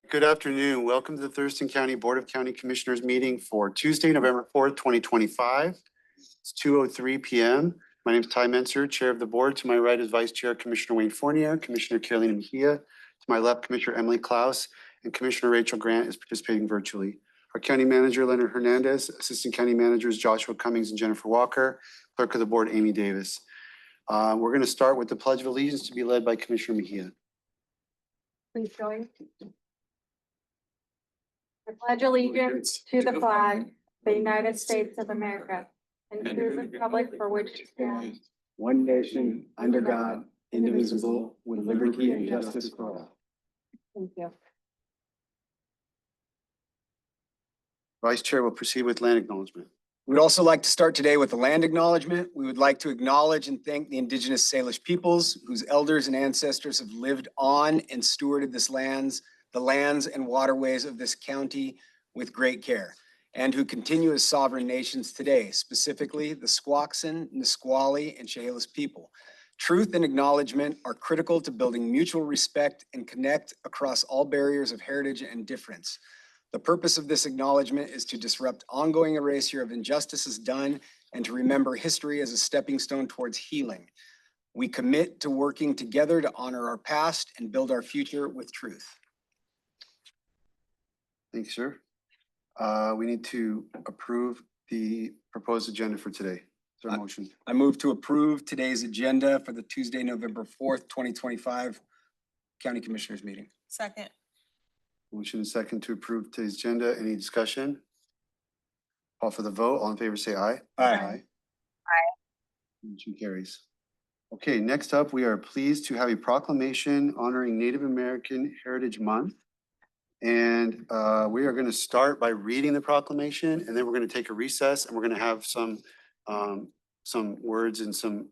Good afternoon. Welcome to the Thurston County Board of County Commissioners meeting for Tuesday, November 4th, 2025. It's 2:03 p.m. My name is Ty Menser, Chair of the Board. To my right is Vice Chair Commissioner Wayne Fournier, Commissioner Carolina Mejia. To my left, Commissioner Emily Klaus, and Commissioner Rachel Grant is participating virtually. Our County Manager, Leonard Hernandez, Assistant County Managers, Joshua Cummings and Jennifer Walker, Clerk of the Board, Amy Davis. We're going to start with the Pledge of Allegiance to be led by Commissioner Mejia. Please join. I pledge allegiance to the flag of the United States of America and to the republic for which it stands, one nation, under God, indivisible, with liberty and justice for all. Thank you. Vice Chair will proceed with land acknowledgement. We'd also like to start today with the land acknowledgement. We would like to acknowledge and thank the Indigenous Salish peoples whose elders and ancestors have lived on and stewarded the lands and waterways of this county with great care, and who continue as sovereign nations today, specifically the Squaxin, Nisqually, and Chehalis people. Truth and acknowledgement are critical to building mutual respect and connect across all barriers of heritage and difference. The purpose of this acknowledgement is to disrupt ongoing erasure of injustices done and to remember history as a stepping stone towards healing. We commit to working together to honor our past and build our future with truth. Thank you, sir. We need to approve the proposed agenda for today. Is there a motion? I move to approve today's agenda for the Tuesday, November 4th, 2025 County Commissioners meeting. Second. Motion and second to approve today's agenda. Any discussion? Call for the vote. All in favor, say aye. Aye. Motion carries. Okay, next up, we are pleased to have a proclamation honoring Native American Heritage Month. And we are going to start by reading the proclamation, and then we're going to take a recess, and we're going to have some words and some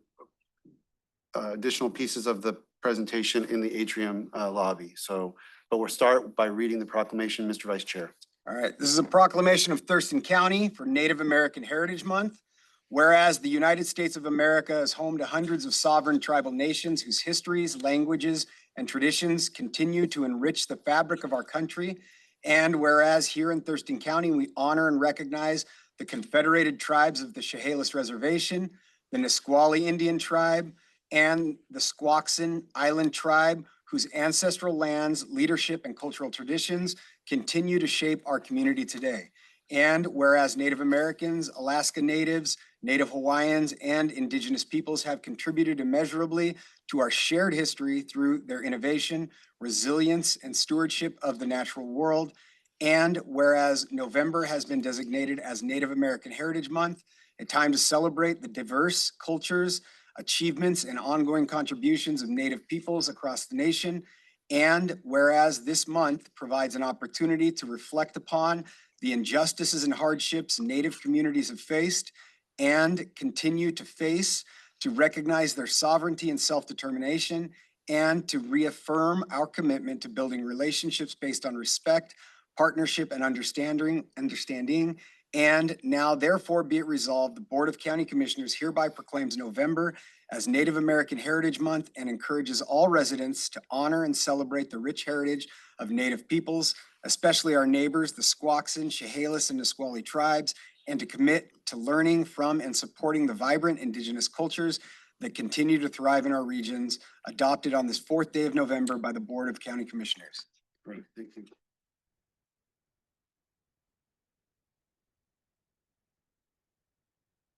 additional pieces of the presentation in the atrium lobby. But we'll start by reading the proclamation, Mr. Vice Chair. All right, this is a proclamation of Thurston County for Native American Heritage Month. Whereas the United States of America is home to hundreds of sovereign tribal nations whose histories, languages, and traditions continue to enrich the fabric of our country. And whereas here in Thurston County, we honor and recognize the Confederated Tribes of the Chehalis Reservation, the Nisqually Indian Tribe, and the Squaxin Island Tribe, whose ancestral lands, leadership, and cultural traditions continue to shape our community today. And whereas Native Americans, Alaska Natives, Native Hawaiians, and Indigenous peoples have contributed immeasurably to our shared history through their innovation, resilience, and stewardship of the natural world. And whereas November has been designated as Native American Heritage Month, a time to celebrate the diverse cultures, achievements, and ongoing contributions of Native peoples across the nation. And whereas this month provides an opportunity to reflect upon the injustices and hardships Native communities have faced and continue to face, to recognize their sovereignty and self-determination, and to reaffirm our commitment to building relationships based on respect, partnership, and understanding. And now therefore be it resolved, the Board of County Commissioners hereby proclaims November as Native American Heritage Month and encourages all residents to honor and celebrate the rich heritage of Native peoples, especially our neighbors, the Squaxin, Chehalis, and Nisqually tribes, and to commit to learning from and supporting the vibrant Indigenous cultures that continue to thrive in our regions, adopted on this 4th day of November by the Board of County Commissioners. Great, thank you.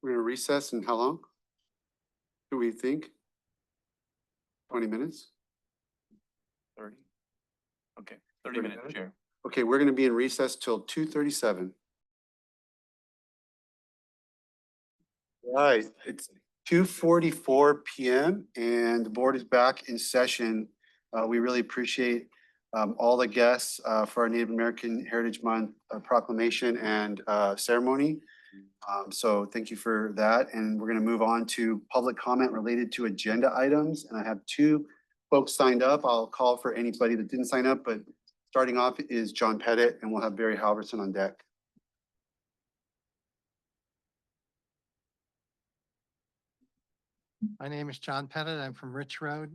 We're going to recess in how long? Do we think? 20 minutes? 30. Okay, 30 minutes, Chair. Okay, we're going to be in recess till 2:37. Right, it's 2:44 p.m. and the board is back in session. We really appreciate all the guests for our Native American Heritage Month proclamation and ceremony. So thank you for that. And we're going to move on to public comment related to agenda items. And I have 2 folks signed up. I'll call for anybody that didn't sign up, but starting off is John Pettit, and we'll have Barry Halverson on deck. My name is John Pettit. I'm from Rich Road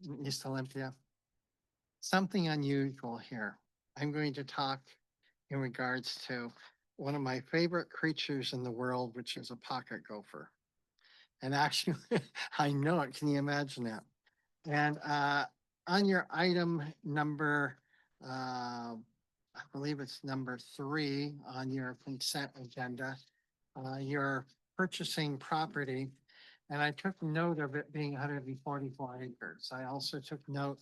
in East Olympia. Something unusual here. I'm going to talk in regards to one of my favorite creatures in the world, which is a pocket gopher. And actually, I know it. Can you imagine that? And on your item number, I believe it's number 3 on your consent agenda, you're purchasing property. And I took note of it being 144 acres. I also took note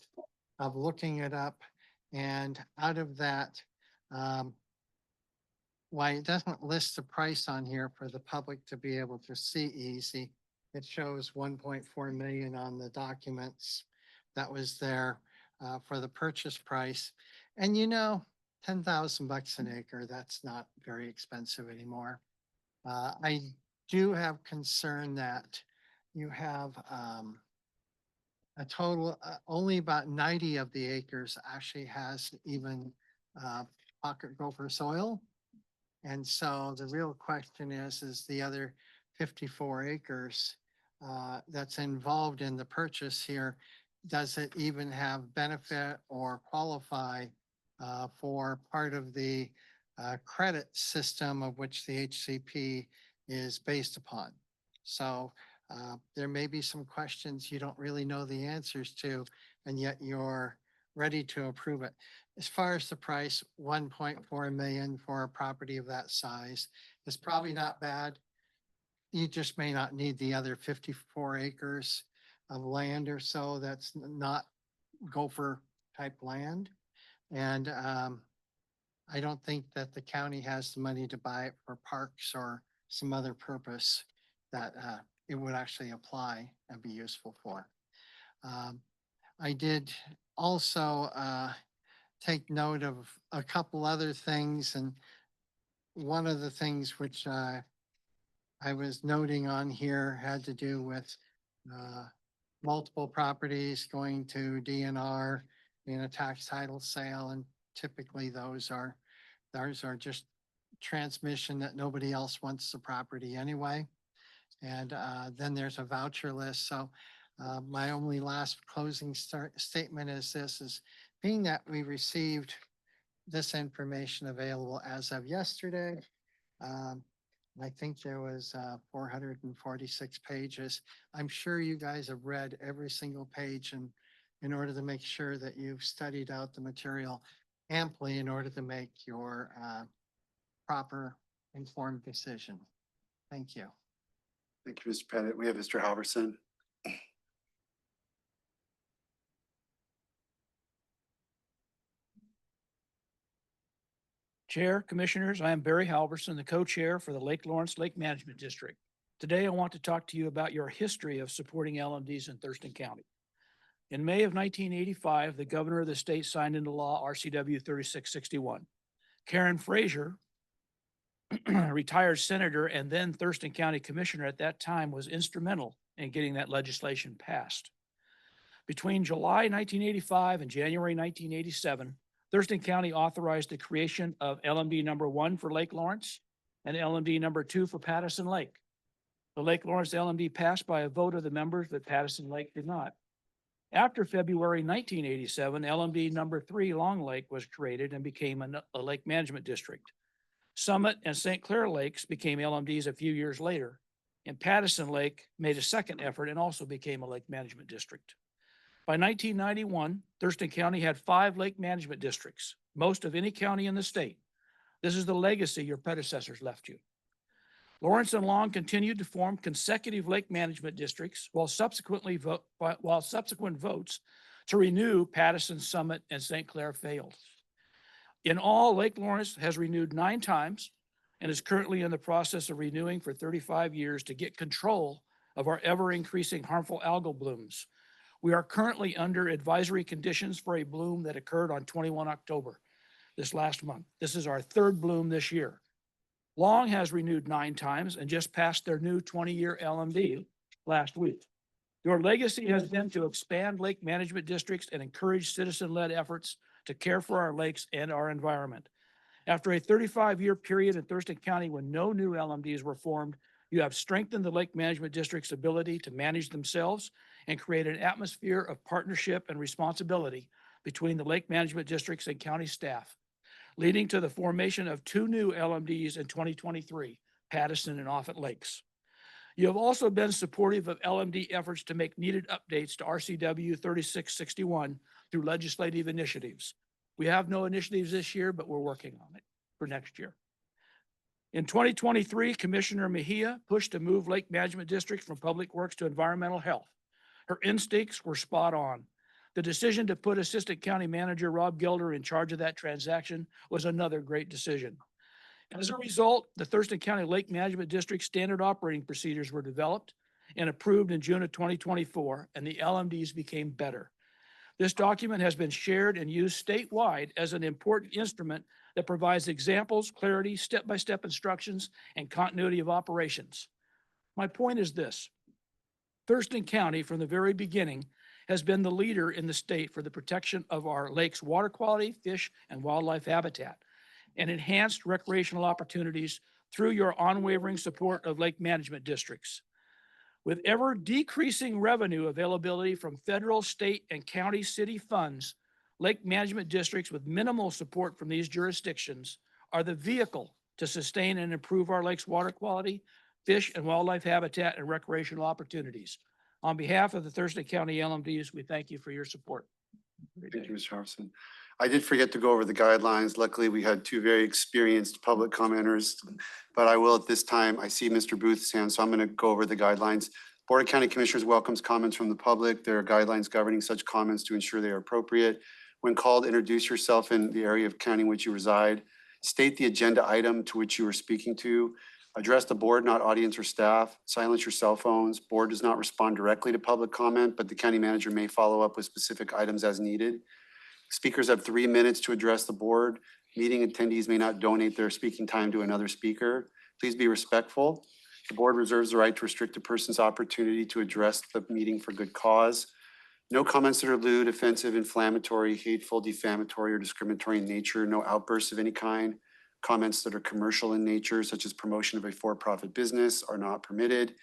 of looking it up. And out of that, why it doesn't list the price on here for the public to be able to see easy. It shows 1.4 million on the documents that was there for the purchase price. And 10,000 bucks an acre, that's not very expensive anymore. I do have concern that you have a total, only about 90 of the acres actually has even pocket gopher soil. And so the real question is the other 54 acres that's involved in the purchase here, does it even have benefit or qualify for part of the credit system of which the HCP is based upon? So there may be some questions you don't really know the answers to, and yet you're ready to approve it. As far as the price, 1.4 million for a property of that size is probably not bad. You just may not need the other 54 acres of land or so that's not gopher type land. And I don't think that the county has the money to buy it for parks or some other purpose that it would actually apply and be useful for. I did also take note of a couple other things, and one of the things which I was noting on here had to do with multiple properties going to DNR in a tax title sale, and typically those are just transmission that nobody else wants the property anyway. And then there's a voucher list. So my only last closing statement is this, is being that we received this information available as of yesterday. I think there was 446 pages. I'm sure you guys have read every single page, and in order to make sure that you've studied out the material amply in order to make your proper informed decision. Thank you. Thank you, Mr. Pettit. We have Mr. Halverson. Chair, Commissioners, I am Barry Halverson, the co-chair for the Lake Lawrence Lake Management District. Today, I want to talk to you about your history of supporting LMDs in Thurston County. In May of 1985, the governor of the state signed into law RCW 3661. Karen Frazier, retired senator and then Thurston County Commissioner at that time, was instrumental in getting that legislation passed. Between July 1985 and January 1987, Thurston County authorized the creation of LMD number 1 for Lake Lawrence and LMD number 2 for Patterson Lake. The Lake Lawrence LMD passed by a vote of the members, but Patterson Lake did not. After February 1987, LMD number 3 Long Lake was created and became a lake management district. Summit and St. Clair Lakes became LMDs a few years later, and Patterson Lake made a second effort and also became a lake management district. By 1991, Thurston County had 5 lake management districts, most of any county in the state. This is the legacy your predecessors left you. Lawrence and Long continued to form consecutive lake management districts while subsequent votes to renew Patterson, Summit, and St. Clair failed. In all, Lake Lawrence has renewed 9 times and is currently in the process of renewing for 35 years to get control of our ever-increasing harmful algal blooms. We are currently under advisory conditions for a bloom that occurred on 21 October, this last month. This is our 3rd bloom this year. Long has renewed 9 times and just passed their new 20-year LMD last week. Your legacy has been to expand lake management districts and encourage citizen-led efforts to care for our lakes and our environment. After a 35-year period in Thurston County when no new LMDs were formed, you have strengthened the lake management district's ability to manage themselves and create an atmosphere of partnership and responsibility between the lake management districts and county staff. leading to the formation of 2 new LMDs in 2023, Patterson and Offutt Lakes. You have also been supportive of LMD efforts to make needed updates to RCW 3661 through legislative initiatives. We have no initiatives this year, but we're working on it for next year. In 2023, Commissioner Mejia pushed to move Lake Management District from Public Works to Environmental Health. Her instincts were spot on. The decision to put Assistant County Manager Rob Gelder in charge of that transaction was another great decision. As a result, the Thurston County Lake Management District standard operating procedures were developed and approved in June of 2024, and the LMDs became better. This document has been shared and used statewide as an important instrument that provides examples, clarity, step-by-step instructions, and continuity of operations. My point is this: Thurston County, from the very beginning, has been the leader in the state for the protection of our lake's water quality, fish, and wildlife habitat, and enhanced recreational opportunities through your unwavering support of lake management districts. With ever decreasing revenue availability from federal, state, and county city funds, lake management districts with minimal support from these jurisdictions are the vehicle to sustain and improve our lake's water quality, fish and wildlife habitat, and recreational opportunities. On behalf of the Thurston County LMDs, we thank you for your support. Thank you, Mr. Harbison. I did forget to go over the guidelines. Luckily, we had 2 very experienced public commenters, but I will at this time. I see Mr. Booth's hand, so I'm going to go over the guidelines. Board of County Commissioners welcomes comments from the public. There are guidelines governing such comments to ensure they are appropriate. When called, introduce yourself in the area of county in which you reside. State the agenda item to which you are speaking to. Address the board, not audience or staff. Silence your cell phones. Board does not respond directly to public comment, but the county manager may follow up with specific items as needed. Speakers have 3 minutes to address the board. Meeting attendees may not donate their speaking time to another speaker. Please be respectful. The board reserves the right to restrict a person's opportunity to address the meeting for good cause. No comments that are lewd, offensive, inflammatory, hateful, defamatory, or discriminatory in nature. No outbursts of any kind. Comments that are commercial in nature, such as promotion of a for-profit business, are not permitted.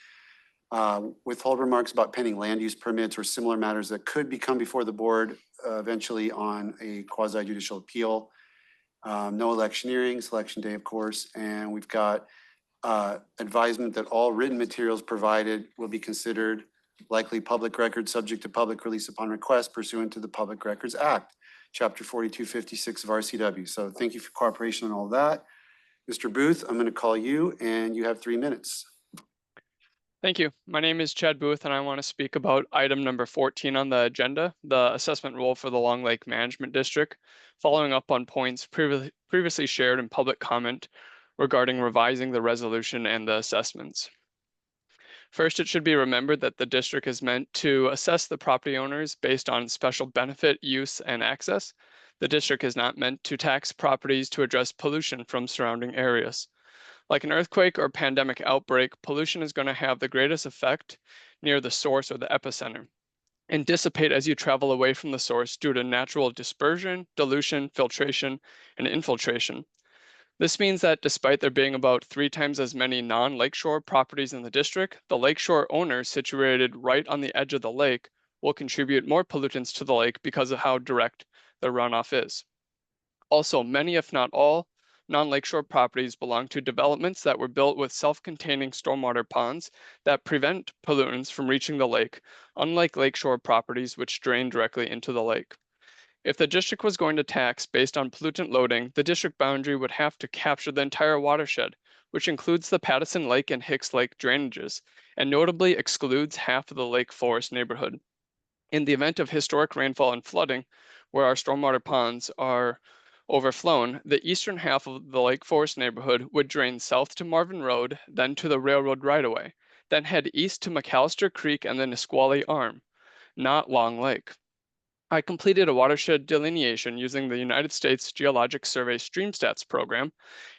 Withhold remarks about pending land use permits or similar matters that could become before the board eventually on a quasi-judicial appeal. No electioneering, election day, of course. And we've got advisement that all written materials provided will be considered likely public record subject to public release upon request pursuant to the Public Records Act, Chapter 4256 of RCW. So thank you for cooperation on all of that. Mr. Booth, I'm going to call you and you have 3 minutes. Thank you. My name is Chad Booth, and I want to speak about item number 14 on the agenda, the assessment rule for the Long Lake Management District, following up on points previously shared in public comment regarding revising the resolution and the assessments. First, it should be remembered that the district is meant to assess the property owners based on special benefit, use, and access. The district is not meant to tax properties to address pollution from surrounding areas. Like an earthquake or pandemic outbreak, pollution is going to have the greatest effect near the source or the epicenter and dissipate as you travel away from the source due to natural dispersion, dilution, filtration, and infiltration. This means that despite there being about 3 times as many non-lakeshore properties in the district, the lakeshore owners situated right on the edge of the lake will contribute more pollutants to the lake because of how direct the runoff is. Also, many, if not all, non-lakeshore properties belong to developments that were built with self-containing stormwater ponds that prevent pollutants from reaching the lake, unlike lakeshore properties which drain directly into the lake. If the district was going to tax based on pollutant loading, the district boundary would have to capture the entire watershed, which includes the Patterson Lake and Hicks Lake drainages, and notably excludes half of the Lake Forest neighborhood. In the event of historic rainfall and flooding, where our stormwater ponds are overflown, the eastern half of the Lake Forest neighborhood would drain south to Marvin Road, then to the railroad right-of-way, then head east to McAllister Creek and the Nisqually Arm, not Long Lake. I completed a watershed delineation using the United States Geologic Survey StreamStats program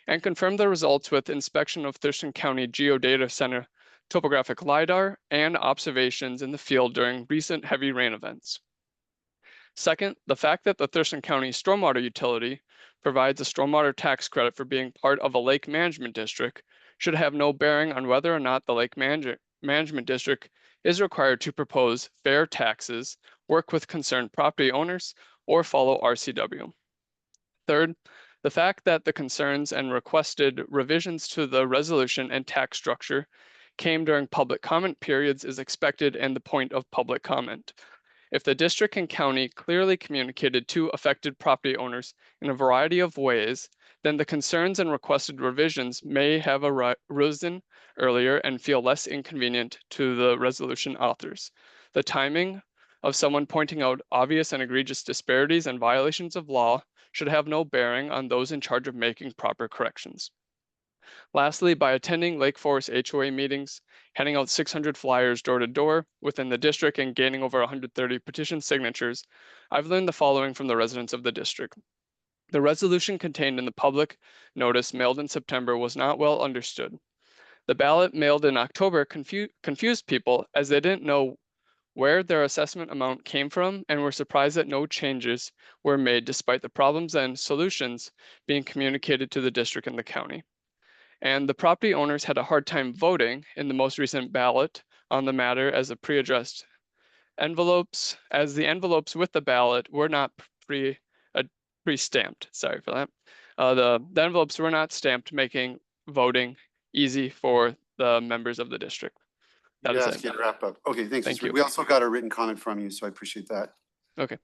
and confirmed the results with inspection of Thurston County Geodata Center topographic LiDAR and observations in the field during recent heavy rain events. Second, the fact that the Thurston County Stormwater Utility provides a stormwater tax credit for being part of a lake management district should have no bearing on whether or not the lake management district is required to propose fair taxes, work with concerned property owners, or follow RCW. Third, The fact that the concerns and requested revisions to the resolution and tax structure came during public comment periods is expected and the point of public comment. If the district and county clearly communicated to affected property owners in a variety of ways, then the concerns and requested revisions may have arisen earlier and feel less inconvenient to the resolution authors. The timing of someone pointing out obvious and egregious disparities and violations of law should have no bearing on those in charge of making proper corrections. Lastly, by attending Lake Forest HOA meetings, handing out 600 flyers door to door within the district and gaining over 130 petition signatures, I've learned the following from the residents of the district. The resolution contained in the public notice mailed in September was not well understood. The ballot mailed in October confused people as they didn't know where their assessment amount came from and were surprised that no changes were made despite the problems and solutions being communicated to the district and the county. And the property owners had a hard time voting in the most recent ballot on the matter as the pre-addressed envelopes, as the envelopes with the ballot were not pre-stamped. Sorry for that. The envelopes were not stamped, making voting easy for the members of the district. That is Ask you it. to wrap up. Okay, thanks. Thank you. We also got a written comment from you, so I appreciate that. Okay.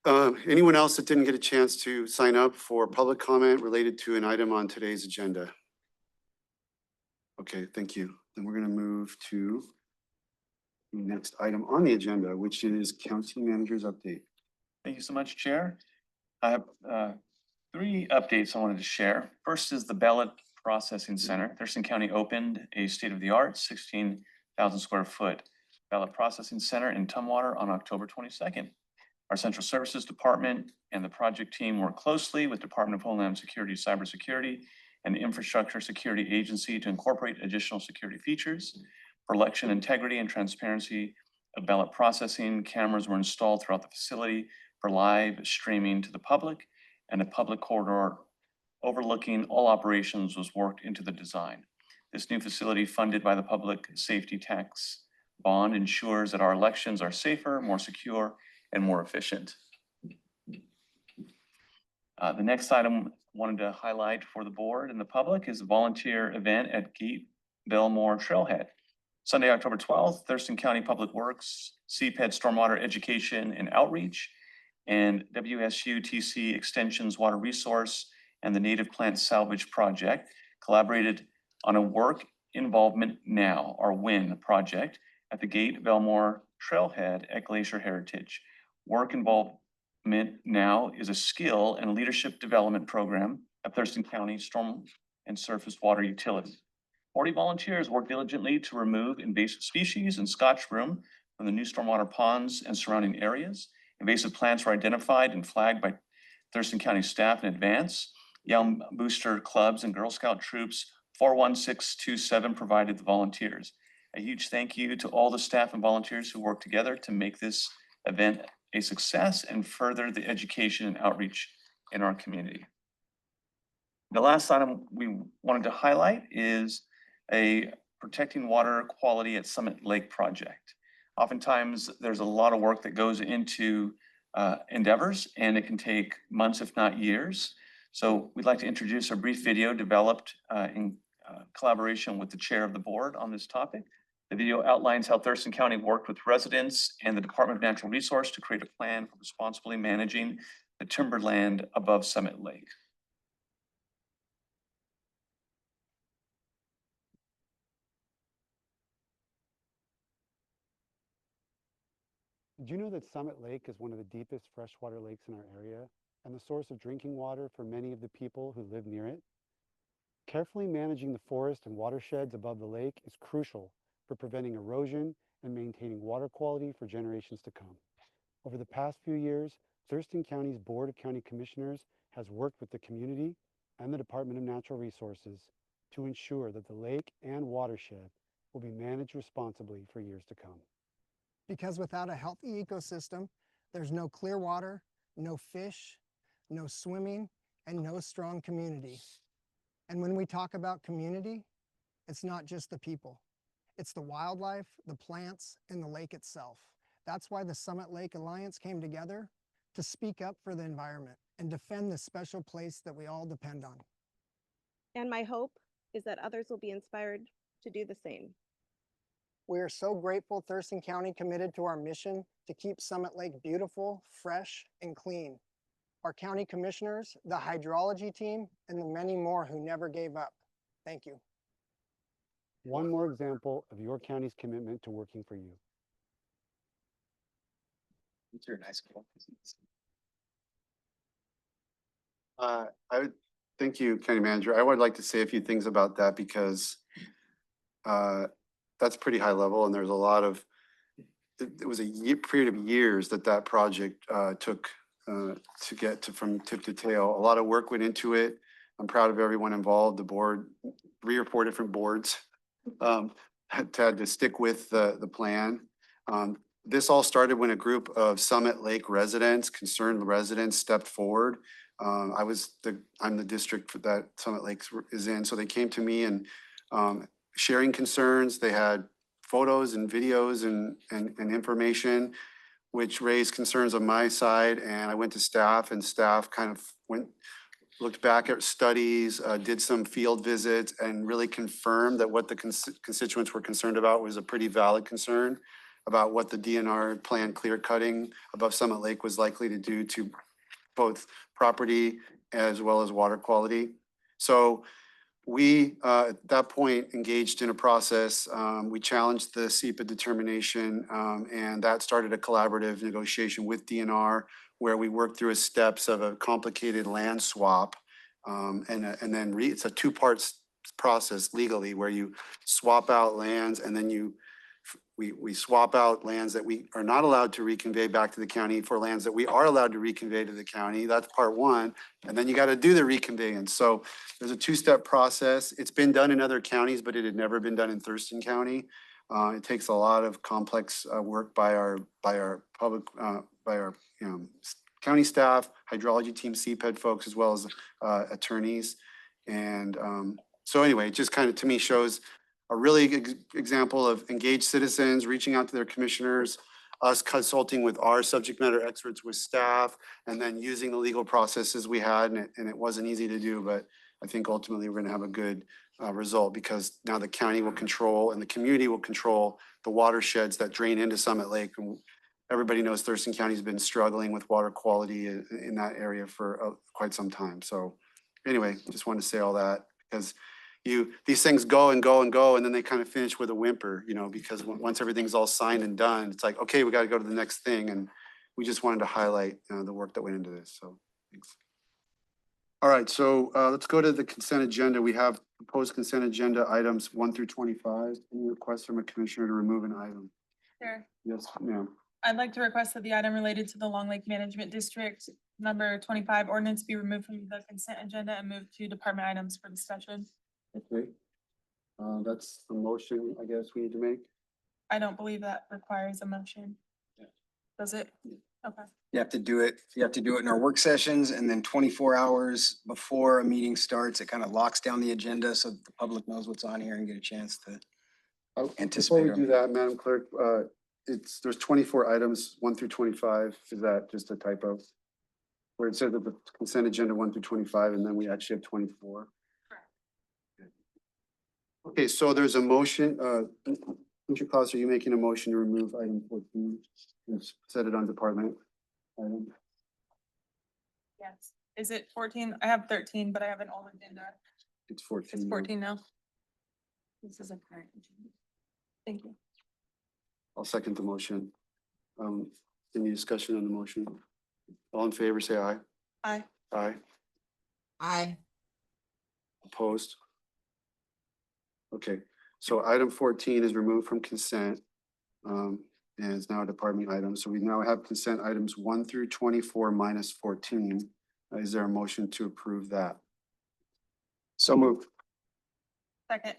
Anyone else that didn't get a chance to sign up for public comment related to an item on today's agenda? Okay, thank you. Then we're gonna move to the next item on the agenda, which is county manager's update. Thank you so much, Chair. I have three updates I wanted to share. First is the ballot processing center. Thurston County opened a state-of-the-art 16,000 square foot ballot processing center in Tumwater on October 22nd. Our Central Services Department and the project team work closely with Department of Homeland Security, Cybersecurity, and Infrastructure Security Agency to incorporate additional security features. For election integrity and transparency of ballot processing, cameras were installed throughout the facility for live streaming to the public, and a public corridor overlooking all operations was worked into the design. This new facility, funded by the Public Safety Tax Bond, ensures that our elections are safer, more secure, and more efficient. The next item I wanted to highlight for the board and the public is a volunteer event at Gate Belmore Trailhead. Sunday, October 12th, Thurston County Public Works, CPED Stormwater Education and Outreach, and WSU-TC Extension's Water Resource and the Native Plant Salvage Project collaborated on a Work Involvement Now, or WIN project at the Gate Belmore Trailhead at Glacier Heritage. Work Involvement Now is a skill and leadership development program at Thurston County Storm and Surface Water Utility. 40 volunteers work diligently to remove invasive species and scotch broom from the new stormwater ponds and surrounding areas. Invasive plants were identified and flagged by Thurston County staff in advance. Young Booster Clubs and Girl Scout Troops 41627 provided the volunteers. A huge thank you to all the staff and volunteers who worked together to make this event a success and further the education and outreach in our community. The last item we wanted to highlight is a Protecting Water Quality at Summit Lake project. Oftentimes, there's a lot of work that goes into endeavors, and it can take months, if not years. So we'd like to introduce a brief video developed in collaboration with the chair of the board on this topic. The video outlines how Thurston County worked with residents and the Department of Natural Resource to create a plan for responsibly managing the timberland above Summit Lake. Did you know that Summit Lake is one of the deepest freshwater lakes in our area and the source of drinking water for many of the people who live near it? Carefully managing the forest and watersheds above the lake is crucial for preventing erosion and maintaining water quality for generations to come. Over the past few years, Thurston County's Board of County Commissioners has worked with the community and the Department of Natural Resources to ensure that the lake and watershed will be managed responsibly for years to come. Because without a healthy ecosystem, there's no clear water, no fish, no swimming, and no strong community. And when we talk about community, it's not just the people. It's the wildlife, the plants, and the lake itself. That's why the Summit Lake Alliance came together to speak up for the environment and defend the special place that we all depend on. And my hope is that others will be inspired to do the same. We are so grateful Thurston County committed to our mission to keep Summit Lake beautiful, fresh, and clean. Our county commissioners, the hydrology team, and the many more who never gave up. Thank you. One more example of your county's commitment to working for you. It's your nice school. I would, thank you, County Manager. I would like to say a few things about that because that's pretty high level and there's a lot of, it was a period of years that project took to get to from tip to tail. A lot of work went into it. I'm proud of everyone involved, the board, 3 or 4 different boards had to stick with the plan. This all started when a group of Summit Lake residents, concerned residents, stepped forward. I'm the district that Summit Lake is in, so they came to me and sharing concerns. They had photos and videos and information which raised concerns on my side, and I went to staff, and staff kind of looked back at studies, did some field visits, and really confirmed that what the constituents were concerned about was a pretty valid concern about what the DNR plan clear cutting above Summit Lake was likely to do to both property as well as water quality. So we, at that point, engaged in a process. We challenged the SEPA determination, and that started a collaborative negotiation with DNR where we worked through steps of a complicated land swap. And then it's a 2-part process legally where you swap out lands and then we swap out lands that we are not allowed to reconvey back to the county for lands that we are allowed to reconvey to the county. That's part 1. And then you got to do the reconveyance. So there's a 2-step process. It's been done in other counties, but it had never been done in Thurston County. It takes a lot of complex work by our county staff, hydrology team, CPED folks, as well as attorneys. And so anyway, it just kind of to me shows a really good example of engaged citizens reaching out to their commissioners, us consulting with our subject matter experts with staff, and then using the legal processes we had. And it wasn't easy to do, but I think ultimately we're going to have a good result because now the county will control and the community will control the watersheds that drain into Summit Lake. And everybody knows Thurston County's been struggling with water quality in that area for quite some time. So anyway, just wanted to say all that because these things go and go and go, and then they kind of finish with a whimper, because once everything's all signed and done, it's like, okay, we got to go to the next thing. And we just wanted to highlight the work that went into this. So thanks. All right, so let's go to the consent agenda. We have proposed consent agenda items 1 through 25. Any requests from a commissioner to remove an item? Sure. Yes, ma'am. I'd like to request that the item related to the Long Lake Management District number 25 ordinance be removed from the consent agenda and moved to department items for discussion. Okay. That's the motion, I guess, we need to make. I don't believe that requires a motion. Yeah. Does it? Okay. You have to do it in our work sessions and then 24 hours before a meeting starts, it kind of locks down the agenda so that the public knows what's on here and get a chance to Before anticipate. we do that, Madam Clerk, there's 24 items, 1 through 25. Is that just a typo? Where it says that the consent agenda 1 through 25, and then we actually have 24. Okay, so there's a motion, Mr. Claus, are you making a motion to remove item 14 and set it on department item? Yes. Is it 14? I have 13, but I have an old agenda. It's 14. It's now. 14 now. This is a current agenda. Thank you. I'll second the motion. Any discussion on the motion? All in favor, say aye. Aye. Aye. Aye. Opposed? Okay, so item 14 is removed from consent. And it's now a department item. So we now have consent items 1 through 24 minus 14. Is there a motion to approve that? So moved. Second.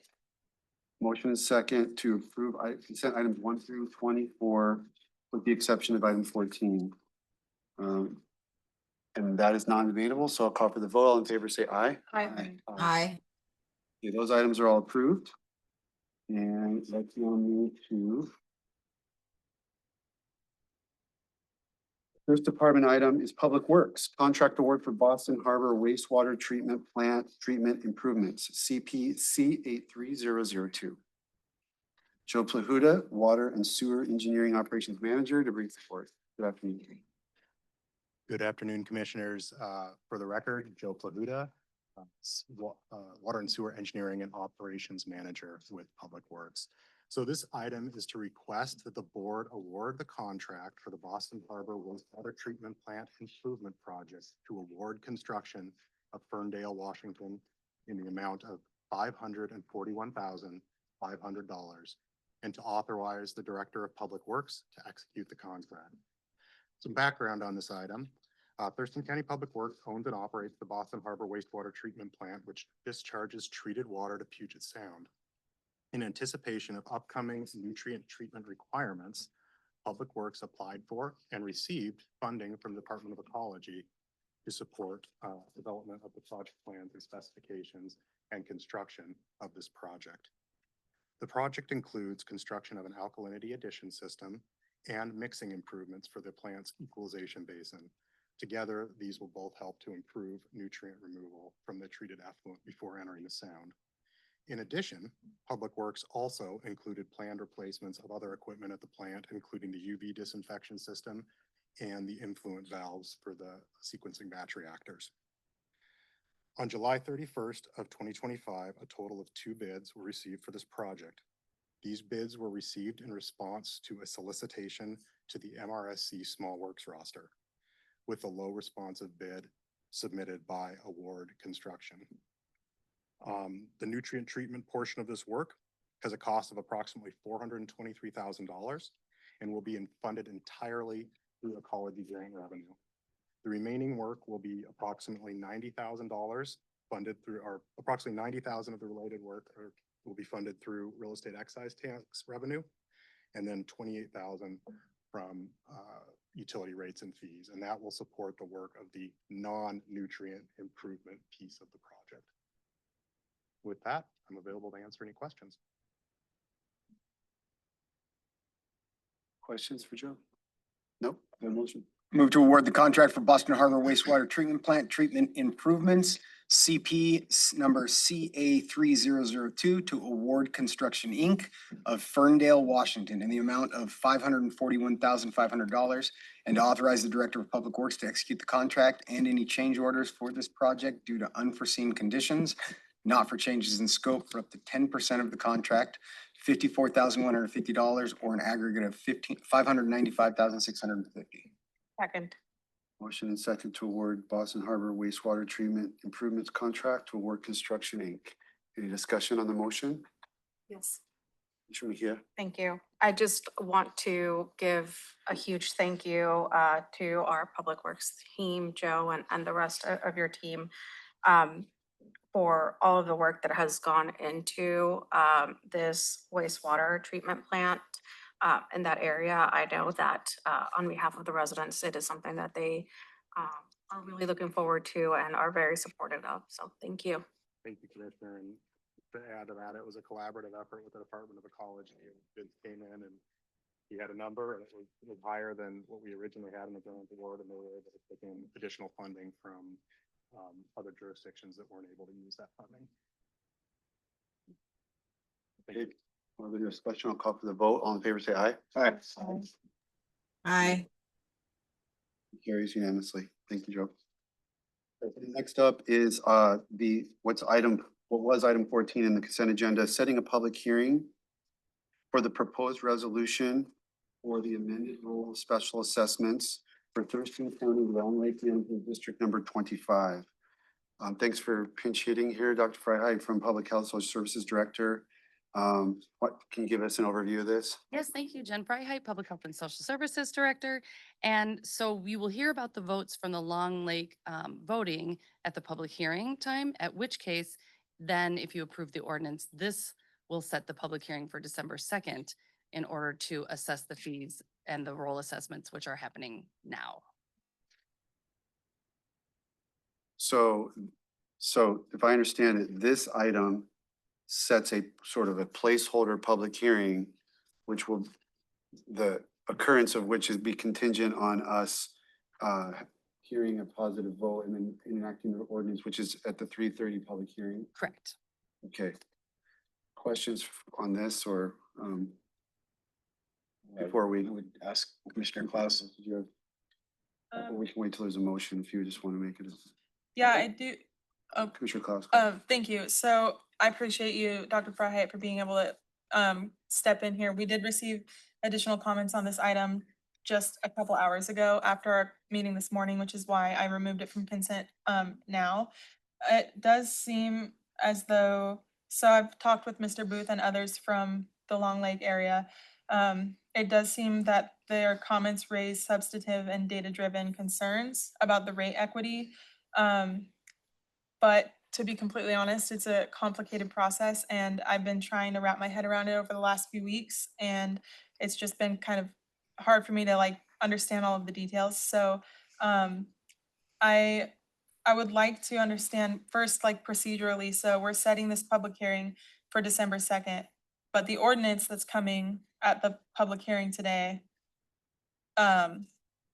Motion is second to approve consent items 1 through 24 with the exception of item 14. And that is non-debatable, so I'll call for the vote. All in favor, say aye. Aye. Aye. Okay, those items are all approved. And let's now move to First department item is Public Works, contract award for Boston Harbor wastewater treatment plant treatment improvements, CPC 83002. Joe Plahuta, Water and Sewer Engineering Operations Manager, to brief the board. Good afternoon. Good afternoon, Commissioners. For the record, Joe Plahuta, Water and Sewer Engineering and Operations Manager with Public Works. So this item is to request that the board award the contract for the Boston Harbor wastewater treatment plant improvement project to award construction of Ferndale, Washington in the amount of $541,500 and to authorize the Director of Public Works to execute the contract. Some background on this item. Thurston County Public Works owns and operates the Boston Harbor wastewater treatment plant, which discharges treated water to Puget Sound. In anticipation of upcoming nutrient treatment requirements, Public Works applied for and received funding from the Department of Ecology to support development of the project plans and specifications and construction of this project. The project includes construction of an alkalinity addition system and mixing improvements for the plant's equalization basin. Together, these will both help to improve nutrient removal from the treated effluent before entering the sound. In addition, Public Works also included planned replacements of other equipment at the plant, including the UV disinfection system and the influent valves for the sequencing batch reactors. On July 31st of 2025, a total of 2 bids were received for this project. These bids were received in response to a solicitation to the MRSC Small Works roster, with a low responsive bid submitted by Award Construction. The nutrient treatment portion of this work has a cost of approximately $423,000 and will be funded entirely through ecology grant revenue. The remaining work will be approximately $90,000 funded through, or approximately $90,000 of the related work will be funded through real estate excise tax revenue, and then $28,000 from utility rates and fees, and that will support the work of the non-nutrient improvement piece of the project. With that, I'm available to answer any questions. Questions for Joe? Nope, no motion. Move to award the contract for Boston Harbor wastewater treatment plant treatment improvements, CP number CA 3002 to Award Construction, Inc. of Ferndale, Washington in the amount of $541,500 and to authorize the Director of Public Works to execute the contract and any change orders for this project due to unforeseen conditions, not for changes in scope, for up to 10% of the contract, $54,150 or an aggregate of $595,650. Second. Motion and second to award Boston Harbor wastewater treatment improvements contract to Award Construction, Inc. Any discussion on the motion? Yes. Commissioner Mejia? Thank you. I just want to give a huge thank you to our Public Works team, Joe, and the rest of your team for all of the work that has gone into this wastewater treatment plant in that area. I know that on behalf of the residents, it is something that they are really looking forward to and are very supportive of. So thank you. Thank you, Commissioner. And to add to that, it was a collaborative effort with the Department of Ecology. Bids came in and he had a number and it was higher than what we originally had in the grant award, and they were able to take in additional funding from other jurisdictions that weren't able to use that funding. Thank you. Well, there's a question. I'll call for the vote. All in favor, say aye. Aye. Aye. Carries unanimously. Thank you, Joe. Next up is what was item 14 in the consent agenda, setting a public hearing for the proposed resolution for the amended rule of special assessments for Thurston County, Long Lake Landfill District number 25. Thanks for pinch hitting here, Dr. Freiheit from Public Health Social Services Director. What can you give us an overview of this? Yes, thank you, Jen Freiheit, Public Health and Social Services Director. And so we will hear about the votes from the Long Lake voting at the public hearing time, at which case, then if you approve the ordinance, this will set the public hearing for December 2nd in order to assess the fees and the role assessments, which are happening now. So if I understand it, this item sets a sort of a placeholder public hearing, which will, the occurrence of which is be contingent on us hearing a positive vote and then enacting the ordinance, which is at the 3:30 public hearing. Correct. Okay. Questions on this or before we I would ask Commissioner Klaus. Did you have- We can wait till there's a motion if you just want to make it. Yeah, I do. Commissioner Klaus. Thank you. So I appreciate you, Dr. Fryheit, for being able to step in here. We did receive additional comments on this item just a couple hours ago after our meeting this morning, which is why I removed it from consent now. It does seem as though, so I've talked with Mr. Booth and others from the Long Lake area. It does seem that their comments raise substantive and data-driven concerns about the rate equity. But to be completely honest, it's a complicated process and I've been trying to wrap my head around it over the last few weeks. And it's just been kind of hard for me to like understand all of the details. So I would like to understand first, like procedurally, so we're setting this public hearing for December 2nd, but the ordinance that's coming at the public hearing today,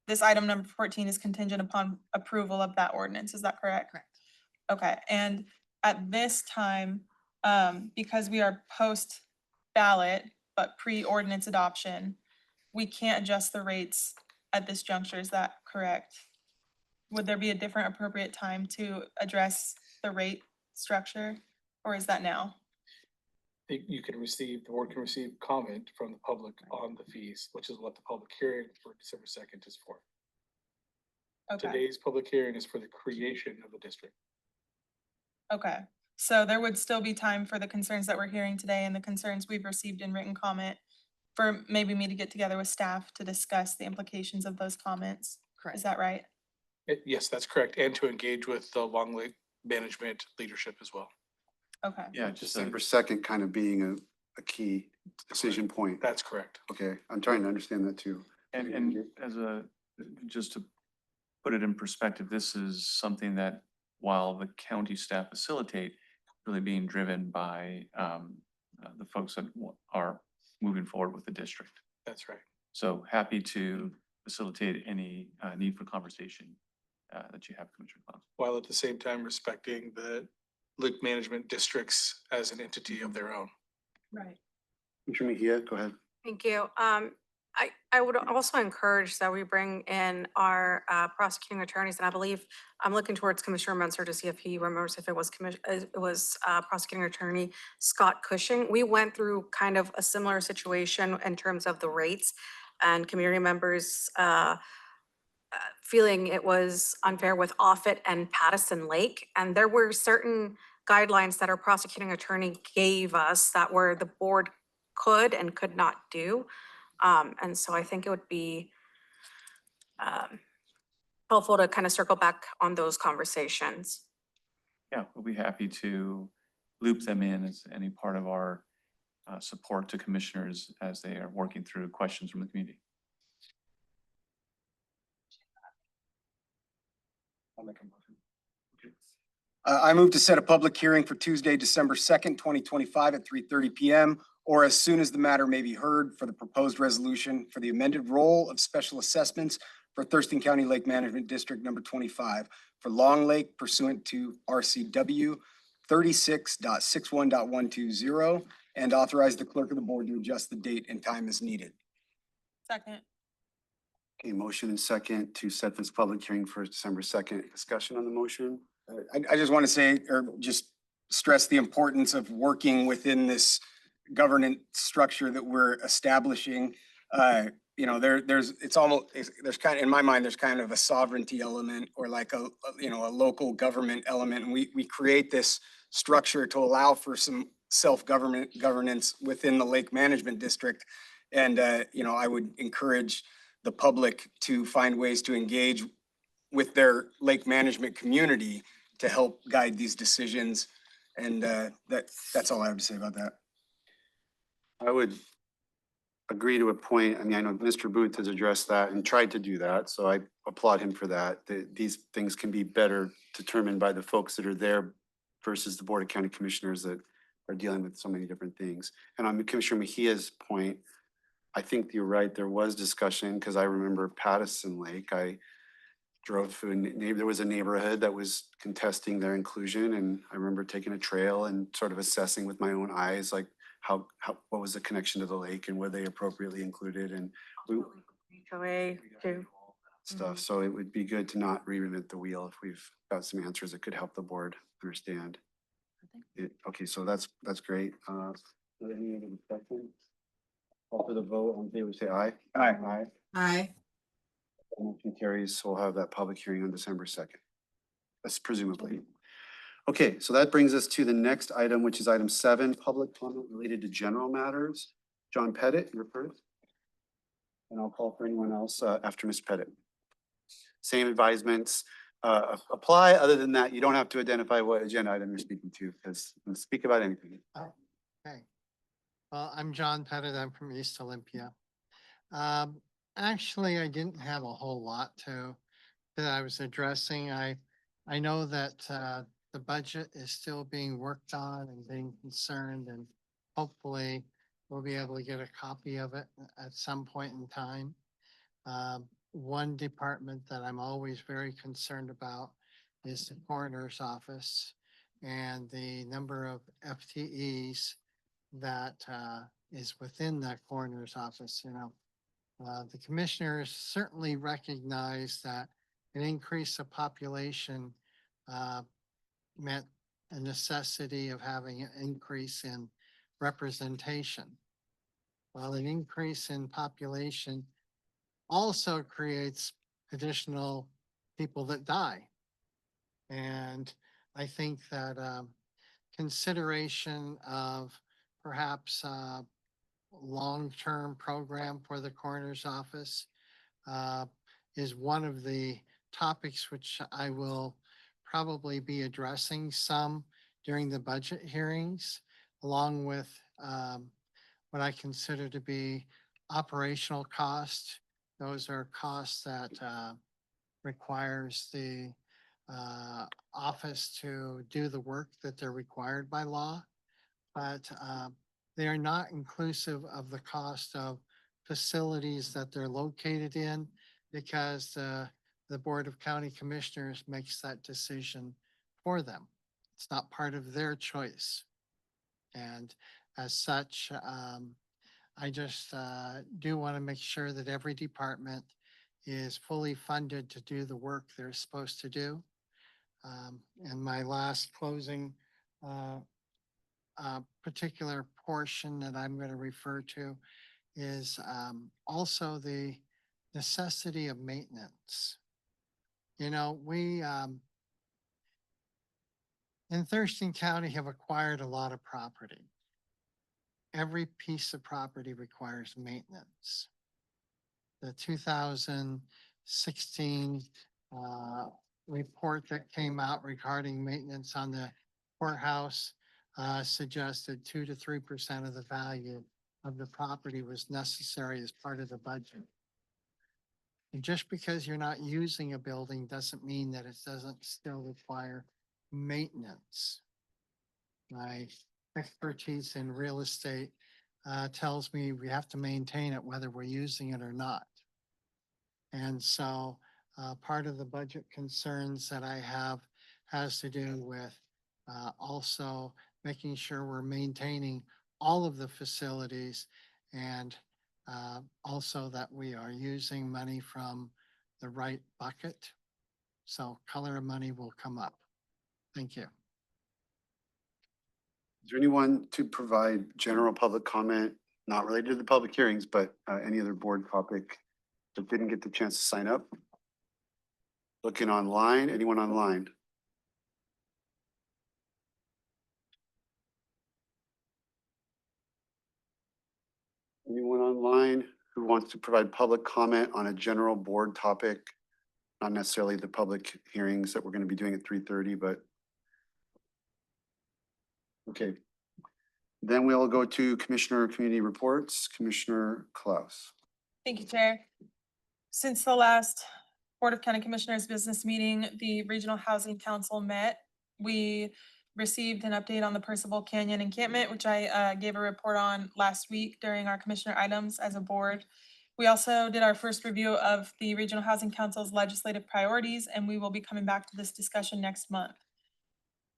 this item number 14 is contingent upon approval of that ordinance. Is that correct? Correct. Okay, and at this time, because we are post ballot, but pre-ordinance adoption, we can't adjust the rates at this juncture. Is that correct? Would there be a different appropriate time to address the rate structure, or is that now? You can receive, the board can receive comment from the public on the fees, which is what the public hearing for December 2nd is for. Okay, Today's public hearing is for the creation of the district. okay. So there would still be time for the concerns that we're hearing today and the concerns we've received in written comment for maybe me to get together with staff to discuss the implications of those comments. Correct. Is that right? Yes, that's correct. And to engage with the Long Lake management leadership as well. Okay. Yeah, just December 2nd kind of being a key decision point. That's correct. Okay, I'm trying to understand that too. And as a, just to put it in perspective, this is something that while the county staff facilitate, really being driven by the folks that are moving forward with the district. That's right. So happy to facilitate any need for conversation that you have, Commissioner Klaus. While at the same time respecting the lake management districts as an entity of their own. Right. Commissioner Mejia, go ahead. Thank you. I would also encourage that we bring in our prosecuting attorneys, and I believe I'm looking towards Commissioner Munzer to see if he remembers if it was prosecuting attorney Scott Cushing. We went through kind of a similar situation in terms of the rates and community members feeling it was unfair with Offutt and Pattison Lake. And there were certain guidelines that our prosecuting attorney gave us that were the board could and could not do. And so I think it would be helpful to kind of circle back on those conversations. Yeah, we'll be happy to loop them in as any part of our support to commissioners as they are working through questions from the community. I'll make a motion. I move to set a public hearing for Tuesday, December 2nd, 2025 at 3:30 PM, or as soon as the matter may be heard for the proposed resolution for the amended role of special assessments for Thurston County Lake Management District number 25 for Long Lake pursuant to RCW 36.61.120 and authorize the clerk of the board to adjust the date and time as needed. Second. Okay, motion and second to set this public hearing for December 2nd. Discussion on the motion? I just want to say, or just stress the importance of working within this governance structure that we're establishing. You know, it's almost, there's kind of, in my mind, there's kind of a sovereignty element or like a local government element. And we create this structure to allow for some governance within the Lake Management District. And, you know, I would encourage the public to find ways to engage with their lake management community to help guide these decisions. And that's all I have to say about that. I would agree to a point. I mean, I know Mr. Booth has addressed that and tried to do that, so I applaud him for that. These things can be better determined by the folks that are there versus the Board of County Commissioners that are dealing with so many different things. And on Commissioner Mejia's point, I think you're right. There was discussion because I remember Pattison Lake. drove through, there was a neighborhood that was contesting their inclusion, and I remember taking a trail and sort of assessing with my own eyes, like what was the connection to the lake and were they appropriately included, and we HOA too. stuff. So it would be good to not reinvent the wheel if we've got some answers that could help the board understand. Okay, so that's great. Any other discussion? Call for the vote, on favor say aye. Aye. Aye. Aye. Motion carries. We'll have that public hearing on December 2nd. That's presumably. Okay, so that brings us to the next item, which is item 7, public comment related to general matters. John Pettit, you're first. And I'll call for anyone else after Ms. Pettit. Same advisements apply. Other than that, you don't have to identify what agenda item you're speaking to, because you can speak about anything. Okay. Well, I'm John Pettit. I'm from East Olympia. Actually, I didn't have a whole lot that I was addressing. I know that the budget is still being worked on and being concerned, and hopefully we'll be able to get a copy of it at some point in time. One department that I'm always very concerned about is the coroner's office and the number of FTEs that is within that coroner's office. The commissioners certainly recognize that an increase of population meant a necessity of having an increase in representation. While an increase in population also creates additional people that die. And I think that consideration of perhaps long-term program for the coroner's office is one of the topics which I will probably be addressing some during the budget hearings, along with what I consider to be operational costs. Those are costs that requires the office to do the work that they're required by law, but they are not inclusive of the cost of facilities that they're located in, because the Board of County Commissioners makes that decision for them. It's not part of their choice. And as such, I just do want to make sure that every department is fully funded to do the work they're supposed to do. And my last closing particular portion that I'm going to refer to is also the necessity of maintenance. We in Thurston County have acquired a lot of property. Every piece of property requires maintenance. The 2016 report that came out regarding maintenance on the courthouse suggested 2 to 3% of the value of the property was necessary as part of the budget. And just because you're not using a building doesn't mean that it doesn't still require maintenance. My expertise in real estate tells me we have to maintain it whether we're using it or not. And so part of the budget concerns that I have has to do with also making sure we're maintaining all of the facilities, and also that we are using money from the right bucket. So color of money will come up. Thank you. Is there anyone to provide general public comment, not related to the public hearings, but any other board topic that didn't get the chance to sign up? Looking online, anyone online? Anyone online who wants to provide public comment on a general board topic? Not necessarily the public hearings that we're going to be doing at 3:30, but okay. Then we'll go to Commissioner Community Reports, Commissioner Klaus. Thank you, Chair. Since the last Board of County Commissioners business meeting, the Regional Housing Council met. We received an update on the Percival Canyon encampment, which I gave a report on last week during our commissioner items as a board. We also did our first review of the Regional Housing Council's legislative priorities, and we will be coming back to this discussion next month.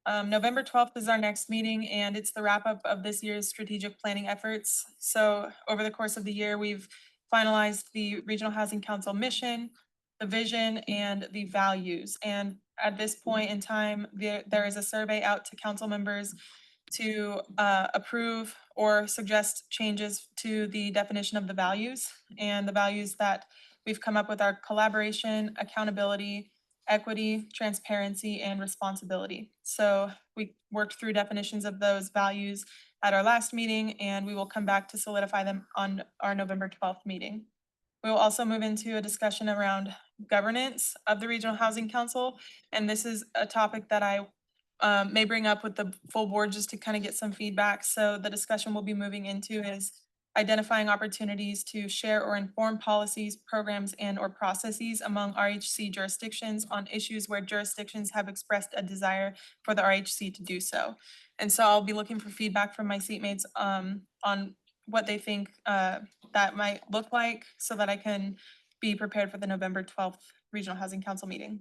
November 12th is our next meeting, and it's the wrap up of this year's strategic planning efforts. So over the course of the year, we've finalized the Regional Housing Council mission, the vision, and the values. And at this point in time, there is a survey out to council members to approve or suggest changes to the definition of the values. And the values that we've come up with are collaboration, accountability, equity, transparency, and responsibility. So we worked through definitions of those values at our last meeting, and we will come back to solidify them on our November 12th meeting. We will also move into a discussion around governance of the Regional Housing Council. And this is a topic that I may bring up with the full board just to kind of get some feedback. So the discussion we'll be moving into is identifying opportunities to share or inform policies, programs, and or processes among RHC jurisdictions on issues where jurisdictions have expressed a desire for the RHC to do so. And so I'll be looking for feedback from my seatmates on what they think that might look like so that I can be prepared for the November 12th Regional Housing Council meeting.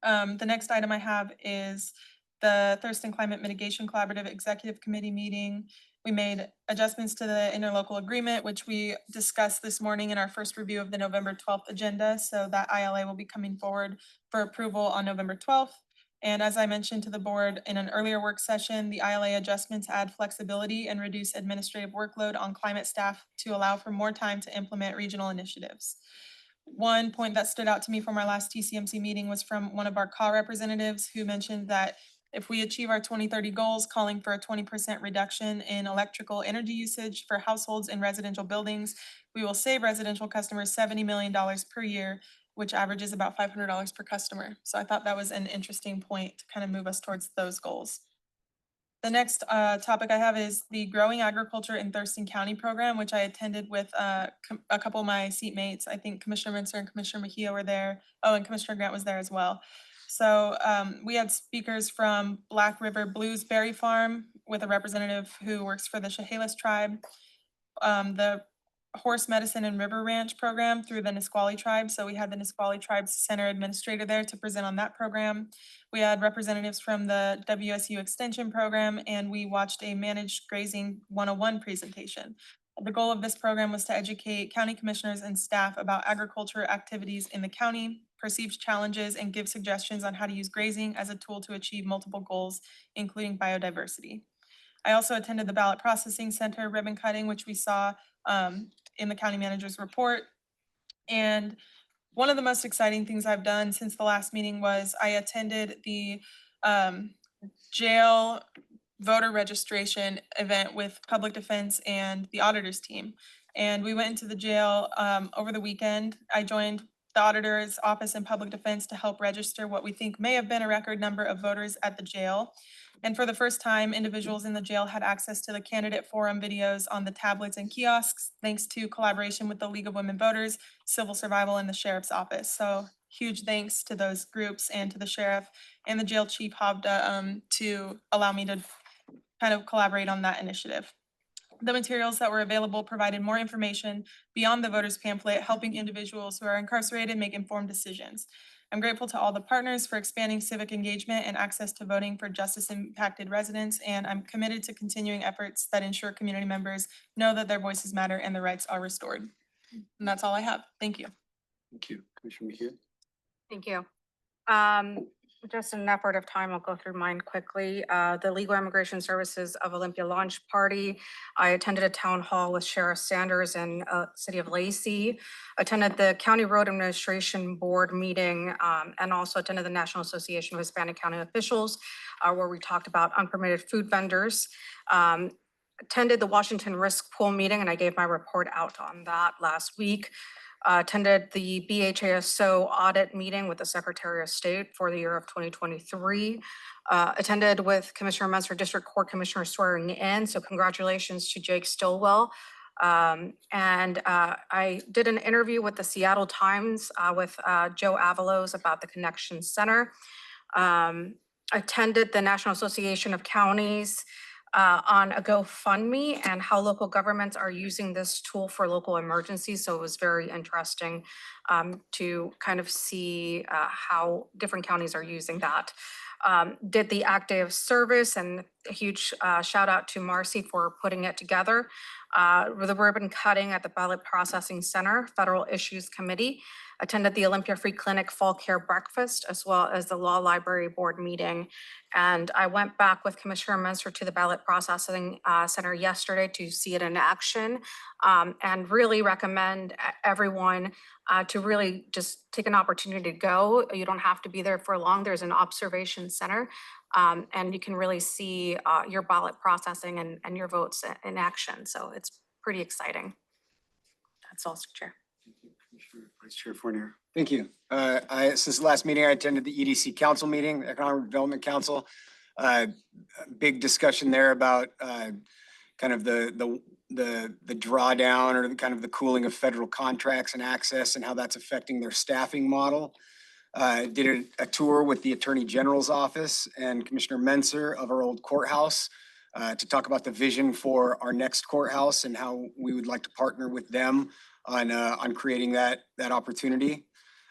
The next item I have is the Thurston Climate Mitigation Collaborative Executive Committee meeting. We made adjustments to the interlocal agreement, which we discussed this morning in our first review of the November 12th agenda. So that ILA will be coming forward for approval on November 12th. And as I mentioned to the board in an earlier work session, the ILA adjustments add flexibility and reduce administrative workload on climate staff to allow for more time to implement regional initiatives. One point that stood out to me from our last TCMC meeting was from one of our CAW representatives who mentioned that if we achieve our 2030 goals, calling for a 20% reduction in electrical energy usage for households in residential buildings, we will save residential customers $70 million per year, which averages about $500 per customer. So I thought that was an interesting point to kind of move us towards those goals. The next topic I have is the Growing Agriculture in Thurston County program, which I attended with a couple of my seatmates. I think Commissioner Mincer and Commissioner Mejia were there. Oh, and Commissioner Grant was there as well. So we had speakers from Black River Bluesberry Farm with a representative who works for the Chehalis tribe, the Horse Medicine and River Ranch program through the Nisqually tribe. So we had the Nisqually tribe center administrator there to present on that program. We had representatives from the WSU extension program, and we watched a managed grazing 101 presentation. The goal of this program was to educate county commissioners and staff about agriculture activities in the county, perceived challenges, and give suggestions on how to use grazing as a tool to achieve multiple goals, including biodiversity. I also attended the ballot processing center ribbon cutting, which we saw in the county manager's report. And one of the most exciting things I've done since the last meeting was I attended the jail voter registration event with public defense and the auditor's team. And we went into the jail over the weekend. I joined the auditor's office and public defense to help register what we think may have been a record number of voters at the jail. And for the first time, individuals in the jail had access to the candidate forum videos on the tablets and kiosks, thanks to collaboration with the League of Women Voters, Civil Survival, and the Sheriff's Office. So huge thanks to those groups and to the sheriff and the jail chief Habda to allow me to kind of collaborate on that initiative. The materials that were available provided more information beyond the voters pamphlet, helping individuals who are incarcerated make informed decisions. I'm grateful to all the partners for expanding civic engagement and access to voting for justice-impacted residents, and I'm committed to continuing efforts that ensure community members know that their voices matter and their rights are restored. And that's all I have. Thank you. Thank you, Commissioner Mejia. Thank you. Just in an effort of time, I'll go through mine quickly. The Legal Immigration Services of Olympia launch party. I attended a town hall with Sheriff Sanders in City of Lacey, attended the County Road Administration Board meeting, and also attended the National Association of Hispanic County Officials, where we talked about unpermitted food vendors. Attended the Washington Risk Pool meeting, and I gave my report out on that last week. Attended the BHASO audit meeting with the Secretary of State for the year of 2023. Attended with Commissioner Mincer, District Court Commissioner swearing in. So congratulations to Jake Stillwell. I did an interview with the Seattle Times with Joe Avalos about the Connection Center. Attended the National Association of Counties on a GoFundMe and how local governments are using this tool for local emergencies. So it was very interesting to kind of see how different counties are using that. Did the active service, and a huge shout out to Marcy for putting it together. With the ribbon cutting at the Ballot Processing Center, Federal Issues Committee, attended the Olympia Free Clinic Fall Care Breakfast, as well as the Law Library Board meeting. And I went back with Commissioner Menser to the Ballot Processing Center yesterday to see it in action, and really recommend everyone to really just take an opportunity to go. You don't have to be there for long. There's an observation center, and you can really see your ballot processing and your votes in action. So it's pretty exciting. That's all, Chair. Commissioner Vice Chair Fournier. Thank you. Since the last meeting, I attended the EDC Council meeting, Economic Development Council. Big discussion there about kind of the drawdown or the kind of the cooling of federal contracts and access and how that's affecting their staffing model. Did a tour with the Attorney General's office and Commissioner Menser of our old courthouse to talk about the vision for our next courthouse and how we would like to partner with them on creating that opportunity.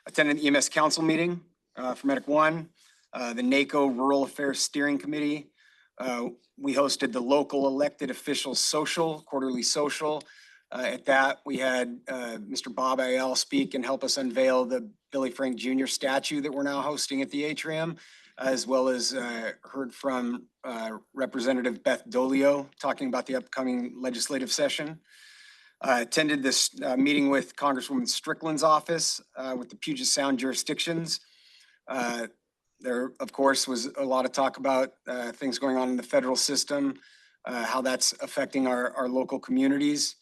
Attended the EMS Council meeting for Medic One, the NACO Rural Affairs Steering Committee. We hosted the local elected officials social, quarterly social. At that, we had Mr. Bob Ayel speak and help us unveil the Billy Frank Jr. statue that we're now hosting at the atrium, as well as heard from Representative Beth Dolio talking about the upcoming legislative session. Attended this meeting with Congresswoman Strickland's office with the Puget Sound jurisdictions. There, of course, was a lot of talk about things going on in the federal system, how that's affecting our local communities.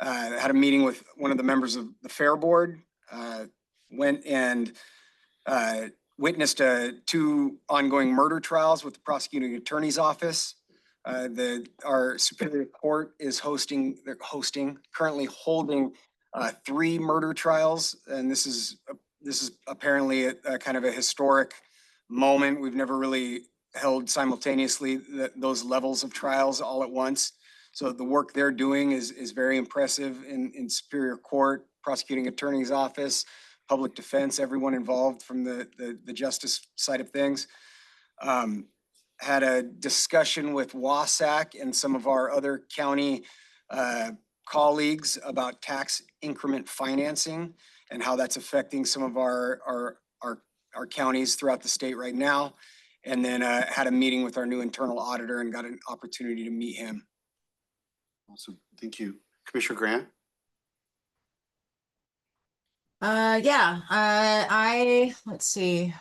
Had a meeting with one of the members of the Fair Board, went and witnessed 2 ongoing murder trials with the prosecuting attorney's office. Our Superior Court is currently holding 3 murder trials, and this is apparently a kind of a historic moment. We've never really held simultaneously those levels of trials all at once. So the work they're doing is very impressive in Superior Court, prosecuting attorney's office, public defense, everyone involved from the justice side of things. Had a discussion with WASAC and some of our other county colleagues about tax increment financing and how that's affecting some of our counties throughout the state right now. And then had a meeting with our new internal auditor and got an opportunity to meet him. Awesome. Thank you. Commissioner Grant. Let's see.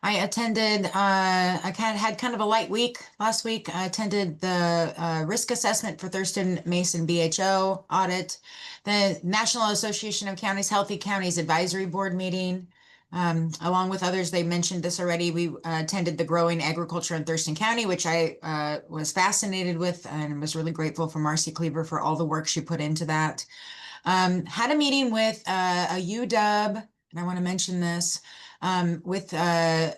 I attended, I had kind of a light week last week. I attended the risk assessment for Thurston Mason BHO audit, the National Association of Counties Healthy Counties Advisory Board meeting. Along with others, they mentioned this already. We attended the Growing Agriculture in Thurston County, which I was fascinated with and was really grateful for Marcy Cleaver for all the work she put into that. Had a meeting with a UW, and I want to mention this, with a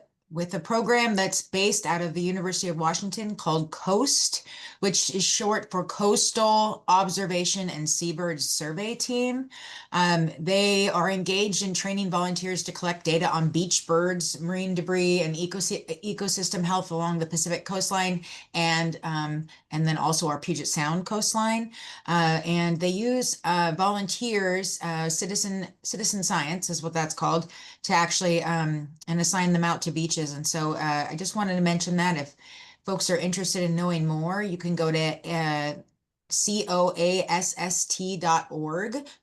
program that's based out of the University of Washington called COAST, which is short for Coastal Observation and Seabird Survey Team. They are engaged in training volunteers to collect data on beach birds, marine debris, and ecosystem health along the Pacific coastline, and then also our Puget Sound coastline. And they use volunteers, citizen science is what that's called, to actually and assign them out to beaches. And so I just wanted to mention that if folks are interested in knowing more, you can go to coast.org,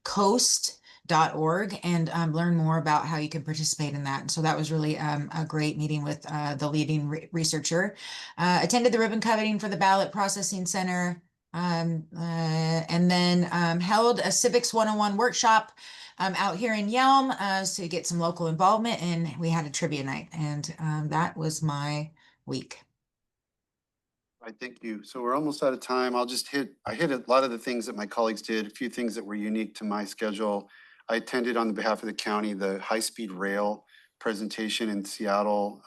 coast.org, and learn more about how you can participate in that. And so that was really a great meeting with the leading researcher. Attended the ribbon cutting for the Ballot Processing Center, and then held a Civics 101 workshop out here in Yelm to get some local involvement, and we had a trivia night, and that was my week. I thank you. So we're almost out of time. I hit a lot of the things that my colleagues did, a few things that were unique to my schedule. I attended on behalf of the county, the high-speed rail presentation in Seattle.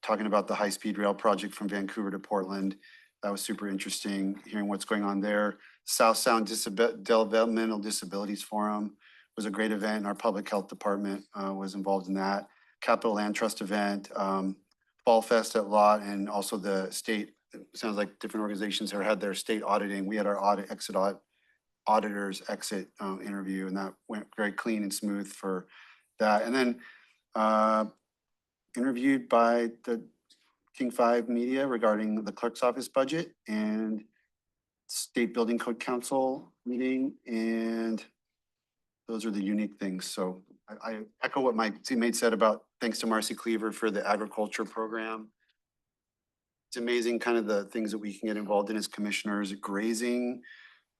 talking about the high-speed rail project from Vancouver to Portland. That was super interesting, hearing what's going on there. South Sound Developmental Disabilities Forum was a great event, and our public health department was involved in that. Capital Land Trust event, Fall Fest at Lot, and also the state, it sounds like different organizations have had their state auditing. We had our auditors exit interview, and that went very clean and smooth for that. And then interviewed by the King 5 Media regarding the clerk's office budget and State Building Code Council meeting, and those are the unique things. So I echo what my teammate said about thanks to Marcy Cleaver for the agriculture program. It's amazing kind of the things that we can get involved in as commissioners. Grazing,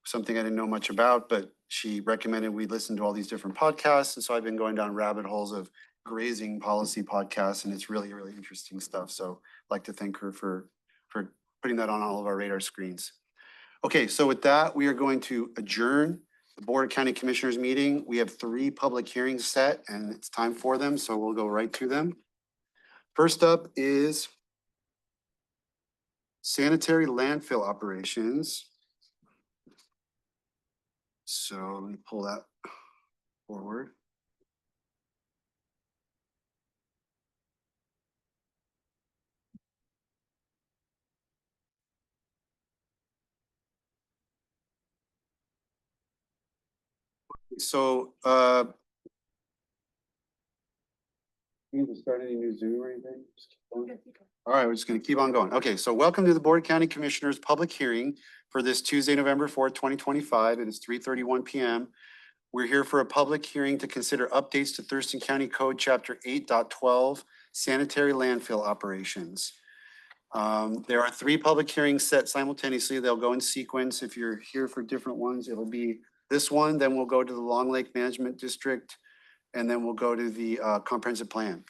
something I didn't know much about, but she recommended we listen to all these different podcasts. And so I've been going down rabbit holes of grazing policy podcasts, and it's really, really interesting stuff. So I'd like to thank her for putting that on all of our radar screens. Okay, so with that, we are going to adjourn the Board of County Commissioners meeting. We have 3 public hearings set, and it's time for them, so we'll go right to them. First up is sanitary landfill operations. So let me pull that forward. So, you need to start any new Zoom or anything? All right, we're just gonna keep on going. Okay, so welcome to the Board of County Commissioners public hearing for this Tuesday, November 4th, 2025. It is 3:31 p.m. We're here for a public hearing to consider updates to Thurston County Code Chapter 8.12 sanitary landfill operations. There are 3 public hearings set simultaneously. They'll go in sequence. If you're here for different ones, it'll be this one, then we'll go to the Long Lake Management District, and then we'll go to the comprehensive plan.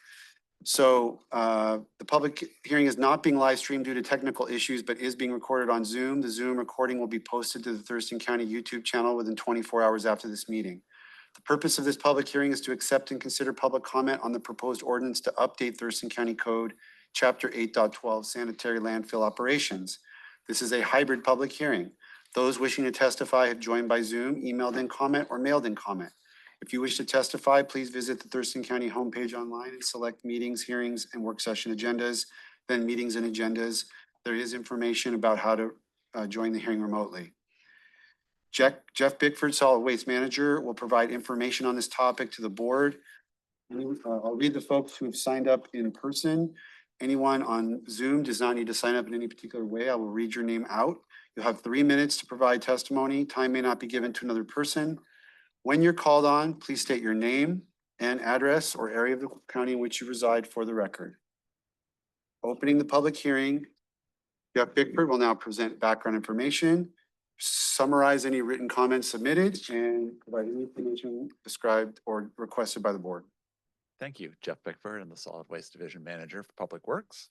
So the public hearing is not being live streamed due to technical issues, but is being recorded on Zoom. The Zoom recording will be posted to the Thurston County YouTube channel within 24 hours after this meeting. The purpose of this public hearing is to accept and consider public comment on the proposed ordinance to update Thurston County Code Chapter 8.12 sanitary landfill operations. This is a hybrid public hearing. Those wishing to testify have joined by Zoom, emailed in comment, or mailed in comment. If you wish to testify, please visit the Thurston County homepage online and select meetings, hearings, and work session agendas, then meetings and agendas. There is information about how to join the hearing remotely. Jeff Bickford, Solid Waste Manager, will provide information on this topic to the board. I'll read the folks who have signed up in person. Anyone on Zoom does not need to sign up in any particular way. I will read your name out. You'll have 3 minutes to provide testimony. Time may not be given to another person. When you're called on, please state your name and address or area of the county in which you reside for the record. Opening the public hearing, Jeff Bickford will now present background information, summarize any written comments submitted, and provide any information described or requested by the board. Thank you, Jeff Bickford, and the Solid Waste Division Manager for Public Works.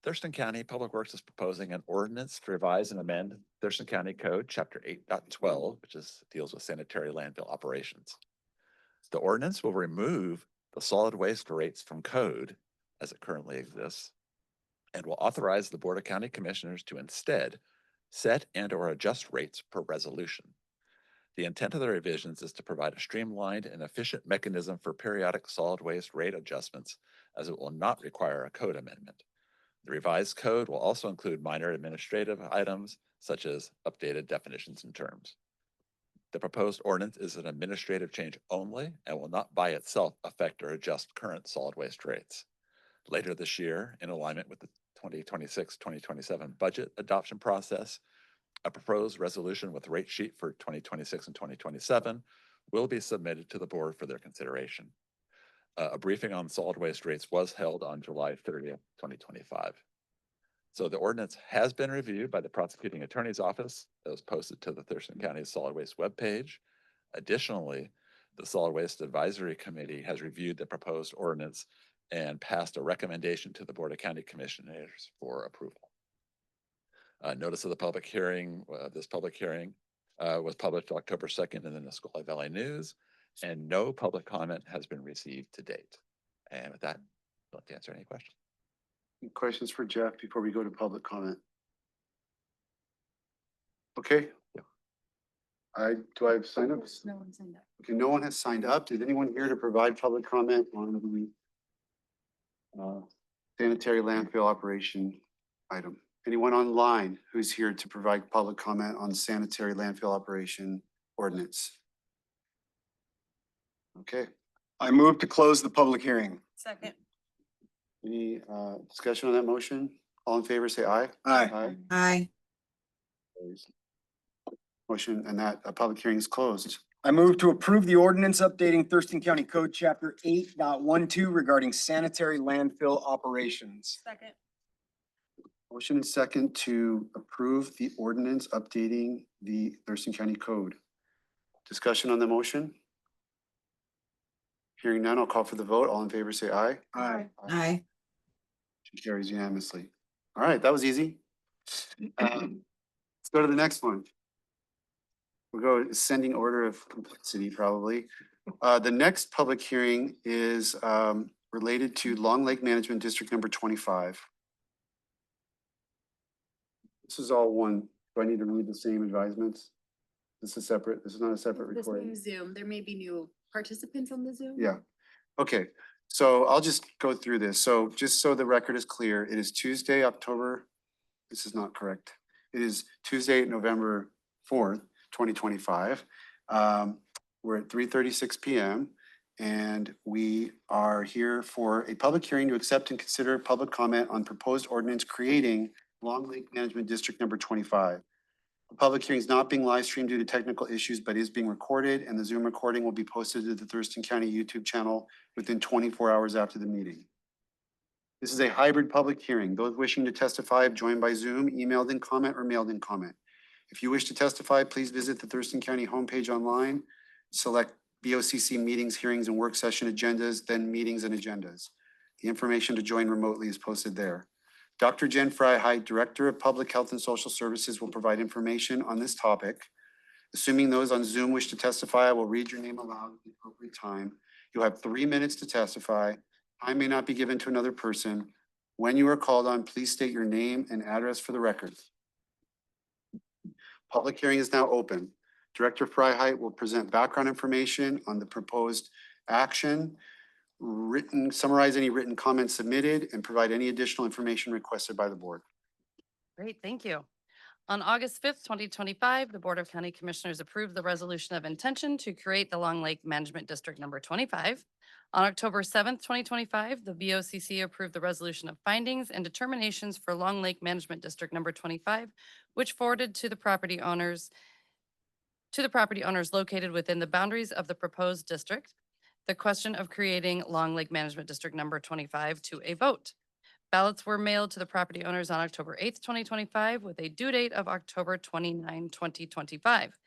Thurston County Public Works is proposing an ordinance to revise and amend Thurston County Code Chapter 8.12, which deals with sanitary landfill operations. The ordinance will remove the solid waste rates from code as it currently exists and will authorize the Board of County Commissioners to instead set and/or adjust rates per resolution. The intent of the revisions is to provide a streamlined and efficient mechanism for periodic solid waste rate adjustments, as it will not require a code amendment. The revised code will also include minor administrative items such as updated definitions and terms. The proposed ordinance is an administrative change only and will not by itself affect or adjust current solid waste rates. Later this year, in alignment with the 2026-2027 budget adoption process, a proposed resolution with rate sheet for 2026 and 2027 will be submitted to the board for their consideration. A briefing on solid waste rates was held on July 30th, 2025. So the ordinance has been reviewed by the prosecuting attorney's office. It was posted to the Thurston County Solid Waste webpage. Additionally, the Solid Waste Advisory Committee has reviewed the proposed ordinance and passed a recommendation to the Board of County Commissioners for approval. Notice of the public hearing, this public hearing was published October 2nd in the Nisqually Valley News, and no public comment has been received to date. And with that, I'd like to answer any questions. Any questions for Jeff before we go to public comment? Okay. Do I have signups? No one signed up. Okay, no one has signed up. Did anyone here to provide public comment on the sanitary landfill operation item? Anyone online who's here to provide public comment on sanitary landfill operation ordinance? Okay, I move to close the public hearing. Second. any discussion on that motion? All in favor, say aye. Aye. Aye. Motion and that public hearing is closed. I move to approve the ordinance updating Thurston County Code Chapter 8.12 regarding sanitary landfill operations. Second. Motion and second to approve the ordinance updating the Thurston County Code. Discussion on the motion? Hearing none, I'll call for the vote. All in favor, say aye. Aye. Aye. Motion carries unanimously. All right, that was easy. Let's go to the next one. We'll go ascending order of complexity, probably. The next public hearing is related to Long Lake Management District number 25. This is all one. Do I need to read the same advisements? This is separate. This is not a separate This recording. new Zoom, there may be new participants on the Zoom. Yeah. Okay, so I'll just go through this. So just so the record is clear, it is Tuesday, this is not correct. It is Tuesday, November 4th, 2025. We're at 3:36 PM and we are here for a public hearing to accept and consider public comment on proposed ordinance creating Long Lake Management District number 25. The public hearing is not being live streamed due to technical issues, but is being recorded, and the Zoom recording will be posted to the Thurston County YouTube channel within 24 hours after the meeting. This is a hybrid public hearing. Those wishing to testify have joined by Zoom, emailed in comment, or mailed in comment. If you wish to testify, please visit the Thurston County homepage online, select BOCC meetings, hearings, and work session agendas, then meetings and agendas. The information to join remotely is posted there. Dr. Jen Freiheit, Director of Public Health and Social Services, will provide information on this topic. Assuming those on Zoom wish to testify, I will read your name aloud at the appropriate time. You'll have 3 minutes to testify. Time may not be given to another person. When you are called on, please state your name and address for the record. Public hearing is now open. Director Freiheit will present background information on the proposed action, summarize any written comments submitted, and provide any additional information requested by the board. Great, thank you. On August 5th, 2025, the Board of County Commissioners approved the resolution of intention to create the Long Lake Management District number 25. On October 7th, 2025, the BOCC approved the resolution of findings and determinations for Long Lake Management District number 25, which forwarded to the property owners located within the boundaries of the proposed district the question of creating Long Lake Management District number 25 to a vote. Ballots were mailed to the property owners on October 8th, 2025, with a due date of October 29, 2025.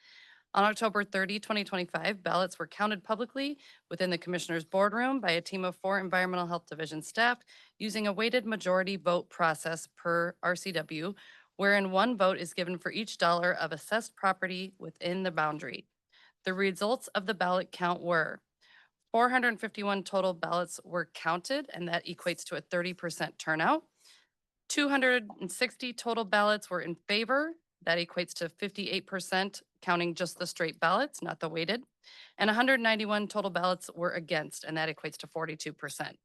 On October 30, 2025, ballots were counted publicly within the Commissioner's boardroom by a team of 4 Environmental Health Division staff using a weighted majority vote process per RCW, wherein 1 vote is given for each dollar of assessed property within the boundary. The results of the ballot count were 451 total ballots were counted, and that equates to a 30% turnout. 260 total ballots were in favor. That equates to 58%, counting just the straight ballots, not the weighted. And 191 total ballots were against, and that equates to 42%.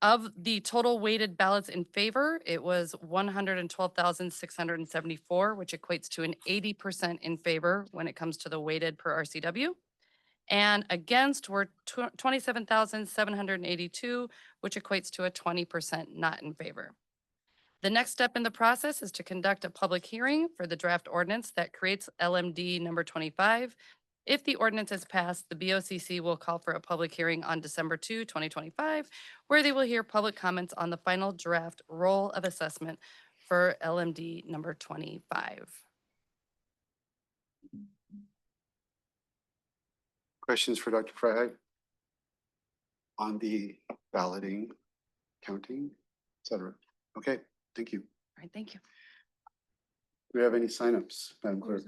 Of the total weighted ballots in favor, it was 112,674, which equates to an 80% in favor when it comes to the weighted per RCW. And against were 27,782, which equates to a 20% not in favor. The next step in the process is to conduct a public hearing for the draft ordinance that creates LMD number 25. If the ordinance is passed, the BOCC will call for a public hearing on December 2, 2025, where they will hear public comments on the final draft roll of assessment for LMD number 25. Questions for Dr. Freiheit? On the balloting, counting, et cetera. Okay, thank you. All right, thank you. Do we have any signups, Madam Clerk?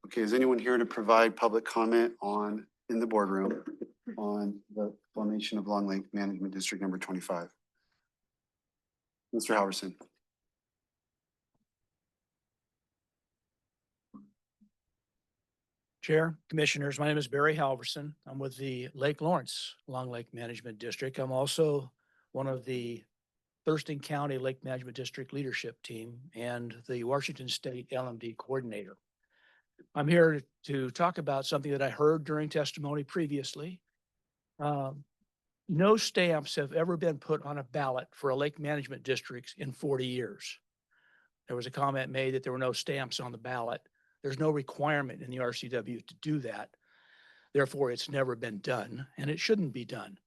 Okay, is anyone here to provide public comment in the boardroom on the formation of Long Lake Management District number 25? Mr. Halverson. Chair, Commissioners, my name is Barry Halverson. I'm with the Lake Lawrence Long Lake Management District. I'm also one of the Thurston County Lake Management District Leadership Team and the Washington State LMD Coordinator. I'm here to talk about something that I heard during testimony previously. No stamps have ever been put on a ballot for a lake management district in 40 years. There was a comment made that there were no stamps on the ballot. There's no requirement in the RCW to do that. Therefore, it's never been done, and it shouldn't be done.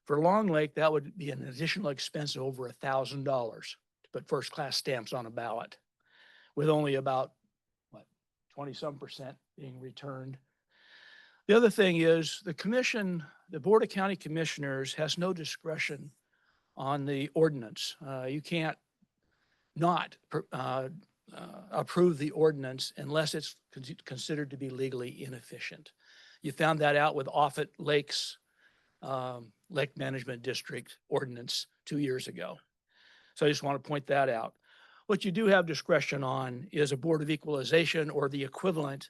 For Long Lake, that would be an additional expense of over $1,000 to put first-class stamps on a ballot, with only about, 20-some% being returned. The other thing is the commission, the Board of County Commissioners has no discretion on the ordinance. You can't not approve the ordinance unless it's considered to be legally inefficient. You found that out with Offutt Lakes Lake Management District ordinance 2 years ago. So I just want to point that out. What you do have discretion on is a Board of Equalization or the equivalent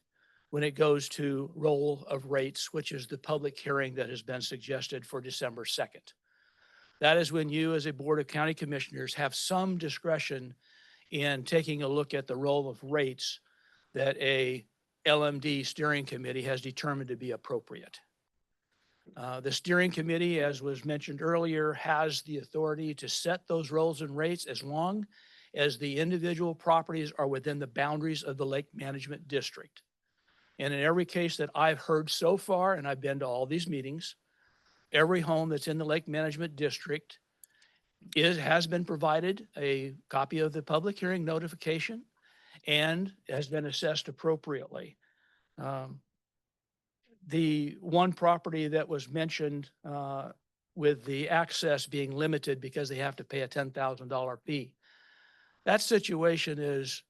when it goes to roll of rates, which is the public hearing that has been suggested for December 2nd. That is when you as a Board of County Commissioners have some discretion in taking a look at the roll of rates that a LMD steering committee has determined to be appropriate. The steering committee, as was mentioned earlier, has the authority to set those rolls and rates as long as the individual properties are within the boundaries of the Lake Management District. And in every case that I've heard so far, and I've been to all these meetings, every home that's in the Lake Management District has been provided a copy of the public hearing notification and has been assessed appropriately. The one property that was mentioned with the access being limited because they have to pay a $10,000 fee. That situation is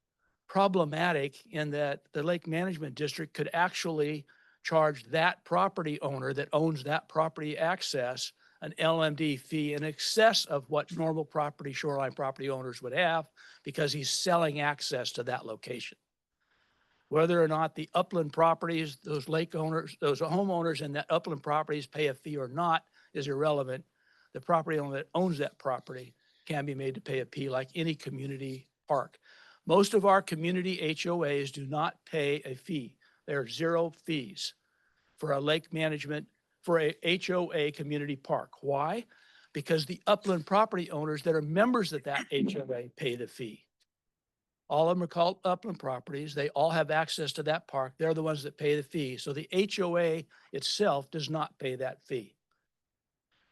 problematic in that the Lake Management District could actually charge that property owner that owns that property access an LMD fee in excess of what normal property, shoreline property owners would have because he's selling access to that location. Whether or not the upland properties, those lake owners, those homeowners in that upland properties pay a fee or not is irrelevant. The property owner that owns that property can be made to pay a fee like any community park. Most of our community HOAs do not pay a fee. There are zero fees for a lake management, for a HOA community park. Why? Because the upland property owners that are members of that HOA pay the fee. All of them are called upland properties. They all have access to that park. They're the ones that pay the fee. So the HOA itself does not pay that fee.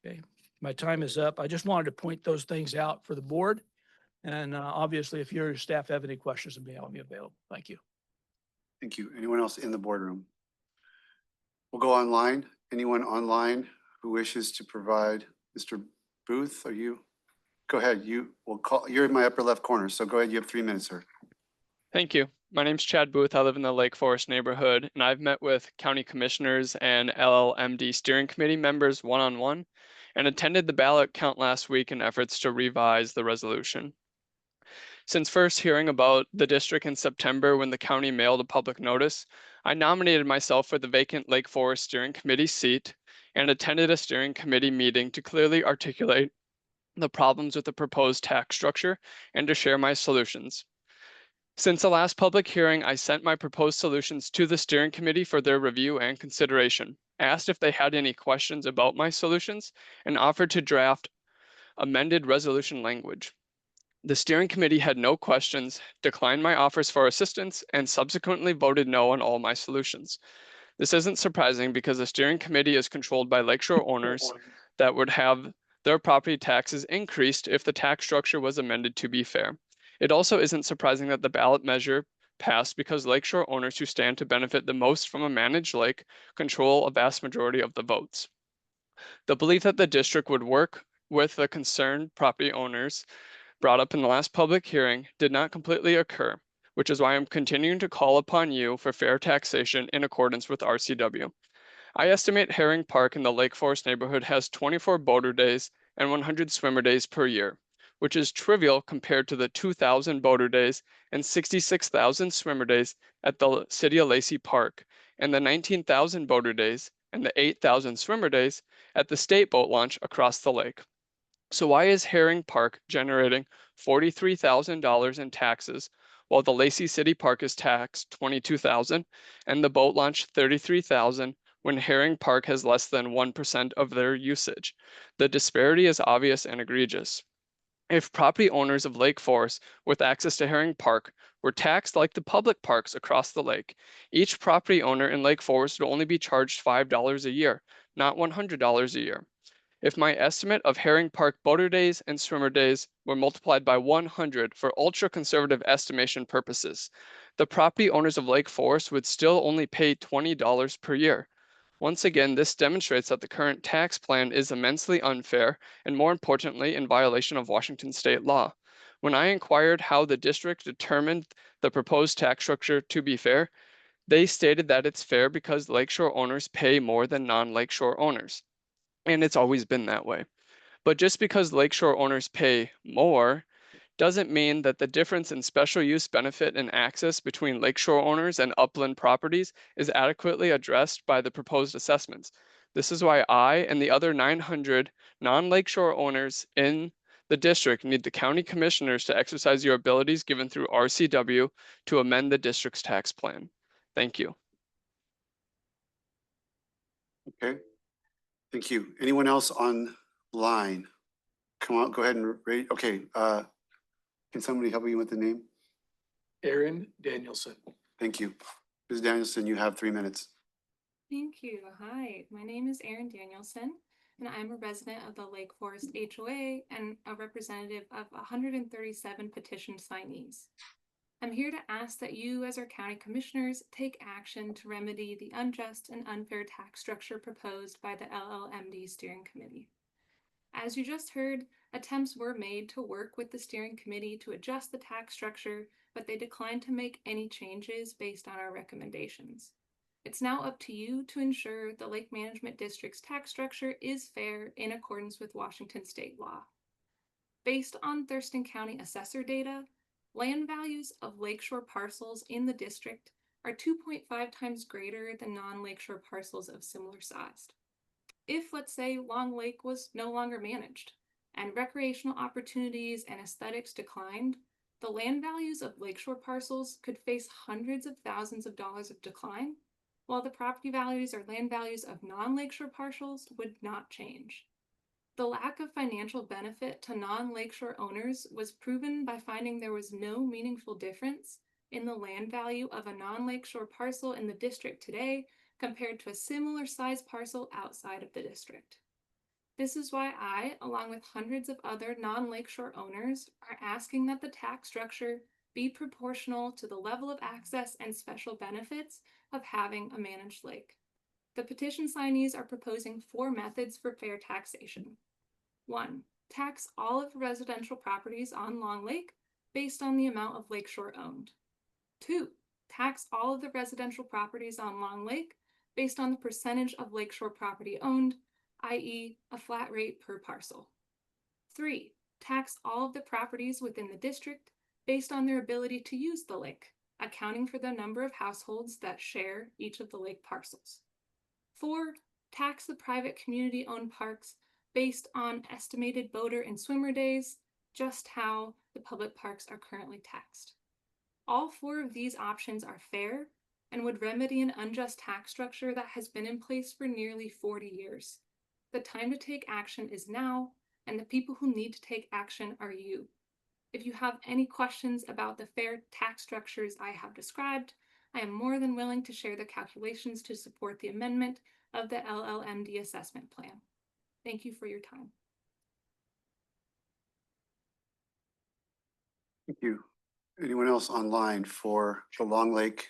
Okay, my time is up. I just wanted to point those things out for the board. And obviously, if your staff have any questions, I'll be available. Thank you. Thank you. Anyone else in the boardroom? We'll go online. Anyone online who wishes to provide? Mr. Booth, are you? Go ahead. You will call. You're in my upper left corner. So go ahead. You have 3 minutes, sir. Thank you. My name's Chad Booth. I live in the Lake Forest neighborhood, and I've met with county commissioners and LLMD steering committee members one-on-one and attended the ballot count last week in efforts to revise the resolution. Since first hearing about the district in September when the county mailed a public notice, I nominated myself for the vacant Lake Forest Steering Committee seat and attended a steering committee meeting to clearly articulate the problems with the proposed tax structure and to share my solutions. Since the last public hearing, I sent my proposed solutions to the steering committee for their review and consideration, asked if they had any questions about my solutions, and offered to draft amended resolution language. The steering committee had no questions, declined my offers for assistance, and subsequently voted no on all my solutions. This isn't surprising because the steering committee is controlled by lakeshore owners that would have their property taxes increased if the tax structure was amended to be fair. It also isn't surprising that the ballot measure passed because lakeshore owners who stand to benefit the most from a managed lake control a vast majority of the votes. The belief that the district would work with the concerned property owners brought up in the last public hearing did not completely occur, which is why I'm continuing to call upon you for fair taxation in accordance with RCW. I estimate Herring Park in the Lake Forest neighborhood has 24 boater days and 100 swimmer days per year. which is trivial compared to the 2,000 boater days and 66,000 swimmer days at the City of Lacey Park, and the 19,000 boater days and the 8,000 swimmer days at the state boat launch across the lake. So why is Herring Park generating $43,000 in taxes while the Lacey City Park is taxed $22,000 and the boat launch $33,000 when Herring Park has less than 1% of their usage? The disparity is obvious and egregious. If property owners of Lake Forest with access to Herring Park were taxed like the public parks across the lake, each property owner in Lake Forest would only be charged $5 a year, not $100 a year. If my estimate of Herring Park boater days and swimmer days were multiplied by 100 for ultra-conservative estimation purposes, the property owners of Lake Forest would still only pay $20 per year. Once again, this demonstrates that the current tax plan is immensely unfair and, more importantly, in violation of Washington state law. When I inquired how the district determined the proposed tax structure to be fair, they stated that it's fair because lakeshore owners pay more than non-lakeshore owners. And it's always been that way. But just because lakeshore owners pay more doesn't mean that the difference in special use benefit and access between lakeshore owners and upland properties is adequately addressed by the proposed assessments. This is why I and the other 900 non-lakeshore owners in the district need the county commissioners to exercise your abilities given through RCW to amend the district's tax plan. Thank you. Okay. Thank you. Anyone else online? Come on, go ahead and rate. Okay, can somebody help me with the name? Aaron Danielson. Thank you. Ms. Danielson, you have 3 minutes. Thank you. Hi, my name is Erin Danielson, and I'm a resident of the Lake Forest HOA and a representative of 137 petition signees. I'm here to ask that you, as our county commissioners, take action to remedy the unjust and unfair tax structure proposed by the LLMD Steering Committee. As you just heard, attempts were made to work with the steering committee to adjust the tax structure, but they declined to make any changes based on our recommendations. It's now up to you to ensure the Lake Management District's tax structure is fair in accordance with Washington state law. Based on Thurston County assessor data, land values of lakeshore parcels in the district are 2.5 times greater than non-lakeshore parcels of similar size. If, let's say, Long Lake was no longer managed and recreational opportunities and aesthetics declined, the land values of lakeshore parcels could face hundreds of thousands of dollars of decline, while the property values or land values of non-lakeshore parcels would not change. The lack of financial benefit to non-lakeshore owners was proven by finding there was no meaningful difference in the land value of a non-lakeshore parcel in the district today compared to a similar sized parcel outside of the district. This is why I, along with hundreds of other non-lakeshore owners, are asking that the tax structure be proportional to the level of access and special benefits of having a managed lake. The petition signees are proposing 4 methods for fair taxation. 1. Tax all of residential properties on Long Lake based on the amount of lakeshore owned. 2. Tax all of the residential properties on Long Lake based on the percentage of lakeshore property owned, i.e. a flat rate per parcel. 3. Tax all of the properties within the district based on their ability to use the lake, accounting for the number of households that share each of the lake parcels. 4. Tax the private community-owned parks based on estimated boater and swimmer days, just how the public parks are currently taxed. All 4 of these options are fair and would remedy an unjust tax structure that has been in place for nearly 40 years. The time to take action is now, and the people who need to take action are you. If you have any questions about the fair tax structures I have described, I am more than willing to share the calculations to support the amendment of the LLMD assessment plan. Thank you for your time. Thank you. Anyone else online for the Long Lake?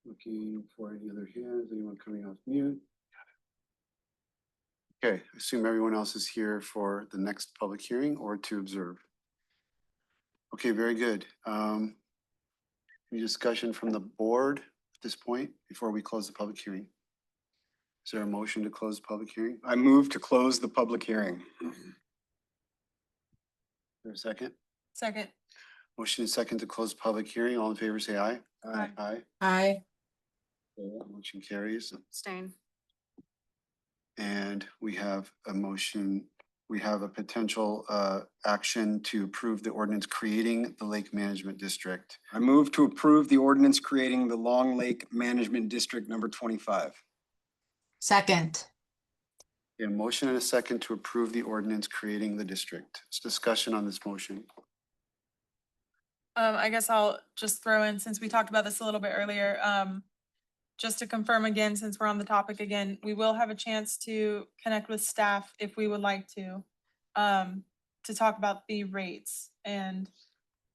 Looking for any other hands, anyone coming off mute? Okay, I assume everyone else is here for the next public hearing or to observe. Okay, very good. Any discussion from the board at this point before we close the public hearing? Is there a motion to close the public hearing? Is I move to close the public hearing. there a second? Second. Motion is second to close the public hearing. All in favor, say aye. Aye. Aye. Aye. Motion carries. Abstain. And we have a motion, we have a potential action to approve the ordinance creating the Lake Management District. I move to approve the ordinance creating the Long Lake Management District number 25. Second. A motion and a second to approve the ordinance creating the district. It's discussion on this motion. I guess I'll just throw in, since we talked about this a little bit earlier, just to confirm again, since we're on the topic again, we will have a chance to connect with staff if we would like to talk about the rates and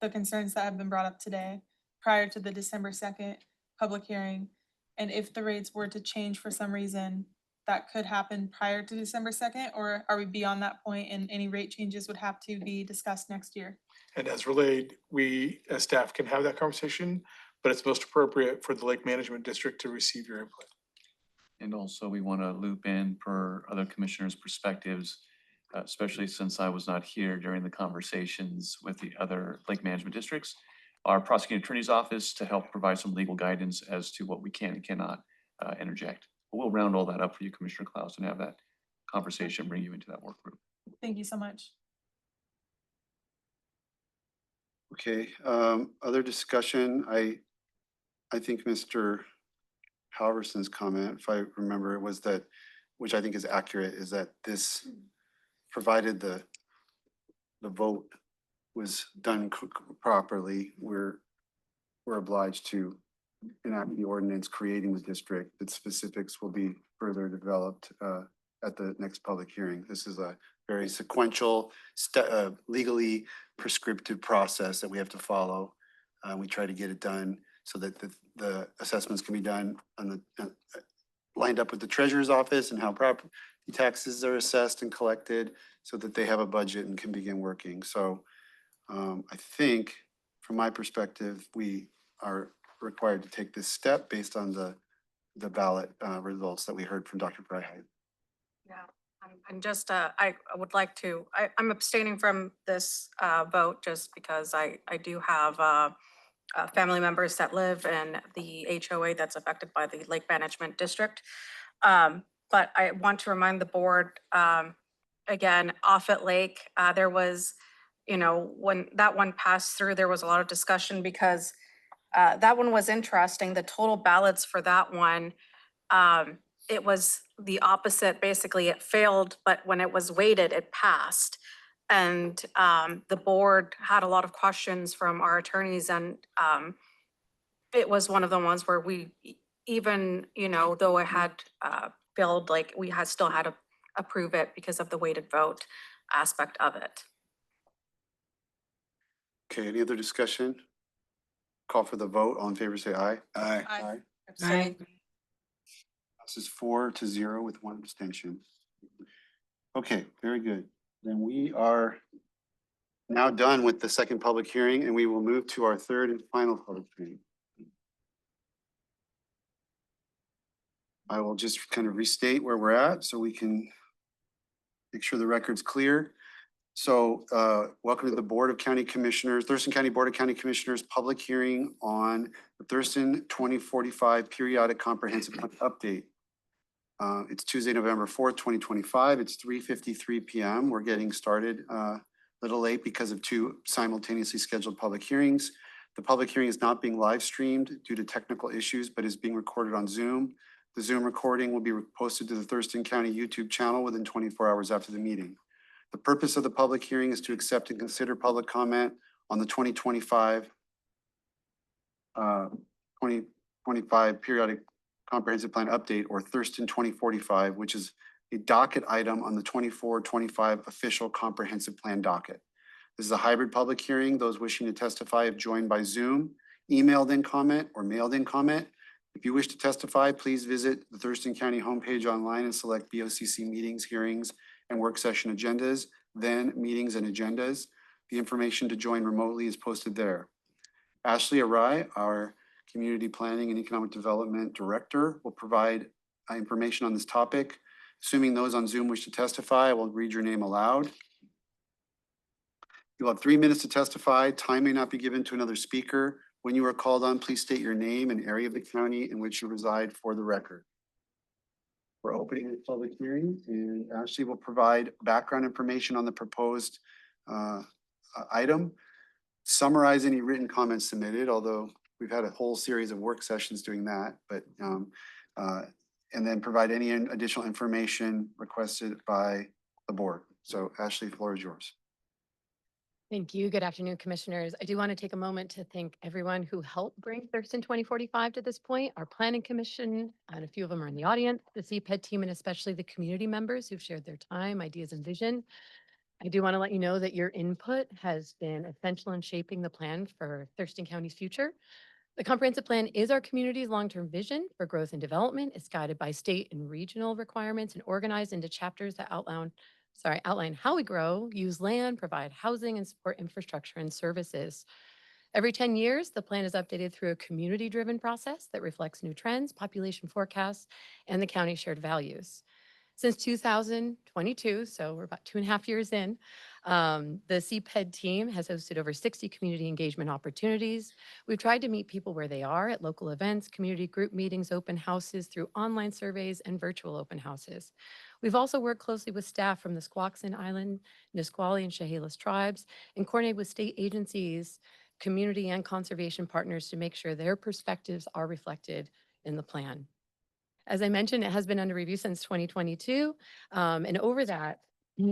the concerns that have been brought up today prior to the December 2nd public hearing. And if the rates were to change for some reason, that could happen prior to December 2nd, or are we beyond that point and any rate changes would have to be discussed next year? And as relayed, we as staff can have that conversation, but it's most appropriate for the Lake Management District to receive your input. And also, we want to loop in for other commissioners' perspectives, especially since I was not here during the conversations with the other lake management districts. Our prosecuting attorney's office to help provide some legal guidance as to what we can and cannot interject. But we'll round all that up for you, Commissioner Klaus, and have that conversation, bring you into that work group. Thank you so much. Okay, other discussion, I think Mr. Halverson's comment, if I remember, was that, which I think is accurate, is that this, provided the vote was done properly, we're obliged to enact the ordinance creating the district. The specifics will be further developed at the next public hearing. This is a very sequential, legally prescriptive process that we have to follow. We try to get it done so that the assessments can be done on the lined up with the treasurer's office and how property taxes are assessed and collected so that they have a budget and can begin working. So I think from my perspective, we are required to take this step based on the ballot results that we heard from Dr. Freiheit. Yeah, and just, I would like to, I'm abstaining from this vote just because I do have family members that live in the HOA that's affected by the Lake Management District. But I want to remind the board, again, Offutt Lake, there was, you know, when that one passed through, there was a lot of discussion because that one was interesting. The total ballots for that one, it was the opposite. Basically, it failed, but when it was weighted, it passed. And the board had a lot of questions from our attorneys, and it was one of the ones where we even, you know, though it had failed, like we had still had to approve it because of the weighted vote aspect of it. Okay, any other discussion? Call for the vote. All in favor, say aye. Aye. Aye. Aye. Passes 4-0 with 1 abstention. Okay, very good. Then we are now done with the second public hearing, and we will move to our third and final public hearing. I will just kind of restate where we're at so we can make sure the record's clear. So welcome to the Board of County Commissioners, Thurston County Board of County Commissioners, public hearing on the Thurston 2045 Periodic Comprehensive Plan Update. It's Tuesday, November 4th, 2025. It's 3:53 p.m. We're getting started a little late because of 2 simultaneously scheduled public hearings. The public hearing is not being live streamed due to technical issues, but is being recorded on Zoom. The Zoom recording will be posted to the Thurston County YouTube channel within 24 hours after the meeting. The purpose of the public hearing is to accept and consider public comment on the 2025 Periodic Comprehensive Plan Update, or Thurston 2045, which is a docket item on the 24-25 official comprehensive plan docket. This is a hybrid public hearing. Those wishing to testify have joined by Zoom, emailed in comment, or mailed in comment. If you wish to testify, please visit the Thurston County homepage online and select BOCC meetings, hearings, and work session agendas, then meetings and agendas. The information to join remotely is posted there. Ashley Arai, our Community Planning and Economic Development Director, will provide information on this topic. Assuming those on Zoom wish to testify, I will read your name aloud. You'll have 3 minutes to testify. Time may not be given to another speaker. When you are called on, please state your name and area of the county in which you reside for the record. We're opening the public hearing, and Ashley will provide background information on the proposed item, summarize any written comments submitted, although we've had a whole series of work sessions doing that, but and then provide any additional information requested by the board. So Ashley, the floor is yours. Thank you. Good afternoon, commissioners. I do want to take a moment to thank everyone who helped bring Thurston 2045 to this point, our planning commission, and a few of them are in the audience, the CPED team, and especially the community members who've shared their time, ideas, and vision. I do want to let you know that your input has been essential in shaping the plan for Thurston County's future. The comprehensive plan is our community's long-term vision for growth and development. It's guided by state and regional requirements and organized into chapters that outline how we grow, use land, provide housing, and support infrastructure and services. Every 10 years, the plan is updated through a community-driven process that reflects new trends, population forecasts, and the county's shared values. Since 2022, so we're about 2.5 years in, the CPED team has hosted over 60 community engagement opportunities. We've tried to meet people where they are at local events, community group meetings, open houses, through online surveys and virtual open houses. We've also worked closely with staff from the Squaxin Island, Nisqually, and Chehalis tribes, and coordinated with state agencies, community and conservation partners to make sure their perspectives are reflected in the plan. As I mentioned, it has been under review since 2022, and over that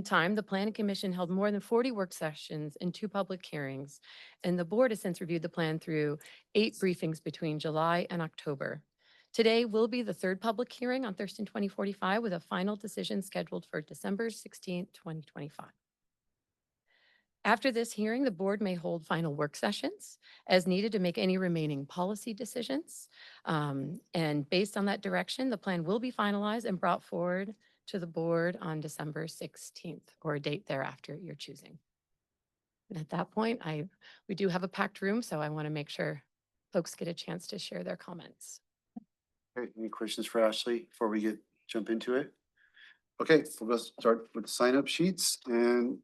time, the Planning Commission held more than 40 work sessions and 2 public hearings, and the board has since reviewed the plan through 8 briefings between July and October. Today will be the 3rd public hearing on Thurston 2045 with a final decision scheduled for December 16th, 2025. After this hearing, the board may hold final work sessions as needed to make any remaining policy decisions. And based on that direction, the plan will be finalized and brought forward to the board on December 16th or a date thereafter you're choosing. And at that point, we do have a packed room, so I want to make sure folks get a chance to share their comments. Okay, any questions for Ashley before we jump into it? Okay, we'll go start with the sign-up sheets, and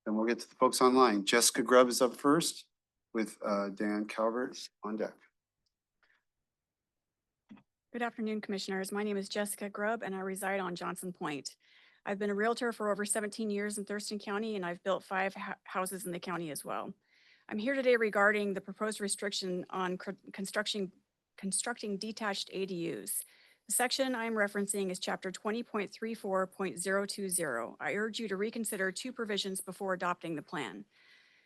then we'll get to the folks online. Jessica Grubb is up first with Dan Calvert on deck. Good afternoon, commissioners. My name is Jessica Grubb and I reside on Johnson Point. I've been a realtor for over 17 years in Thurston County, and I've built 5 houses in the county as well. I'm here today regarding the proposed restriction on constructing detached ADUs. The section I'm referencing is chapter 20.34.020. I urge you to reconsider 2 provisions before adopting the plan.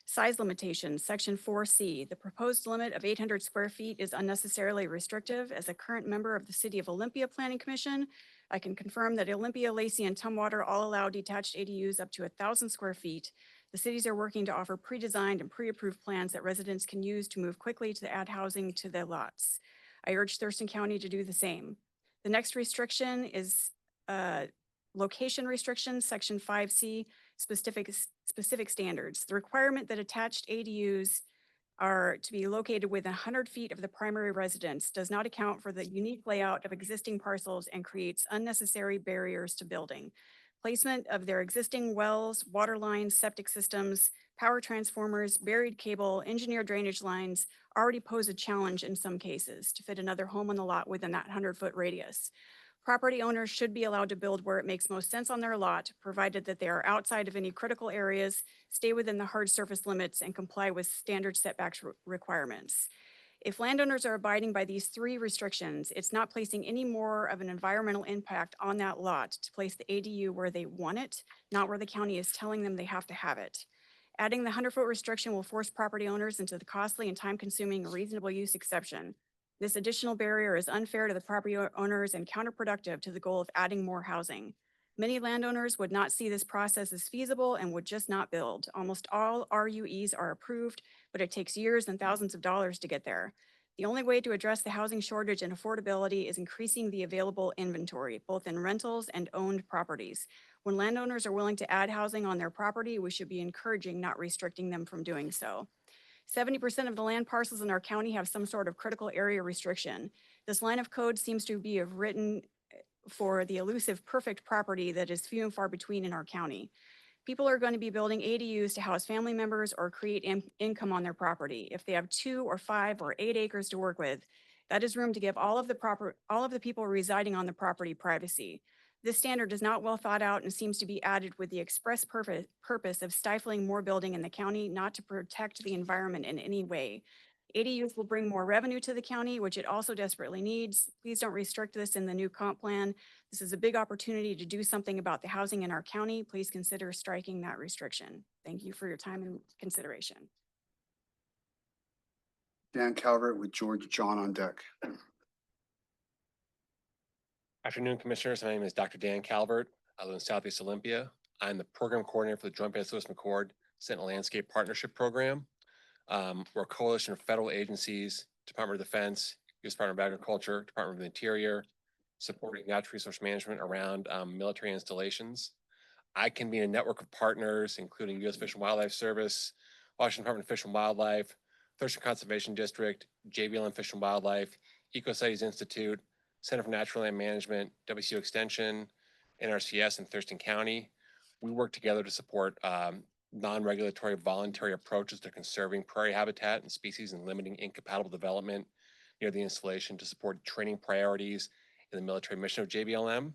Size limitations, section 4C. The proposed limit of 800 square feet is unnecessarily restrictive. As a current member of the City of Olympia Planning Commission, I can confirm that Olympia, Lacey, and Tumwater all allow detached ADUs up to 1,000 square feet. The cities are working to offer pre-designed and pre-approved plans that residents can use to move quickly to add housing to their lots. I urge Thurston County to do the same. The next restriction is location restrictions, section 5C, specific standards. The requirement that attached ADUs are to be located within 100 feet of the primary residence does not account for the unique layout of existing parcels and creates unnecessary barriers to building. Placement of their existing wells, water lines, septic systems, power transformers, buried cable, engineered drainage lines already pose a challenge in some cases to fit another home on the lot within that 100-foot radius. Property owners should be allowed to build where it makes most sense on their lot, provided that they are outside of any critical areas, stay within the hard surface limits, and comply with standard setbacks requirements. If landowners are abiding by these 3 restrictions, it's not placing any more of an environmental impact on that lot to place the ADU where they want it, not where the county is telling them they have to have it. Adding the 100-foot restriction will force property owners into the costly and time-consuming reasonable use exception. This additional barrier is unfair to the property owners and counterproductive to the goal of adding more housing. Many landowners would not see this process as feasible and would just not build. Almost all RUEs are approved, but it takes years and thousands of dollars to get there. The only way to address the housing shortage and affordability is increasing the available inventory, both in rentals and owned properties. When landowners are willing to add housing on their property, we should be encouraging, not restricting them from doing so. 70% of the land parcels in our county have some sort of critical area restriction. This line of code seems to be written for the elusive perfect property that is few and far between in our county. People are going to be building ADUs to house family members or create income on their property. If they have 2 or 5 or 8 acres to work with, that is room to give all of the people residing on the property privacy. This standard is not well thought out and seems to be added with the express purpose of stifling more building in the county, not to protect the environment in any way. ADUs will bring more revenue to the county, which it also desperately needs. Please don't restrict this in the new comp plan. This is a big opportunity to do something about the housing in our county. Please consider striking that restriction. Thank you for your time and consideration. Dan Calvert with George John on deck. Afternoon, Commissioners. My name is Dr. Dan Calvert. I live in Southeast Olympia. I'm the program coordinator for the Joint Base Lewis McCord Sentinel Landscape Partnership Program. We're a coalition of federal agencies, Department of Defense, U.S. Department of Agriculture, Department of the Interior, supporting natural resource management around military installations. I convene a network of partners, including U.S. Fish and Wildlife Service, Washington Department of Fish and Wildlife, Thurston Conservation District, JBLM Fish and Wildlife, Eco-Studies Institute, Center for Natural Land Management, WCU Extension, NRCS, and Thurston County. We work together to support non-regulatory voluntary approaches to conserving prairie habitat and species and limiting incompatible development near the installation to support training priorities in the military mission of JBLM.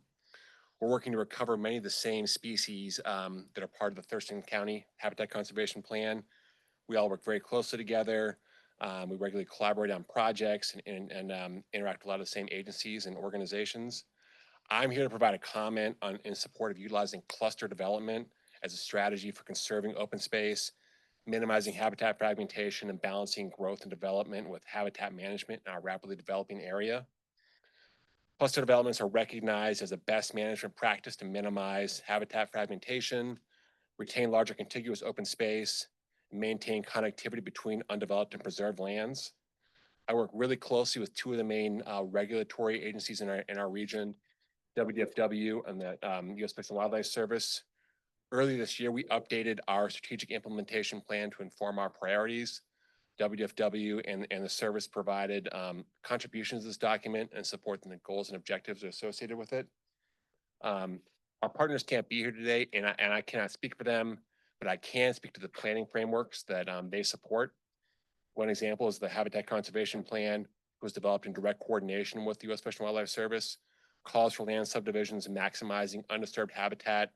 We're working to recover many of the same species that are part of the Thurston County Habitat Conservation Plan. We all work very closely together. We regularly collaborate on projects and interact with a lot of the same agencies and organizations. I'm here to provide a comment in support of utilizing cluster development as a strategy for conserving open space, minimizing habitat fragmentation, and balancing growth and development with habitat management in our rapidly developing area. Cluster developments are recognized as a best management practice to minimize habitat fragmentation, retain larger contiguous open space, maintain connectivity between undeveloped and preserved lands. I work really closely with 2 of the main regulatory agencies in our region, WDFW and the U.S. Fish and Wildlife Service. Earlier this year, we updated our strategic implementation plan to inform our priorities. WDFW and the service provided contributions to this document and support the goals and objectives associated with it. Our partners can't be here today, and I cannot speak for them, but I can speak to the planning frameworks that they support. One example is the Habitat Conservation Plan, was developed in direct coordination with the U.S. Fish and Wildlife Service, calls for land subdivisions maximizing undisturbed habitat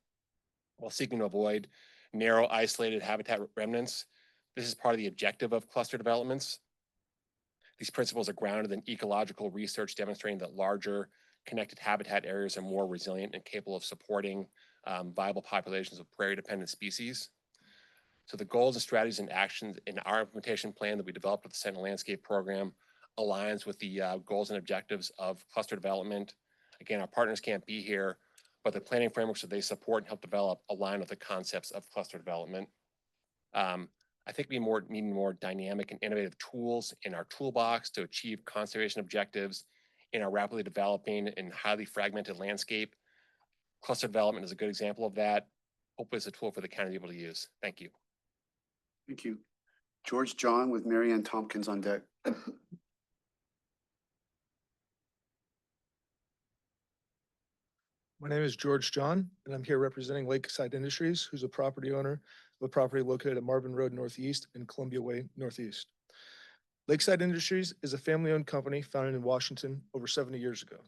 while seeking to avoid narrow, isolated habitat remnants. This is part of the objective of cluster developments. These principles are grounded in ecological research demonstrating that larger connected habitat areas are more resilient and capable of supporting viable populations of prairie-dependent species. So the goals and strategies and actions in our implementation plan that we developed with the Sentinel Landscape Program aligns with the goals and objectives of cluster development. Again, our partners can't be here, but the planning frameworks that they support and help develop align with the concepts of cluster development. I think we need more dynamic and innovative tools in our toolbox to achieve conservation objectives in our rapidly developing and highly fragmented landscape. Cluster development is a good example of that. Hopefully it's a tool for the county to be able to use. Thank you. Thank you. George John with Mary Ann Tompkins on deck. My name is George John, and I'm here representing Lakeside Industries, who's a property owner of a property located at Marvin Road Northeast and Columbia Way Northeast. Lakeside Industries is a family-owned company founded in Washington over 70 years ago.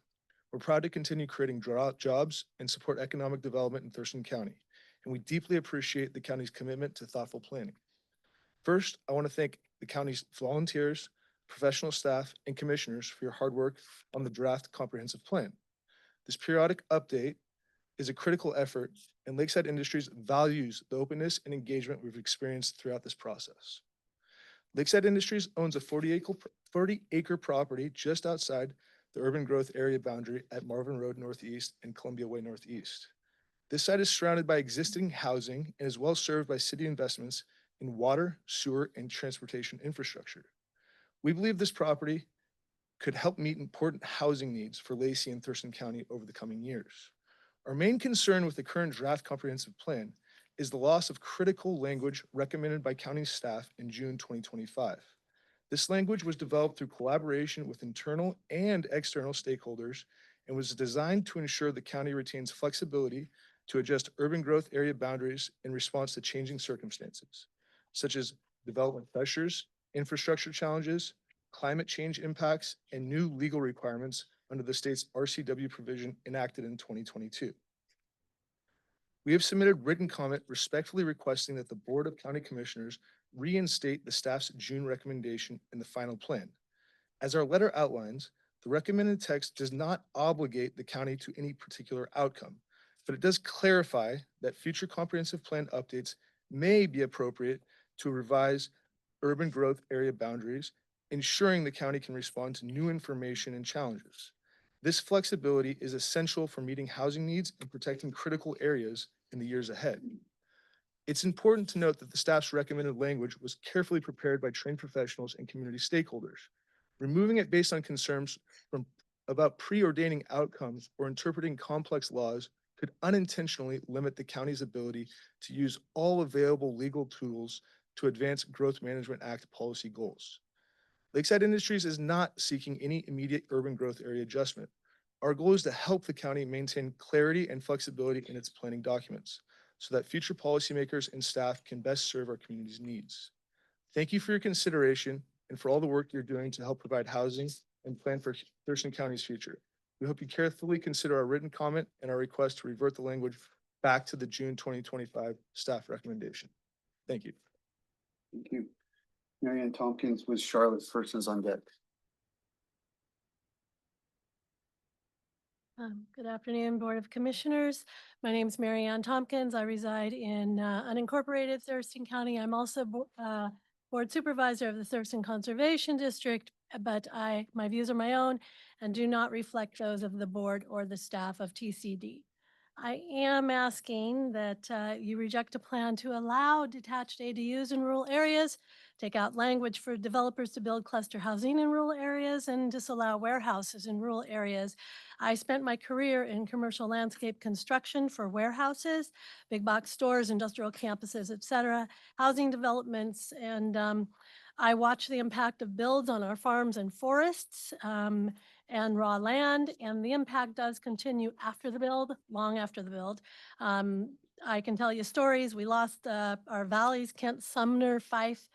We're proud to continue creating jobs and support economic development in Thurston County, and we deeply appreciate the county's commitment to thoughtful planning. First, I want to thank the county's volunteers, professional staff, and commissioners for your hard work on the draft comprehensive plan. This periodic update is a critical effort, and Lakeside Industries values the openness and engagement we've experienced throughout this process. Lakeside Industries owns a 40-acre property just outside the urban growth area boundary at Marvin Road Northeast and Columbia Way Northeast. This site is surrounded by existing housing and is well served by city investments in water, sewer, and transportation infrastructure. We believe this property could help meet important housing needs for Lacey and Thurston County over the coming years. Our main concern with the current draft comprehensive plan is the loss of critical language recommended by county staff in June 2025. This language was developed through collaboration with internal and external stakeholders and was designed to ensure the county retains flexibility to adjust urban growth area boundaries in response to changing circumstances, such as development pressures, infrastructure challenges, climate change impacts, and new legal requirements under the state's RCW provision enacted in 2022. We have submitted written comment respectfully requesting that the Board of County Commissioners reinstate the staff's June recommendation in the final plan. As our letter outlines, the recommended text does not obligate the county to any particular outcome, but it does clarify that future comprehensive plan updates may be appropriate to revise urban growth area boundaries, ensuring the county can respond to new information and challenges. This flexibility is essential for meeting housing needs and protecting critical areas in the years ahead. It's important to note that the staff's recommended language was carefully prepared by trained professionals and community stakeholders. Removing it based on concerns about preordaining outcomes or interpreting complex laws could unintentionally limit the county's ability to use all available legal tools to advance Growth Management Act policy goals. Lakeside Industries is not seeking any immediate urban growth area adjustment. Our goal is to help the county maintain clarity and flexibility in its planning documents so that future policymakers and staff can best serve our community's needs. Thank you for your consideration and for all the work you're doing to help provide housing and plan for Thurston County's future. We hope you carefully consider our written comment and our request to revert the language back to the June 2025 staff recommendation. Thank you. Thank you. Mary Ann Tompkins with Charlotte Persons on deck. Good afternoon, Board of Commissioners. My name is Mary Ann Tompkins. I reside in unincorporated Thurston County. I'm also Board Supervisor of the Thurston Conservation District, but my views are my own and do not reflect those of the board or the staff of TCD. I am asking that you reject a plan to allow detached ADUs in rural areas, take out language for developers to build cluster housing in rural areas, and disallow warehouses in rural areas. I spent my career in commercial landscape construction for warehouses, big box stores, industrial campuses, et cetera, housing developments, and I watch the impact of builds on our farms and forests and raw land, and the impact does continue after the build, long after the build. I can tell you stories. We lost our valleys. Kent, Sumner, Fife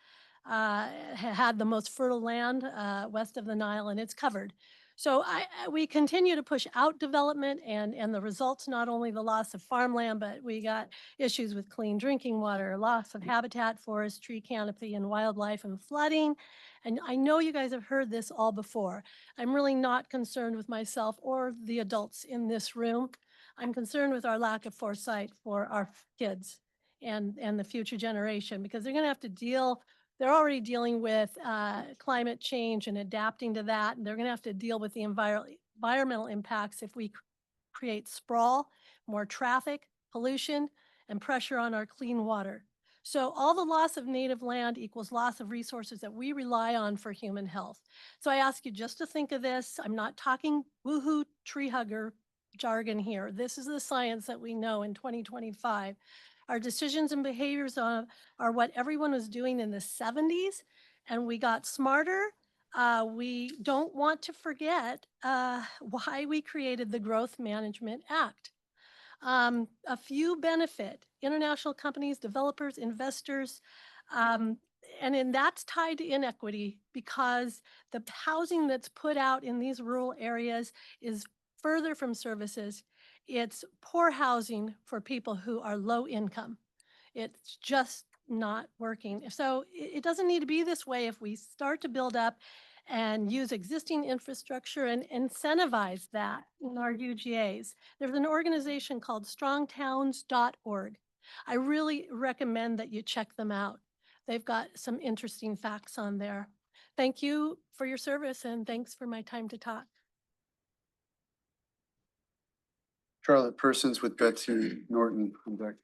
had the most fertile land west of the Nile, and it's covered. So we continue to push out development, and the results, not only the loss of farmland, but we got issues with clean drinking water, loss of habitat, forest, tree canopy, and wildlife, and flooding. And I know you guys have heard this all before. I'm really not concerned with myself or the adults in this room. I'm concerned with our lack of foresight for our kids and the future generation, because they're going to have to deal. They're already dealing with climate change and adapting to that, and they're going to have to deal with the environmental impacts if we create sprawl, more traffic, pollution, and pressure on our clean water. So all the loss of native land equals loss of resources that we rely on for human health. So I ask you just to think of this. I'm not talking woohoo tree hugger jargon here. This is the science that we know in 2025. Our decisions and behaviors are what everyone was doing in the 70s, and we got smarter. We don't want to forget why we created the Growth Management Act. A few benefit: international companies, developers, investors, and that's tied to inequity, because the housing that's put out in these rural areas is further from services. It's poor housing for people who are low income. It's just not working. So it doesn't need to be this way if we start to build up and use existing infrastructure and incentivize that in our UGAs. There's an organization called strongtowns.org. I really recommend that you check them out. They've got some interesting facts on there. Thank you for your service, and thanks for my time to talk. Charlotte Persons with Betsy Norton on deck.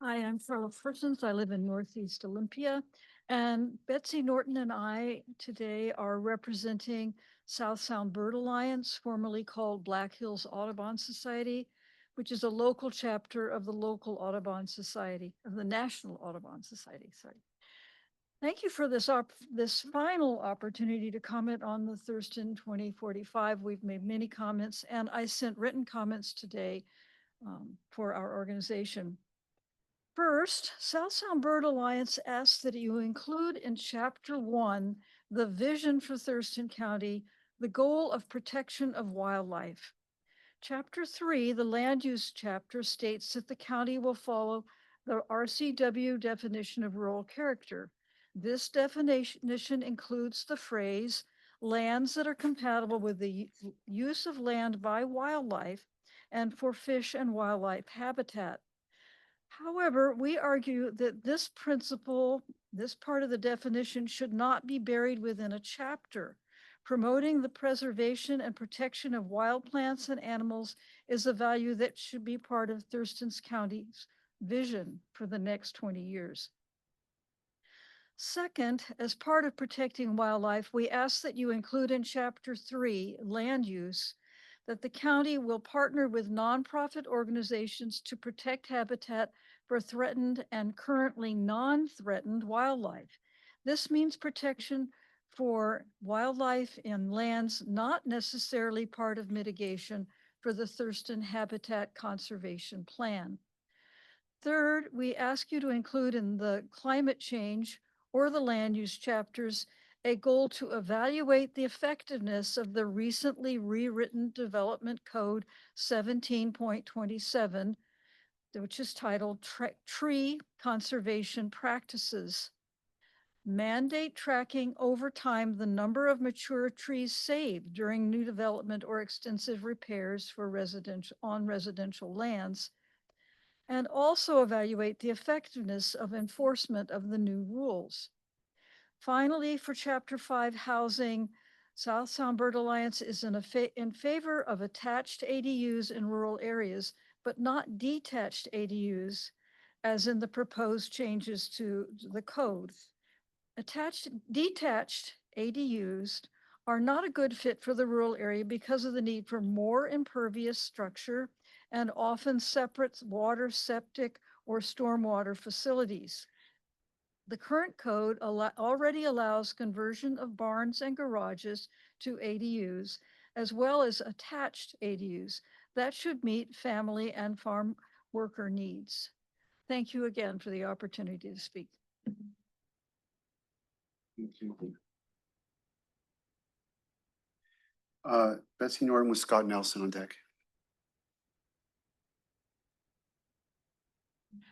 Hi, I'm Charlotte Persons. I live in Northeast Olympia. And Betsy Norton and I today are representing South Sound Bird Alliance, formerly called Black Hills Audubon Society, which is a local chapter of the local Audubon Society, of the National Audubon Society, sorry. Thank you for this final opportunity to comment on the Thurston 2045. We've made many comments, and I sent written comments today for our organization. First, South Sound Bird Alliance asks that you include in Chapter 1 the vision for Thurston County, the goal of protection of wildlife. Chapter 3, the land use chapter, states that the county will follow the RCW definition of rural character. This definition includes the phrase lands that are compatible with the use of land by wildlife and for fish and wildlife habitat. However, we argue that this principle, this part of the definition, should not be buried within a chapter. Promoting the preservation and protection of wild plants and animals is a value that should be part of Thurston County's vision for the next 20 years. Second, as part of protecting wildlife, we ask that you include in Chapter 3, land use, that the county will partner with nonprofit organizations to protect habitat for threatened and currently non-threatened wildlife. This means protection for wildlife in lands not necessarily part of mitigation for the Thurston Habitat Conservation Plan. Third, we ask you to include in the climate change or the land use chapters a goal to evaluate the effectiveness of the recently rewritten Development Code 17.27, which is titled Tree Conservation Practices. Mandate tracking over time the number of mature trees saved during new development or extensive repairs for residential lands, and also evaluate the effectiveness of enforcement of the new rules. Finally, for Chapter 5 housing, South Sound Bird Alliance is in favor of attached ADUs in rural areas, but not detached ADUs, as in the proposed changes to the code. Detached ADUs are not a good fit for the rural area because of the need for more impervious structure and often separate water, septic, or stormwater facilities. The current code already allows conversion of barns and garages to ADUs, as well as attached ADUs. That should meet family and farm worker needs. Thank you again for the opportunity to speak. Thank you. Betsy Norton with Scott Nelson on deck.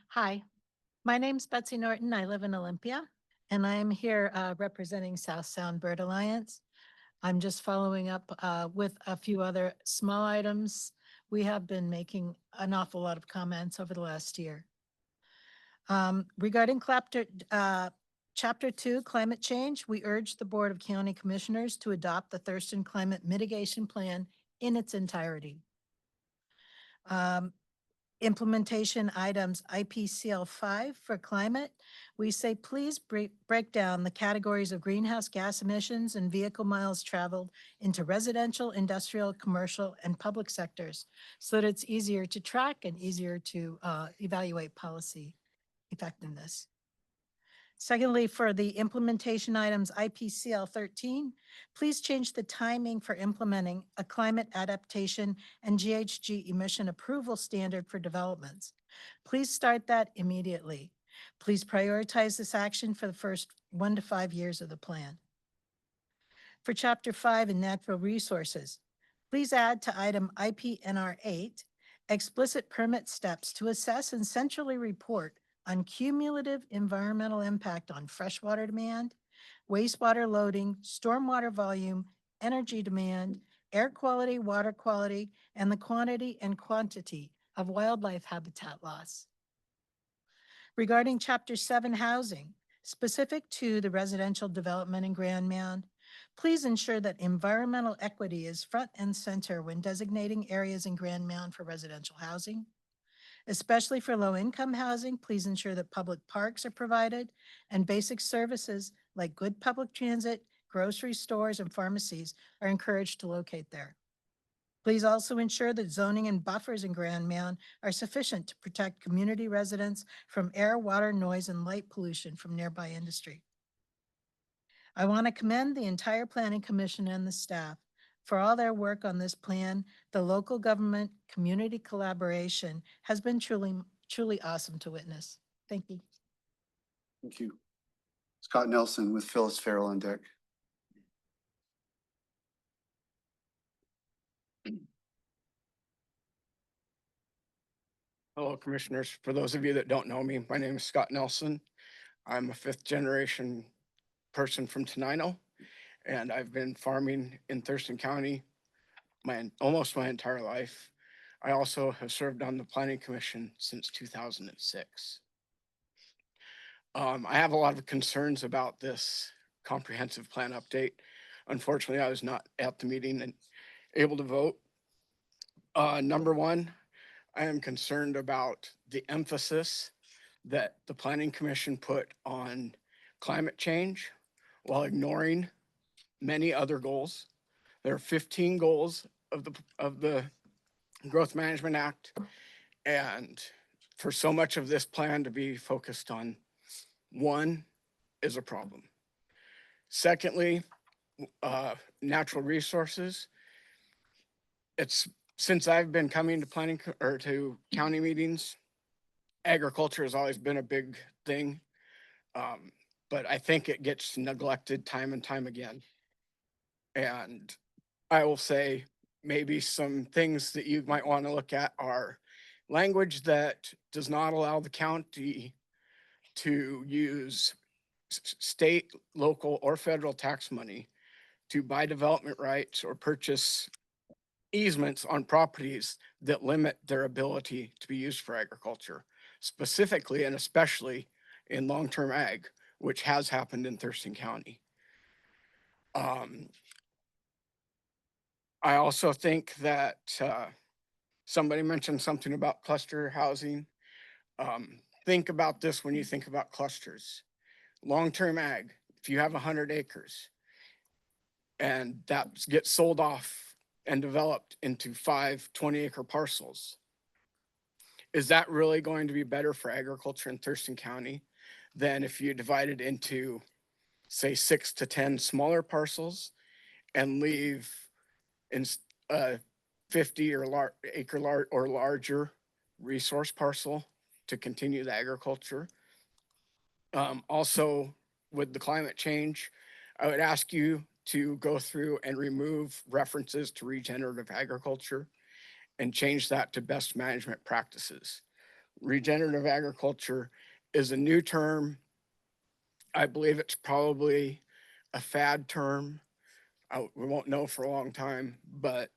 Hi, my name's Betsy Norton. I live in Olympia, and I am here representing South Sound Bird Alliance. I'm just following up with a few other small items. We have been making an awful lot of comments over the last year. Regarding Chapter 2, climate change, we urge the Board of County Commissioners to adopt the Thurston Climate Mitigation Plan in its entirety. Implementation items IPCL 5 for climate, we say please break down the categories of greenhouse gas emissions and vehicle miles traveled into residential, industrial, commercial, and public sectors so that it's easier to track and easier to evaluate policy effectiveness. Secondly, for the implementation items IPCL 13, please change the timing for implementing a climate adaptation and GHG emission approval standard for developments. Please start that immediately. Please prioritize this action for the first 1 to 5 years of the plan. For Chapter 5 in natural resources, please add to item IPNR 8 explicit permit steps to assess and centrally report on cumulative environmental impact on freshwater demand, wastewater loading, stormwater volume, energy demand, air quality, water quality, and the quantity and quantity of wildlife habitat loss. Regarding Chapter 7 housing, specific to the residential development in Grand Mound, please ensure that environmental equity is front and center when designating areas in Grand Mound for residential housing. Especially for low-income housing, please ensure that public parks are provided and basic services like good public transit, grocery stores, and pharmacies are encouraged to locate there. Please also ensure that zoning and buffers in Grand Mound are sufficient to protect community residents from air, water, noise, and light pollution from nearby industry. I want to commend the entire Planning Commission and the staff for all their work on this plan. The local government community collaboration has been truly awesome to witness. Thank you. Thank you. Scott Nelson with Phyllis Farrell on deck. Hello, Commissioners. For those of you that don't know me, my name is Scott Nelson. I'm a fifth generation person from Tenino, and I've been farming in Thurston County almost my entire life. I also have served on the Planning Commission since 2006. I have a lot of concerns about this comprehensive plan update. Unfortunately, I was not at the meeting and able to vote. Number one, I am concerned about the emphasis that the Planning Commission put on climate change while ignoring many other goals. There are 15 goals of the Growth Management Act, and for so much of this plan to be focused on one is a problem. Secondly, natural resources. Since I've been coming to to county meetings, agriculture has always been a big thing. But I think it gets neglected time and time again. And I will say maybe some things that you might want to look at are language that does not allow the county to use state, local, or federal tax money to buy development rights or purchase easements on properties that limit their ability to be used for agriculture, specifically and especially in long-term ag, which has happened in Thurston County. I also think that somebody mentioned something about cluster housing. Think about this when you think about clusters. Long-term ag, if you have 100 acres and that gets sold off and developed into 5 20-acre parcels, is that really going to be better for agriculture in Thurston County than if you divide it into, say, 6 to 10 smaller parcels and leave in 50 or acre or larger resource parcel to continue the agriculture? Also, with the climate change, I would ask you to go through and remove references to regenerative agriculture and change that to best management practices. Regenerative agriculture is a new term. I believe it's probably a fad term. We won't know for a long time, but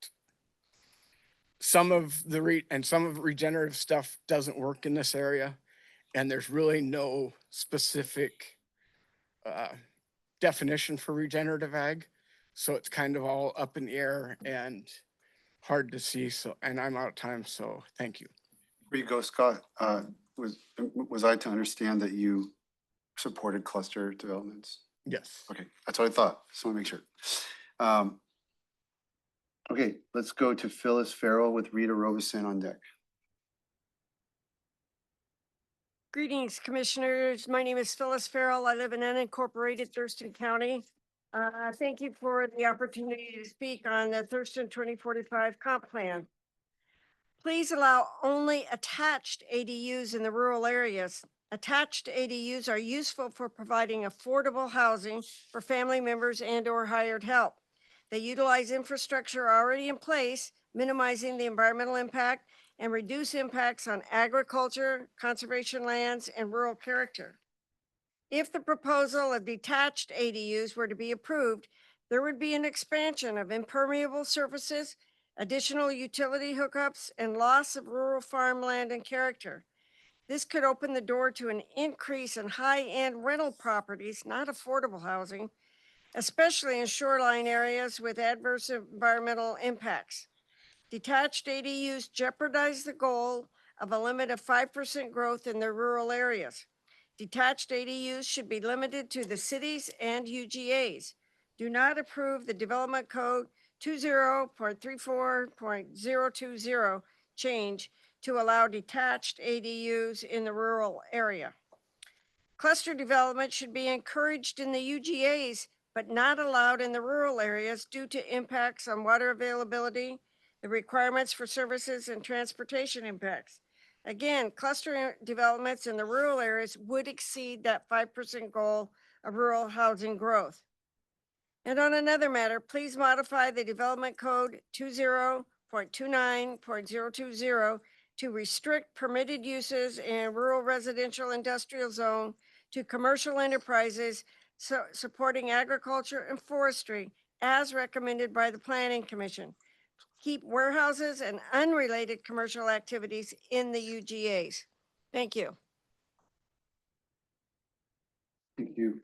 some of the regenerative stuff doesn't work in this area, and there's really no specific definition for regenerative ag. So it's kind of all up in the air and hard to see. So, and I'm out of time, so thank you. Before you go, Scott, was I to understand that you supported cluster developments? Yes. Okay, that's what I thought. Just want to make sure. Okay, let's go to Phyllis Farrell with Rita Robeson on deck. Greetings, Commissioners. My name is Phyllis Farrell. I live in unincorporated Thurston County. Thank you for the opportunity to speak on the Thurston 2045 comp plan. Please allow only attached ADUs in the rural areas. Attached ADUs are useful for providing affordable housing for family members and/or hired help. They utilize infrastructure already in place, minimizing the environmental impact and reduce impacts on agriculture, conservation lands, and rural character. If the proposal of detached ADUs were to be approved, there would be an expansion of impermeable surfaces, additional utility hookups, and loss of rural farmland and character. This could open the door to an increase in high-end rental properties, not affordable housing, especially in shoreline areas with adverse environmental impacts. Detached ADUs jeopardize the goal of a limit of 5% growth in their rural areas. Detached ADUs should be limited to the cities and UGAs. Do not approve the development code 20.34.020 change to allow detached ADUs in the rural area. Cluster development should be encouraged in the UGAs, but not allowed in the rural areas due to impacts on water availability, the requirements for services, and transportation impacts. Again, cluster developments in the rural areas would exceed that 5% goal of rural housing growth. And on another matter, please modify the development code 20.29.020 to restrict permitted uses in rural residential industrial zone to commercial enterprises supporting agriculture and forestry as recommended by the Planning Commission. Keep warehouses and unrelated commercial activities in the UGAs. Thank you. Thank you.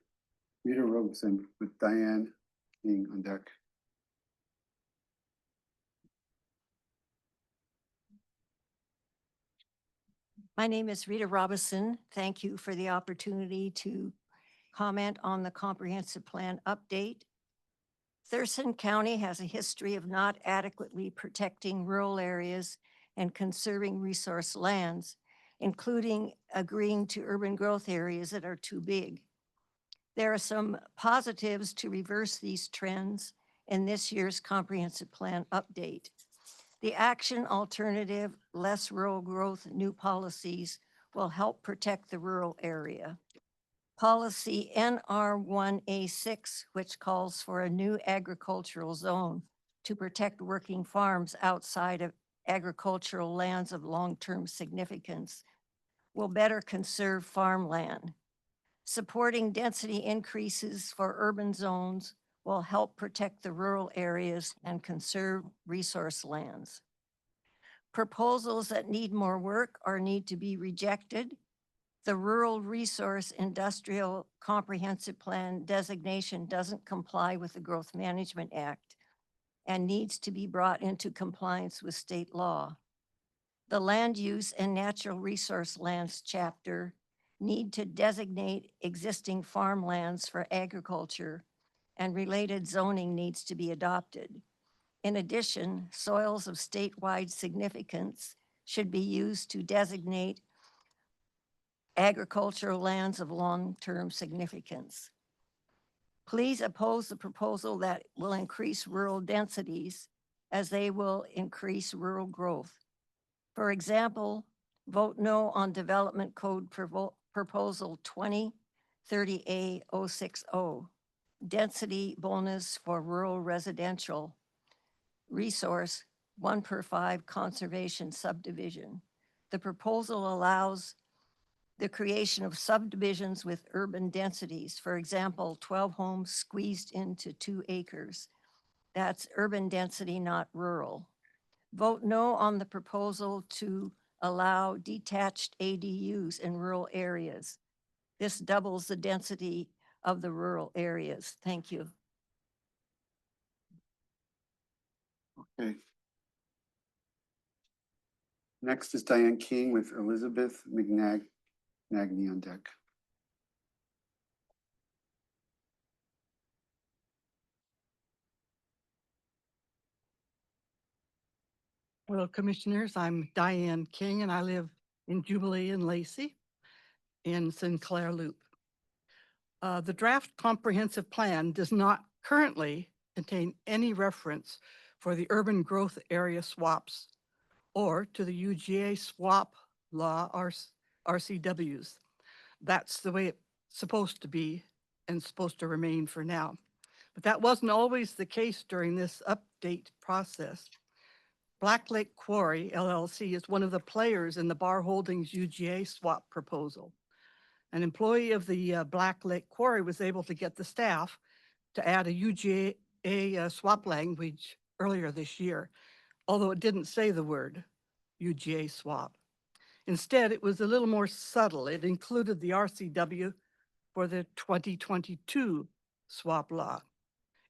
Rita Robeson with Diane King on deck. My name is Rita Robison. Thank you for the opportunity to comment on the comprehensive plan update. Thurston County has a history of not adequately protecting rural areas and conserving resource lands, including agreeing to urban growth areas that are too big. There are some positives to reverse these trends in this year's comprehensive plan update. The action alternative, less rural growth, new policies will help protect the rural area. Policy NR1A6, which calls for a new agricultural zone to protect working farms outside of agricultural lands of long-term significance, will better conserve farmland. Supporting density increases for urban zones will help protect the rural areas and conserve resource lands. Proposals that need more work or need to be rejected. The Rural Resource Industrial Comprehensive Plan designation doesn't comply with the Growth Management Act and needs to be brought into compliance with state law. The Land Use and Natural Resource Lands chapter need to designate existing farmlands for agriculture, and related zoning needs to be adopted. In addition, soils of statewide significance should be used to designate agricultural lands of long-term significance. Please oppose the proposal that will increase rural densities, as they will increase rural growth. For example, vote no on Development Code Proposal 2030A060, density bonus for rural residential resource 1/5 conservation subdivision. The proposal allows the creation of subdivisions with urban densities. For example, 12 homes squeezed into 2 acres. That's urban density, not rural. Vote no on the proposal to allow detached ADUs in rural areas. This doubles the density of the rural areas. Thank you. Okay. Next is Diane King with Elizabeth Nagney on deck. Hello, Commissioners. I'm Diane King, and I live in Jubilee and Lacey in Sinclair Loop. The draft comprehensive plan does not currently contain any reference for the urban growth area swaps or to the UGA swap law or RCWs. That's the way it's supposed to be and supposed to remain for now. But that wasn't always the case during this update process. Black Lake Quarry LLC is one of the players in the Bar Holdings UGA swap proposal. An employee of the Black Lake Quarry was able to get the staff to add a UGA swap language earlier this year, although it didn't say the word UGA swap. Instead, it was a little more subtle. It included the RCW for the 2022 swap law.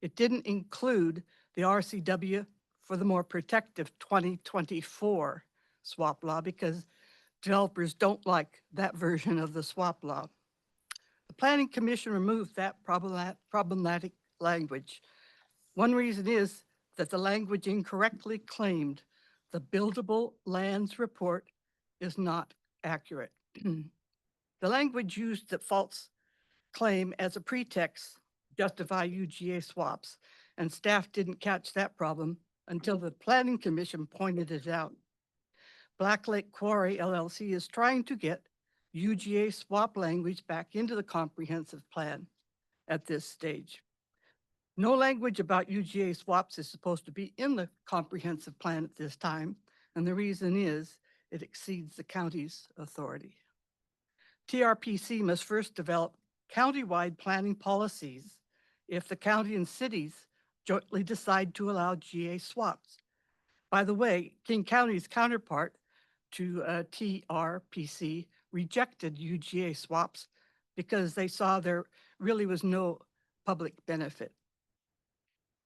It didn't include the RCW for the more protective 2024 swap law because developers don't like that version of the swap law. The Planning Commission removed that problematic language. One reason is that the language incorrectly claimed the buildable lands report is not accurate. The language used the false claim as a pretext justify UGA swaps, and staff didn't catch that problem until the Planning Commission pointed it out. Black Lake Quarry LLC is trying to get UGA swap language back into the comprehensive plan at this stage. No language about UGA swaps is supposed to be in the comprehensive plan at this time, and the reason is it exceeds the county's authority. TRPC must first develop countywide planning policies if the county and cities jointly decide to allow GA swaps. By the way, King County's counterpart to TRPC rejected UGA swaps because they saw there really was no public benefit.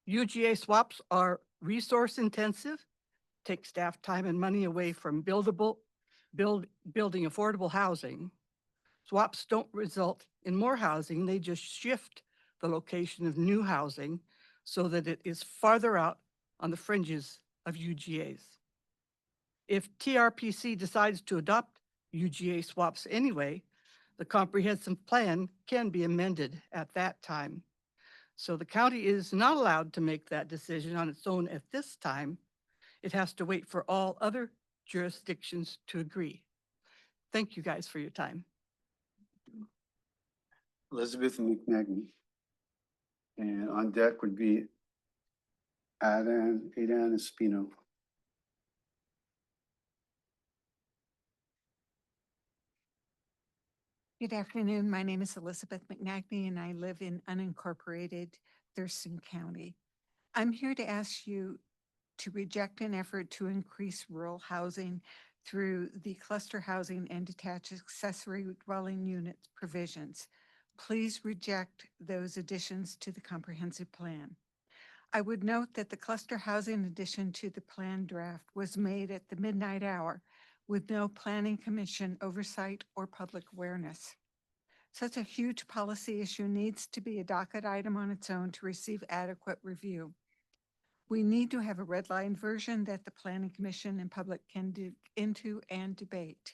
UGA swaps are resource intensive, take staff time and money away from building affordable housing. Swaps don't result in more housing, they just shift the location of new housing so that it is farther out on the fringes of UGAs. If TRPC decides to adopt UGA swaps anyway, the comprehensive plan can be amended at that time. So the county is not allowed to make that decision on its own at this time. It has to wait for all other jurisdictions to agree. Thank you guys for your time. Elizabeth McNagny. And on deck would be Adan Espino. Good afternoon. My name is Elizabeth McNagny and I live in unincorporated Thurston County. I'm here to ask you to reject an effort to increase rural housing through the cluster housing and detached accessory dwelling units provisions. Please reject those additions to the comprehensive plan. I would note that the cluster housing addition to the plan draft was made at the midnight hour with no planning commission oversight or public awareness. Such a huge policy issue needs to be a docket item on its own to receive adequate review. We need to have a redline version that the planning commission and public can dig into and debate.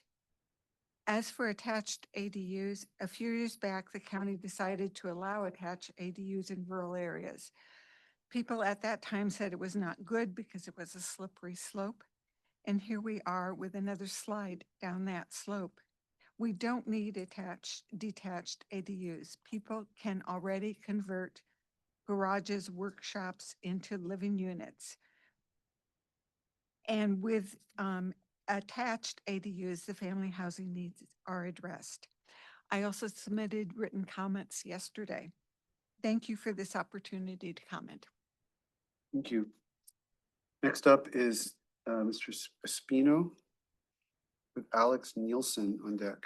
As for attached ADUs, a few years back, the county decided to allow attached ADUs in rural areas. People at that time said it was not good because it was a slippery slope. And here we are with another slide down that slope. We don't need detached ADUs. People can already convert garages, workshops into living units. And with attached ADUs, the family housing needs are addressed. I also submitted written comments yesterday. Thank you for this opportunity to comment. Thank you. Next up is Mr. Espino with Alex Nielsen on deck.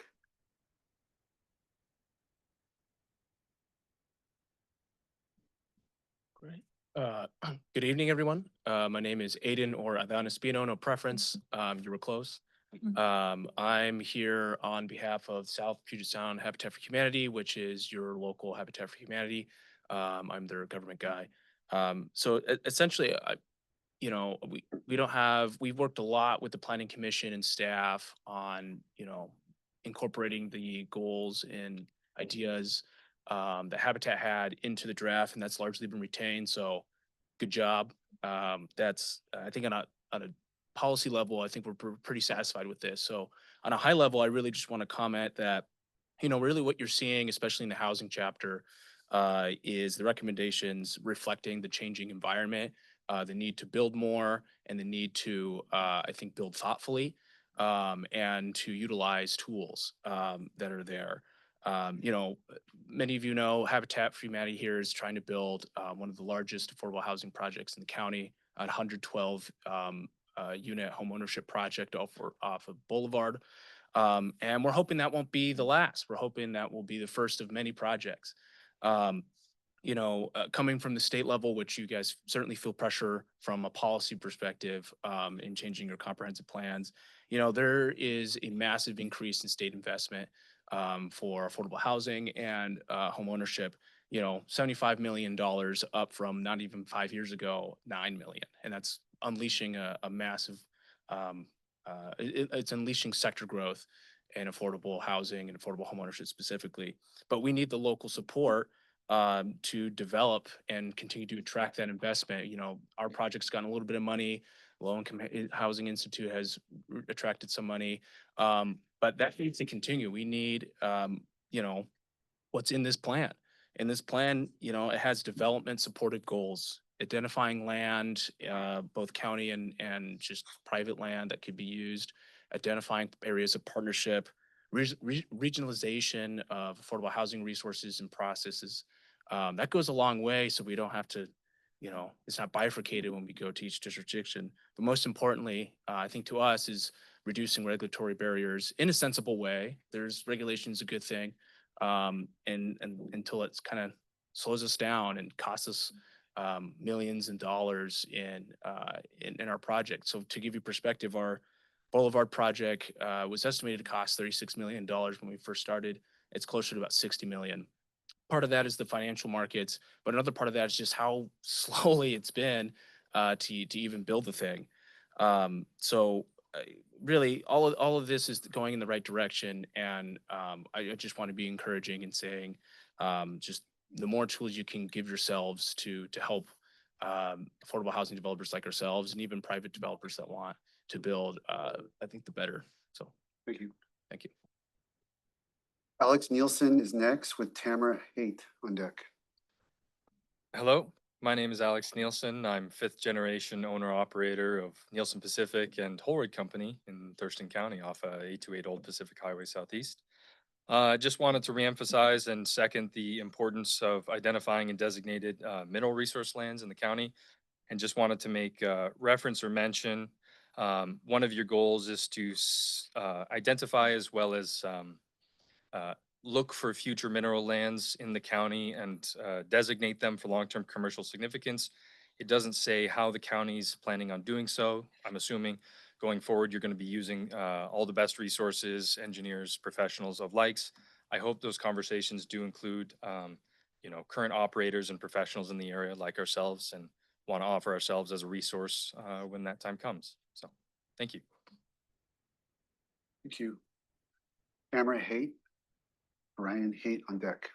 Great. Good evening, everyone. My name is Aiden or Adan Espino, no preference. You were close. I'm here on behalf of South Puget Sound Habitat for Humanity, which is your local Habitat for Humanity. I'm their government guy. So essentially, we've worked a lot with the Planning Commission and staff on, incorporating the goals and ideas that Habitat had into the draft, and that's largely been retained. So good job. That's, I think on a policy level, I think we're pretty satisfied with this. So on a high level, I really just want to comment that, really what you're seeing, especially in the housing chapter, is the recommendations reflecting the changing environment, the need to build more and the need to, I think, build thoughtfully and to utilize tools that are there. Many of you know Habitat for Humanity here is trying to build one of the largest affordable housing projects in the county, a 112 unit homeownership project off of Boulevard. And we're hoping that won't be the last. We're hoping that will be the first of many projects. Coming from the state level, which you guys certainly feel pressure from a policy perspective in changing your comprehensive plans, there is a massive increase in state investment for affordable housing and home ownership. You know, $75 million up from not even 5 years ago, 9 million. And that's unleashing a massive, it's unleashing sector growth and affordable housing and affordable homeownership specifically. But we need the local support to develop and continue to attract that investment. You know, our project's gotten a little bit of money. Low Income Housing Institute has attracted some money, but that needs to continue. We need, you know, what's in this plan. In this plan, you know, it has development supported goals, identifying land, both county and just private land that could be used, identifying areas of partnership, regionalization of affordable housing resources and processes. That goes a long way, so we don't have to, you know, it's not bifurcated when we go to each jurisdiction. But most importantly, I think to us is reducing regulatory barriers in a sensible way. There's regulation is a good thing, and until it's kind of slows us down and costs us millions in dollars in our project. So to give you perspective, our Boulevard project was estimated to cost $36 million when we first started. It's closer to about 60 million. Part of that is the financial markets, but another part of that is just how slowly it's been to even build the thing. So really, all of this is going in the right direction, and I just want to be encouraging and saying, just the more tools you can give yourselves to help affordable housing developers like ourselves, and even private developers that want to build, I think the better. So Thank you. thank you. Alex Nielsen is next with Tamara Haight on deck. Hello, my name is Alex Nielsen. I'm fifth generation owner operator of Nielsen Pacific and Holroyd Company in Thurston County off 828 Old Pacific Highway Southeast. I just wanted to reemphasize and second the importance of identifying and designated mineral resource lands in the county, and just wanted to make reference or mention one of your goals is to identify as well as look for future mineral lands in the county and designate them for long-term commercial significance. It doesn't say how the county's planning on doing so. I'm assuming going forward, you're going to be using all the best resources, engineers, professionals of likes. I hope those conversations do include, you know, current operators and professionals in the area like ourselves, and want to offer ourselves as a resource when that time comes. So, thank you. Thank you. Tamara Haight, Brian Haight on deck.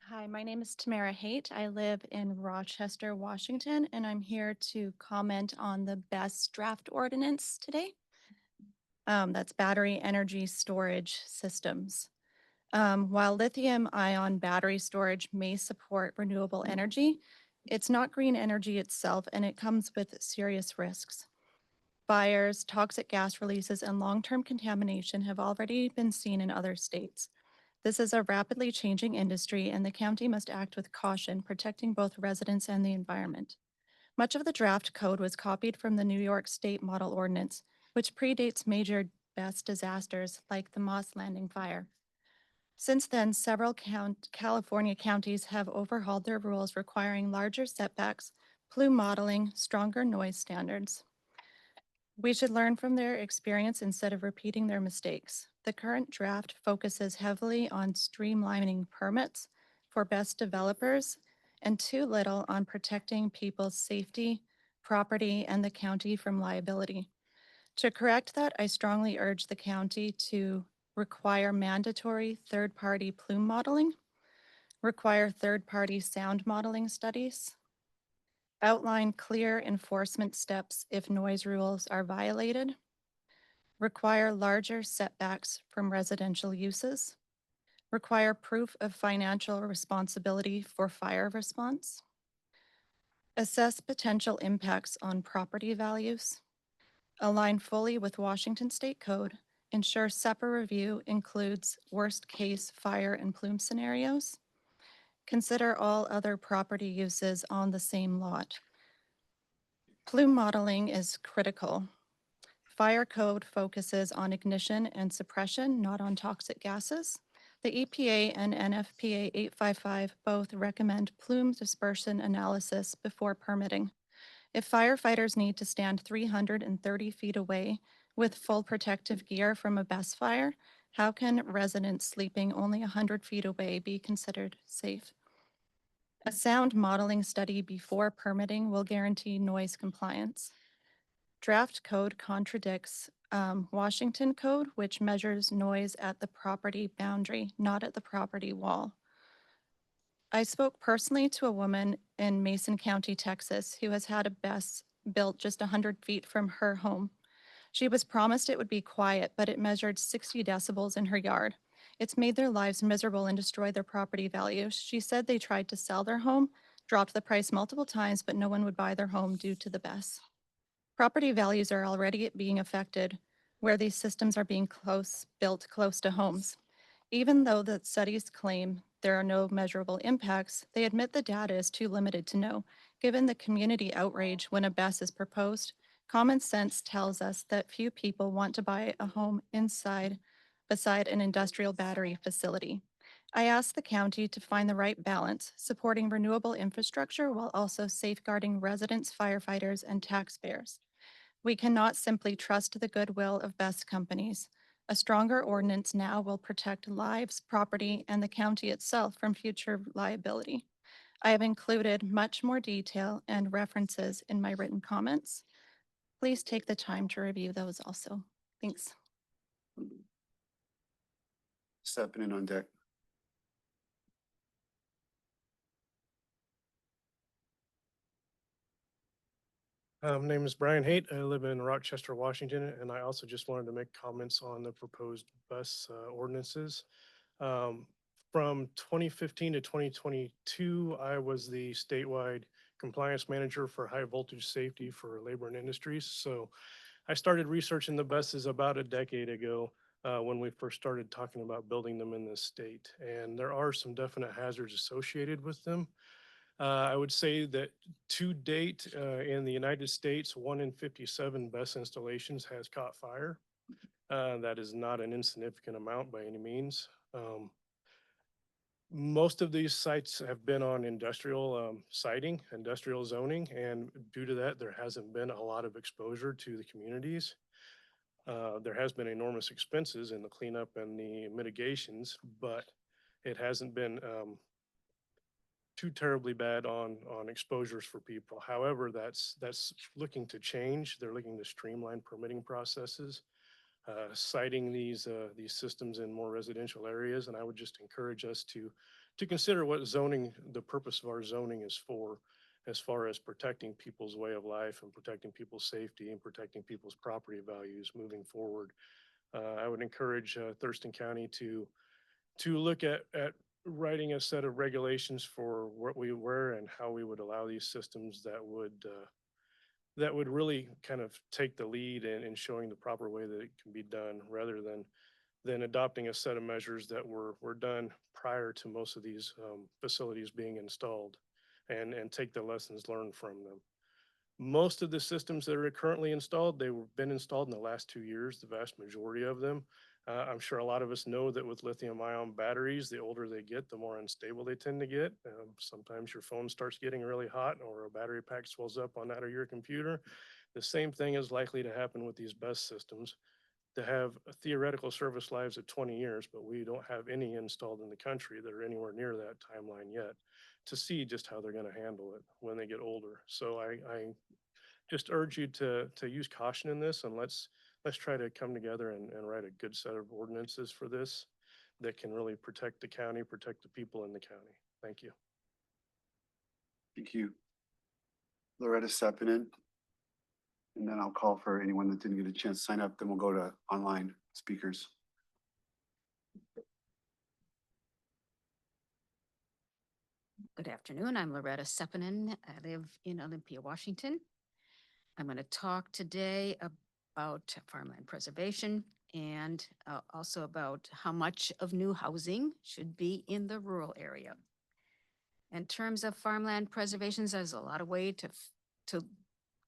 Hi, my name is Tamara Haight. I live in Rochester, Washington, and I'm here to comment on the BEST draft ordinance today. That's battery energy storage systems. While lithium-ion battery storage may support renewable energy, it's not green energy itself, and it comes with serious risks. Fires, toxic gas releases, and long-term contamination have already been seen in other states. This is a rapidly changing industry, and the county must act with caution, protecting both residents and the environment. Much of the draft code was copied from the New York State Model Ordinance, which predates major BEST disasters like the Moss Landing fire. Since then, several California counties have overhauled their rules requiring larger setbacks, plume modeling, stronger noise standards. We should learn from their experience instead of repeating their mistakes. The current draft focuses heavily on streamlining permits for BEST developers and too little on protecting people's safety, property, and the county from liability. To correct that, I strongly urge the county to require mandatory third-party plume modeling, require third-party sound modeling studies, outline clear enforcement steps if noise rules are violated, require larger setbacks from residential uses, require proof of financial responsibility for fire response, assess potential impacts on property values, align fully with Washington State Code, ensure SEPA review includes worst-case fire and plume scenarios, consider all other property uses on the same lot. Plume modeling is critical. Fire code focuses on ignition and suppression, not on toxic gases. The EPA and NFPA 855 both recommend plume dispersion analysis before permitting. If firefighters need to stand 330 feet away with full protective gear from a best fire, how can residents sleeping only 100 feet away be considered safe? A sound modeling study before permitting will guarantee noise compliance. Draft code contradicts Washington code, which measures noise at the property boundary, not at the property wall. I spoke personally to a woman in Mason County, Texas, who has had a BESS built just 100 feet from her home. She was promised it would be quiet, but it measured 60 decibels in her yard. It's made their lives miserable and destroyed their property value. She said they tried to sell their home, dropped the price multiple times, but no one would buy their home due to the BESS. Property values are already being affected where these systems are being built close to homes. Even though the studies claim there are no measurable impacts, they admit the data is too limited to know. Given the community outrage when a BESS is proposed, common sense tells us that few people want to buy a home beside an industrial battery facility. I asked the county to find the right balance, supporting renewable infrastructure while also safeguarding residents, firefighters, and taxpayers. We cannot simply trust the goodwill of BESS companies. A stronger ordinance now will protect lives, property, and the county itself from future liability. I have included much more detail and references in my written comments. Please take the time to review those also. Thanks. Stepping in on deck. Name is Brian Haight. I live in Rochester, Washington, and I also just wanted to make comments on the proposed bus ordinances. From 2015 to 2022, I was the statewide compliance manager for high voltage safety for labor and industries. So I started researching the buses about a decade ago when we first started talking about building them in this state. And there are some definite hazards associated with them. I would say that to date in the United States, 1 in 57 bus installations has caught fire. That is not an insignificant amount by any means. Most of these sites have been on industrial siting, industrial zoning, and due to that, there hasn't been a lot of exposure to the communities. There has been enormous expenses in the cleanup and the mitigations, but it hasn't been too terribly bad on exposures for people. However, that's looking to change. They're looking to streamline permitting processes, citing these systems in more residential areas. And I would just encourage us to consider what zoning, the purpose of our zoning is for, as far as protecting people's way of life and protecting people's safety and protecting people's property values moving forward. I would encourage Thurston County to look at writing a set of regulations for what we were and how we would allow these systems that would really kind of take the lead in showing the proper way that it can be done, rather than adopting a set of measures that were done prior to most of these facilities being installed, and take the lessons learned from them. Most of the systems that are currently installed, they've been installed in the last 2 years, the vast majority of them. I'm sure a lot of us know that with lithium ion batteries, the older they get, the more unstable they tend to get. Sometimes your phone starts getting really hot or a battery pack swells up on that of your computer. The same thing is likely to happen with these BESS systems. They have theoretical service lives of 20 years, but we don't have any installed in the country that are anywhere near that timeline yet to see just how they're going to handle it when they get older. So I just urge you to use caution in this, and let's try to come together and write a good set of ordinances for this that can really protect the county, protect the people in the county. Thank you. Thank you. Loretta Sepinen. And then I'll call for anyone that didn't get a chance to sign up. Then we'll go to online speakers. Good afternoon. I'm Loretta Sepinen. I live in Olympia, Washington. I'm going to talk today about farmland preservation and also about how much of new housing should be in the rural area. In terms of farmland preservations, there's a lot of way to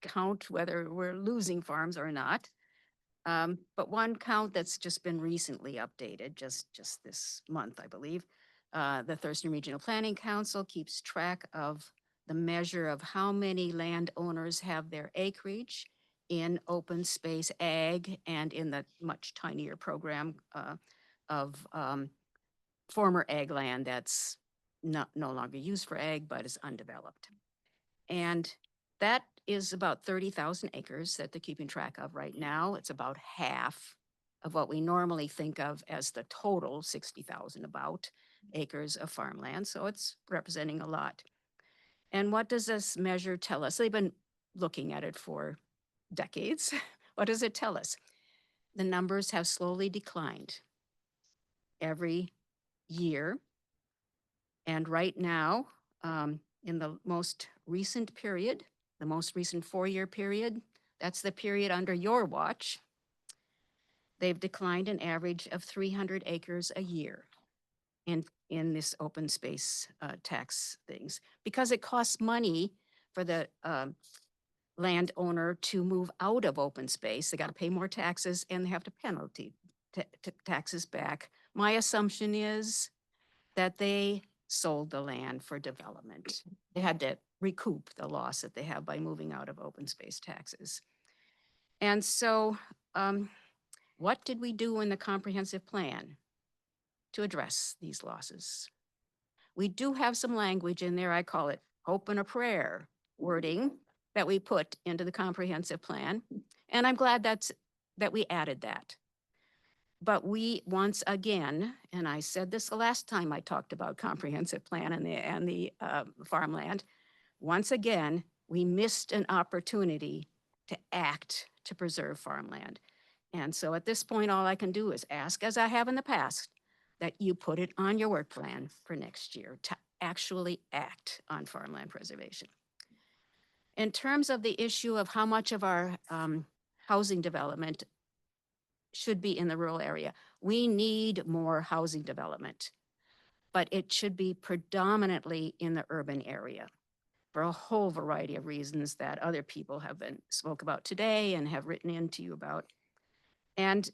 count whether we're losing farms or not. But one count that's just been recently updated, just this month, I believe, the Thurston Regional Planning Council keeps track of the measure of how many landowners have their acreage in open space ag and in the much tinier program of former ag land that's no longer used for ag, but is undeveloped. And that is about 30,000 acres that they're keeping track of right now. It's about half of what we normally think of as the total 60,000 about acres of farmland. So it's representing a lot. And what does this measure tell us? They've been looking at it for decades. What does it tell us? The numbers have slowly declined every year. And right now, in the most recent period, the most recent 4-year period, that's the period under your watch, they've declined an average of 300 acres a year in this open space tax things, because it costs money for the landowner to move out of open space. They got to pay more taxes and they have to penalty taxes back. My assumption is that they sold the land for development. They had to recoup the loss that they have by moving out of open space taxes. And so what did we do in the comprehensive plan to address these losses? We do have some language in there, I call it hope and a prayer wording, that we put into the comprehensive plan. And I'm glad that we added that. But we, once again, and I said this the last time I talked about comprehensive plan and the farmland, once again, we missed an opportunity to act to preserve farmland. And so at this point, all I can do is ask, as I have in the past, that you put it on your work plan for next year to actually act on farmland preservation. In terms of the issue of how much of our housing development should be in the rural area, we need more housing development, but it should be predominantly in the urban area for a whole variety of reasons that other people have spoke about today and have written into you about. And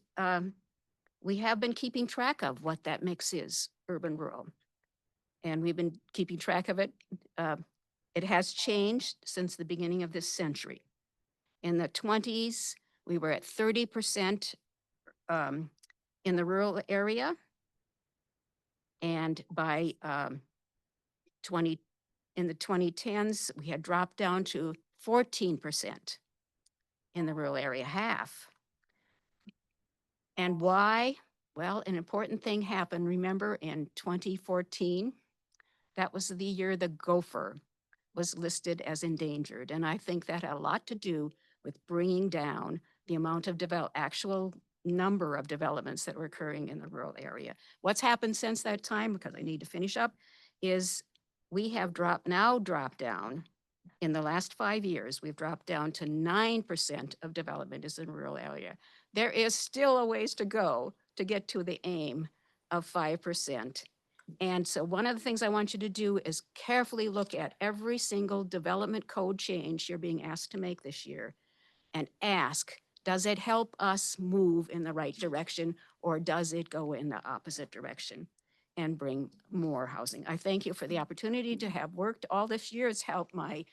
we have been keeping track of what that mix is, urban, rural. And we've been keeping track of it. It has changed since the beginning of this century. In the 20s, we were at 30% in the rural area. And by in the 2010s, we had dropped down to 14% in the rural area, half. And why? Well, an important thing happened. Remember in 2014, that was the year the gopher was listed as endangered. And I think that had a lot to do with bringing down the amount of actual number of developments that were occurring in the rural area. What's happened since that time, because I need to finish up, is we have dropped down in the last 5 years, we've dropped down to 9% of development is in rural area. There is still a ways to go to get to the aim of 5%. And so one of the things I want you to do is carefully look at every single development code change you're being asked to make this year and ask, does it help us move in the right direction or does it go in the opposite direction and bring more housing? I thank you for the opportunity to have worked all this year. It's helped my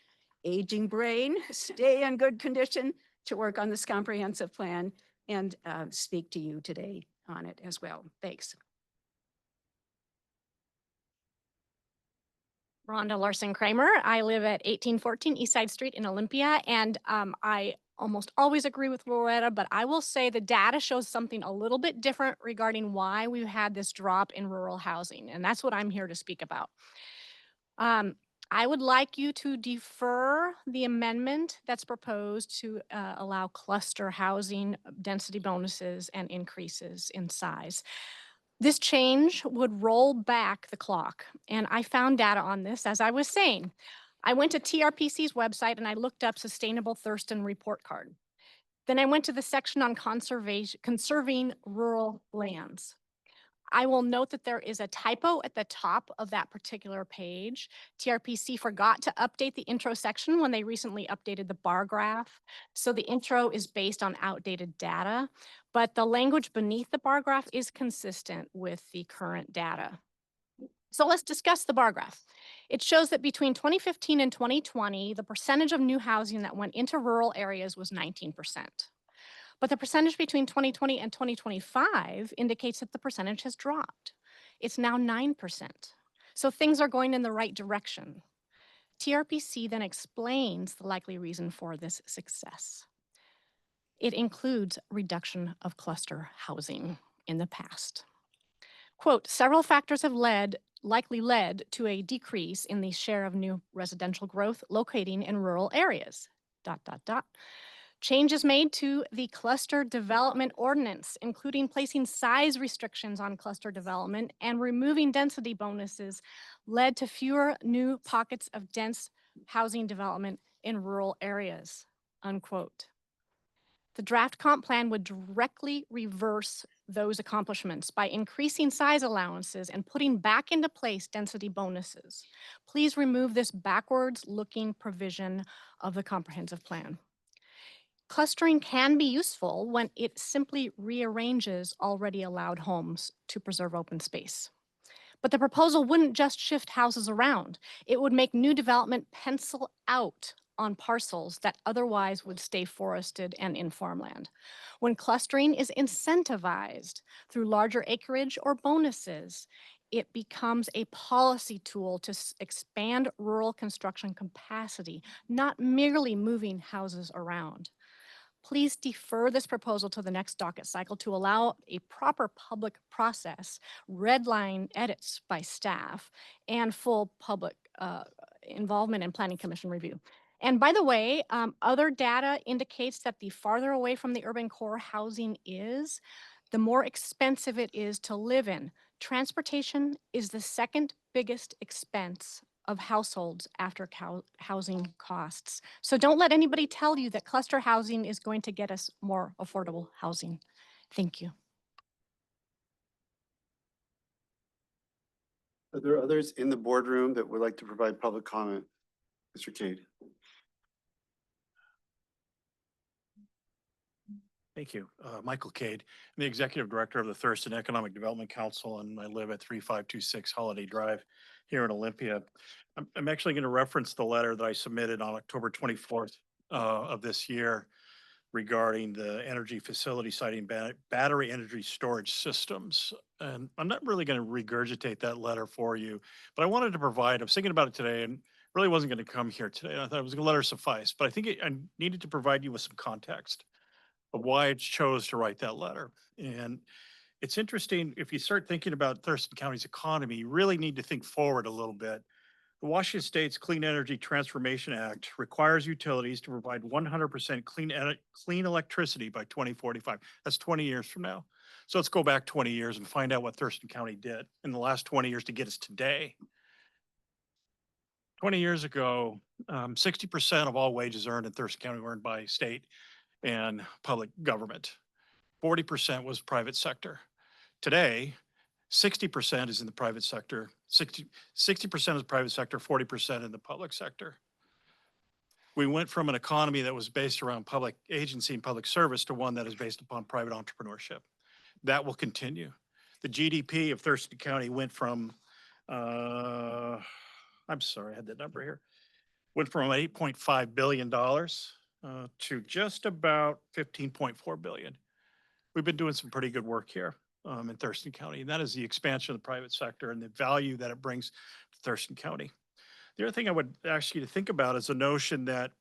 aging brain stay in good condition to work on this comprehensive plan and speak to you today on it as well. Thanks. Rhonda Larson Kramer. I live at 1814 East Side Street in Olympia, and I almost always agree with Loretta, but I will say the data shows something a little bit different regarding why we've had this drop in rural housing, and that's what I'm here to speak about. I would like you to defer the amendment that's proposed to allow cluster housing density bonuses and increases in size. This change would roll back the clock, and I found data on this as I was saying. I went to TRPC's website and I looked up Sustainable Thurston Report Card. Then I went to the section on conserving rural lands. I will note that there is a typo at the top of that particular page. TRPC forgot to update the intro section when they recently updated the bar graph. So the intro is based on outdated data, but the language beneath the bar graph is consistent with the current data. So let's discuss the bar graph. It shows that between 2015 and 2020, the percentage of new housing that went into rural areas was 19%. But the percentage between 2020 and 2025 indicates that the percentage has dropped. It's now 9%. So things are going in the right direction. TRPC then explains the likely reason for this success. It includes reduction of cluster housing in the past. Quote, several factors have likely led to a decrease in the share of new residential growth locating in rural areas. ... Changes made to the cluster development ordinance, including placing size restrictions on cluster development and removing density bonuses, led to fewer new pockets of dense housing development in rural areas, unquote. The draft comp plan would directly reverse those accomplishments by increasing size allowances and putting back into place density bonuses. Please remove this backwards-looking provision of the comprehensive plan. Clustering can be useful when it simply rearranges already allowed homes to preserve open space. But the proposal wouldn't just shift houses around. It would make new development pencil out on parcels that otherwise would stay forested and in farmland. When clustering is incentivized through larger acreage or bonuses, it becomes a policy tool to expand rural construction capacity, not merely moving houses around. Please defer this proposal to the next docket cycle to allow a proper public process, red line edits by staff, and full public involvement in Planning Commission review. And by the way, other data indicates that the farther away from the urban core housing is, the more expensive it is to live in. Transportation is the second biggest expense of households after housing costs. So don't let anybody tell you that cluster housing is going to get us more affordable housing. Thank you. Are there others in the boardroom that would like to provide public comment? Mr. Cade. Thank you. Michael Cade. I'm the Executive Director of the Thurston Economic Development Council, and I live at 3526 Holiday Drive here in Olympia. I'm actually going to reference the letter that I submitted on October 24th of this year regarding the energy facility citing battery energy storage systems. And I'm not really going to regurgitate that letter for you, but I wanted to provide, I was thinking about it today and really wasn't going to come here today. I thought it was a letter suffice, but I think I needed to provide you with some context of why I chose to write that letter. And it's interesting, if you start thinking about Thurston County's economy, you really need to think forward a little bit. The Washington State's Clean Energy Transformation Act requires utilities to provide 100% clean electricity by 2045. That's 20 years from now. So let's go back 20 years and find out what Thurston County did in the last 20 years to get us today. 20 years ago, 60% of all wages earned in Thurston County were earned by state and public government. 40% was private sector. Today, 60% is in the private sector, 60% is private sector, 40% in the public sector. We went from an economy that was based around public agency and public service to one that is based upon private entrepreneurship. That will continue. The GDP of Thurston County went from, I'm sorry, I had that number here, went from $8.5 billion to just about 15.4 billion. We've been doing some pretty good work here in Thurston County, and that is the expansion of the private sector and the value that it brings to Thurston County. The other thing I would ask you to think about is the notion that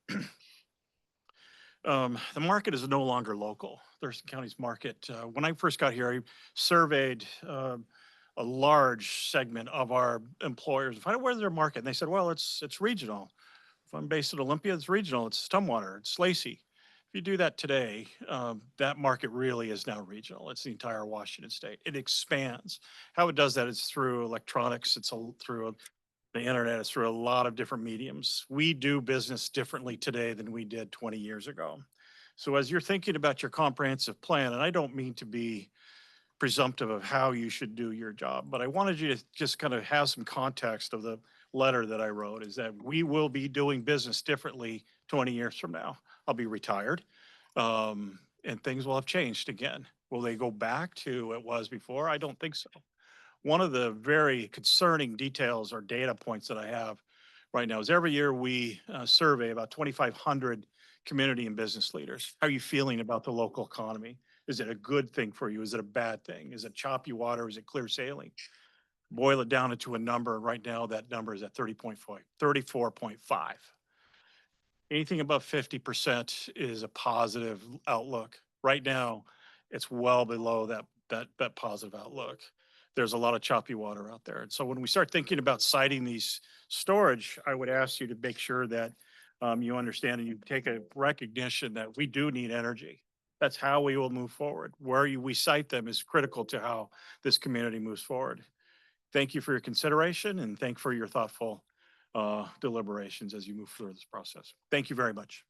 the market is no longer local. Thurston County's market, when I first got here, I surveyed a large segment of our employers, find out where's their market, and they said, well, it's regional. If I'm based in Olympia, it's regional, it's Tumwater, it's Lacey. If you do that today, that market really is now regional. It's the entire Washington state. It expands. How it does that is through electronics, it's through the internet, it's through a lot of different mediums. We do business differently today than we did 20 years ago. So as you're thinking about your comprehensive plan, and I don't mean to be presumptive of how you should do your job, but I wanted you to just kind of have some context of the letter that I wrote, is that we will be doing business differently 20 years from now. I'll be retired, and things will have changed again. Will they go back to what it was before? I don't think so. One of the very concerning details or data points that I have right now is every year we survey about 2,500 community and business leaders. How are you feeling about the local economy? Is it a good thing for you? Is it a bad thing? Is it choppy water? Is it clear sailing? Boil it down into a number. Right now, that number is at 34.5. Anything above 50% is a positive outlook. Right now, it's well below that positive outlook. There's a lot of choppy water out there. And so when we start thinking about siting these storage, I would ask you to make sure that you understand and you take a recognition that we do need energy. That's how we will move forward. Where we site them is critical to how this community moves forward. Thank you for your consideration and thank for your thoughtful deliberations as you move through this process. Thank you very much.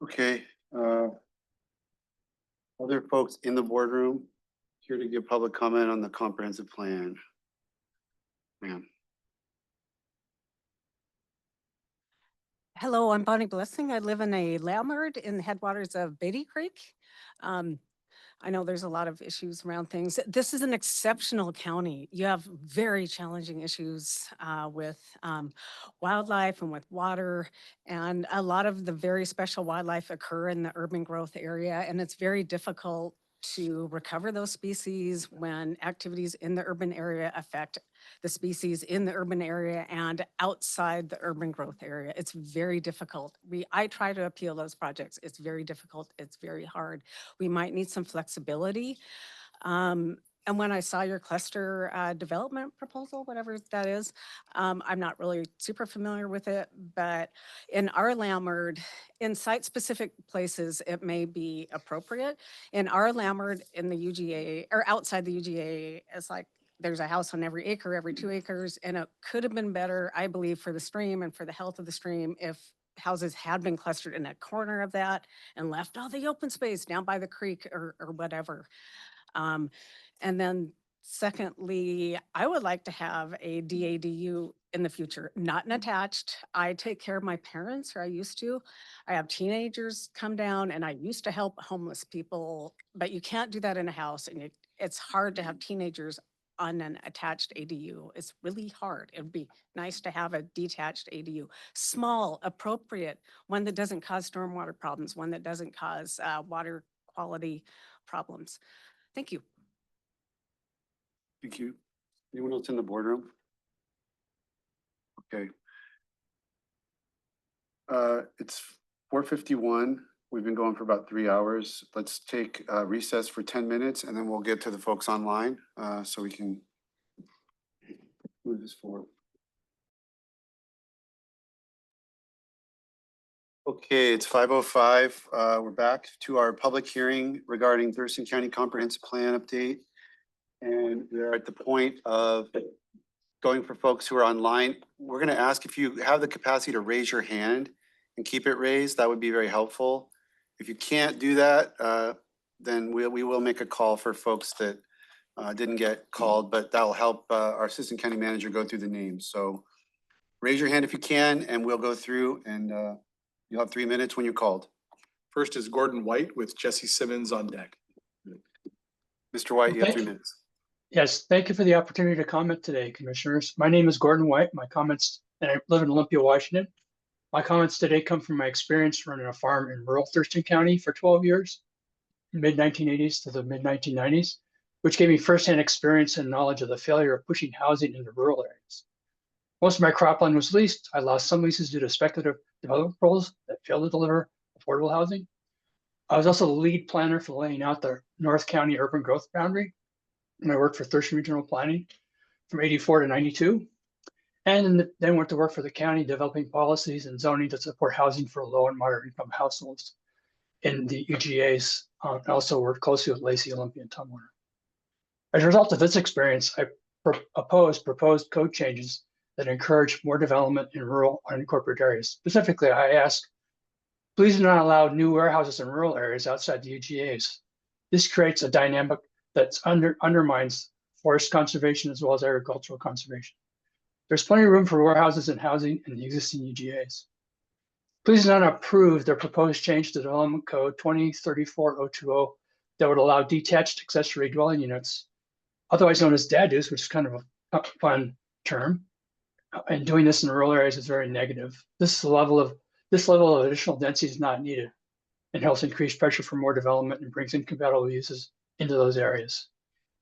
Okay. Other folks in the boardroom here to give public comment on the comprehensive plan? Ma'am. Hello, I'm Bonnie Blessing. I live in a landlord in the headwaters of Beatty Creek. I know there's a lot of issues around things. This is an exceptional county. You have very challenging issues with wildlife and with water, and a lot of the very special wildlife occur in the urban growth area, and it's very difficult to recover those species when activities in the urban area affect the species in the urban area and outside the urban growth area. It's very difficult. I try to appeal those projects. It's very difficult. It's very hard. We might need some flexibility. And when I saw your cluster development proposal, whatever that is, I'm not really super familiar with it, but in our landward, in site-specific places, it may be appropriate. In our landward, in the UGA, or outside the UGA, it's like there's a house on every acre, every 2 acres, and it could have been better, I believe, for the stream and for the health of the stream if houses had been clustered in a corner of that and left all the open space down by the creek or whatever. And then secondly, I would like to have a DADU in the future, not an attached. I take care of my parents, or I used to. I have teenagers come down and I used to help homeless people, but you can't do that in a house, and it's hard to have teenagers on an attached ADU. It's really hard. It'd be nice to have a detached ADU, small, appropriate, one that doesn't cause stormwater problems, one that doesn't cause water quality problems. Thank you. Thank you. Anyone else in the boardroom? Okay. It's 4:51. We've been going for about 3 hours. Let's take a recess for 10 minutes and then we'll get to the folks online so we can move this forward. Okay, it's 5:05. We're back to our public hearing regarding Thurston County Comprehensive Plan update. And we're at the point of going for folks who are online. We're going to ask if you have the capacity to raise your hand and keep it raised. That would be very helpful. If you can't do that, then we will make a call for folks that didn't get called, but that'll help our assistant county manager go through the names. So raise your hand if you can, and we'll go through, and you'll have 3 minutes when you're called. First is Gordon White with Jesse Simmons on deck. Mr. White, you have 3 minutes. Yes, thank you for the opportunity to comment today, Commissioners. My name is Gordon White. My comments, and I live in Olympia, Washington. My comments today come from my experience running a farm in rural Thurston County for 12 years, mid-1980s to the mid-1990s, which gave me firsthand experience and knowledge of the failure of pushing housing into rural areas. Most of my cropland was leased. I lost some leases due to speculative development proposals that failed to deliver affordable housing. I was also the lead planner for laying out the North County urban growth boundary. And I worked for Thurston Regional Planning from 84 to 92. And then went to work for the county developing policies and zoning to support housing for low and moderate income households in the UGAs. I also worked closely with Lacey, Olympia, and Tumwater. As a result of this experience, I proposed code changes that encourage more development in rural unincorporated areas. Specifically, I ask, please do not allow new warehouses in rural areas outside the UGAs. This creates a dynamic that undermines forest conservation as well as agricultural conservation. There's plenty of room for warehouses and housing in the existing UGAs. Please do not approve the proposed change to Development Code 2034-020 that would allow detached accessory dwelling units, otherwise known as DADUs, which is kind of a fun term. And doing this in rural areas is very negative. This level of additional density is not needed and helps increase pressure for more development and brings incompatible uses into those areas.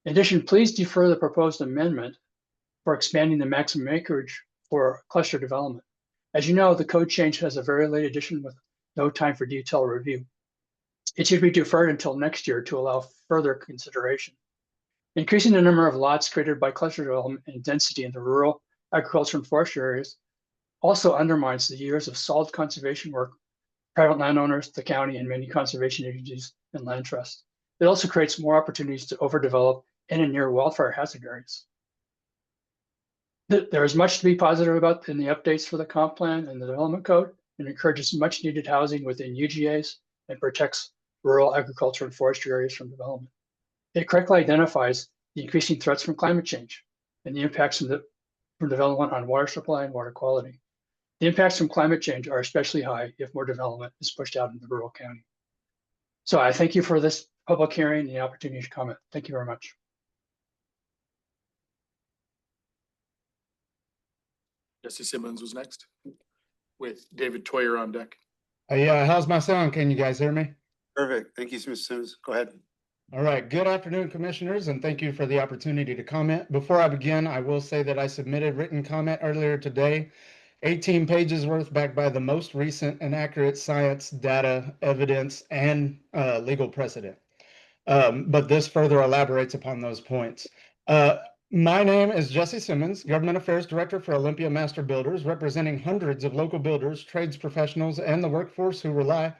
In addition, please defer the proposed amendment for expanding the maximum acreage for cluster development. As you know, the code change has a very late addition with no time for detailed review. It should be deferred until next year to allow further consideration. Increasing the number of lots created by cluster development and density in the rural, agriculture, and forestry areas also undermines the years of solid conservation work, private landowners, the county, and many conservation agencies and land trusts. It also creates more opportunities to overdevelop in and near wildfire hazard areas. There is much to be positive about in the updates for the comp plan and the development code, and encourages much needed housing within UGAs and protects rural agriculture and forestry areas from development. It correctly identifies the increasing threats from climate change and the impacts from development on water supply and water quality. The impacts from climate change are especially high if more development is pushed out into rural county. So I thank you for this public hearing and the opportunity to comment. Thank you very much. Jesse Simmons was next with David Toyer on deck. Yeah, how's my sound? Can you guys hear me? Perfect. Thank you, Mr. Simmons. Go ahead. All right. Good afternoon, commissioners, and thank you for the opportunity to comment. Before I begin, I will say that I submitted written comment earlier today, 18 pages worth, backed by the most recent and accurate science, data, evidence, and legal precedent. But this further elaborates upon those points. My name is Jesse Simmons, Government Affairs Director for Olympia Master Builders, representing hundreds of local builders, trades professionals, and the workforce who rely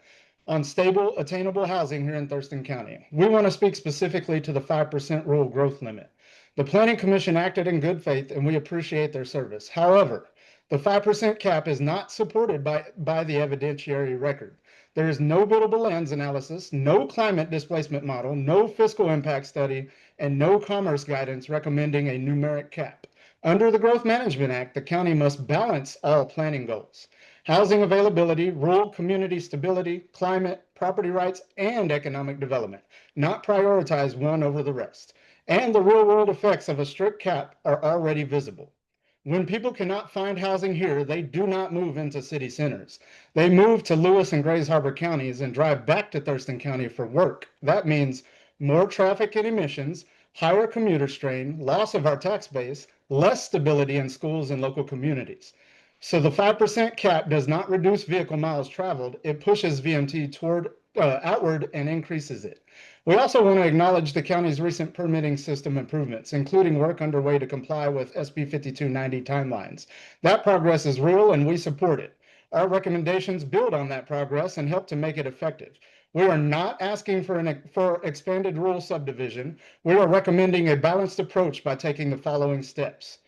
on stable, attainable housing here in Thurston County. We want to speak specifically to the 5% rural growth limit. The Planning Commission acted in good faith, and we appreciate their service. However, the 5% cap is not supported by the evidentiary record. There is no buildable lands analysis, no climate displacement model, no fiscal impact study, and no commerce guidance recommending a numeric cap. Under the Growth Management Act, the county must balance all planning goals: housing availability, rural community stability, climate, property rights, and economic development, not prioritize one over the rest. And the real-world effects of a strict cap are already visible. When people cannot find housing here, they do not move into city centers. They move to Lewis and Grays Harbor counties and drive back to Thurston County for work. That means more traffic and emissions, higher commuter strain, loss of our tax base, less stability in schools and local communities. So the 5% cap does not reduce vehicle miles traveled. It pushes VMT toward outward and increases it. We also want to acknowledge the county's recent permitting system improvements, including work underway to comply with SB 5290 timelines. That progress is real and we support it. Our recommendations build on that progress and help to make it effective. We are not asking for expanded rural subdivision. We are recommending a balanced approach by taking the following steps.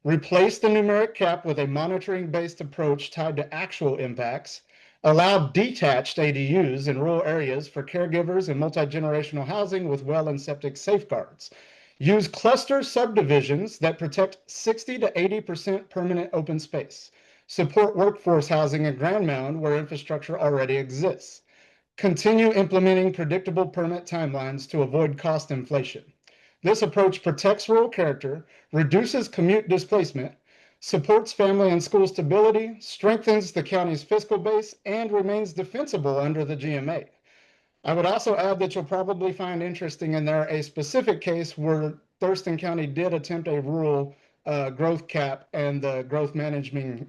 Replace the numeric cap with a monitoring-based approach tied to actual impacts. Allow detached ADUs in rural areas for caregivers and multi-generational housing with well and septic safeguards. Use cluster subdivisions that protect 60 to 80% permanent open space. Support workforce housing at Grand Mound where infrastructure already exists. Continue implementing predictable permit timelines to avoid cost inflation. This approach protects rural character, reduces commute displacement, supports family and school stability, strengthens the county's fiscal base, and remains defensible under the GMA. I would also add that you'll probably find interesting in there a specific case where Thurston County did attempt a rural growth cap and the Growth Management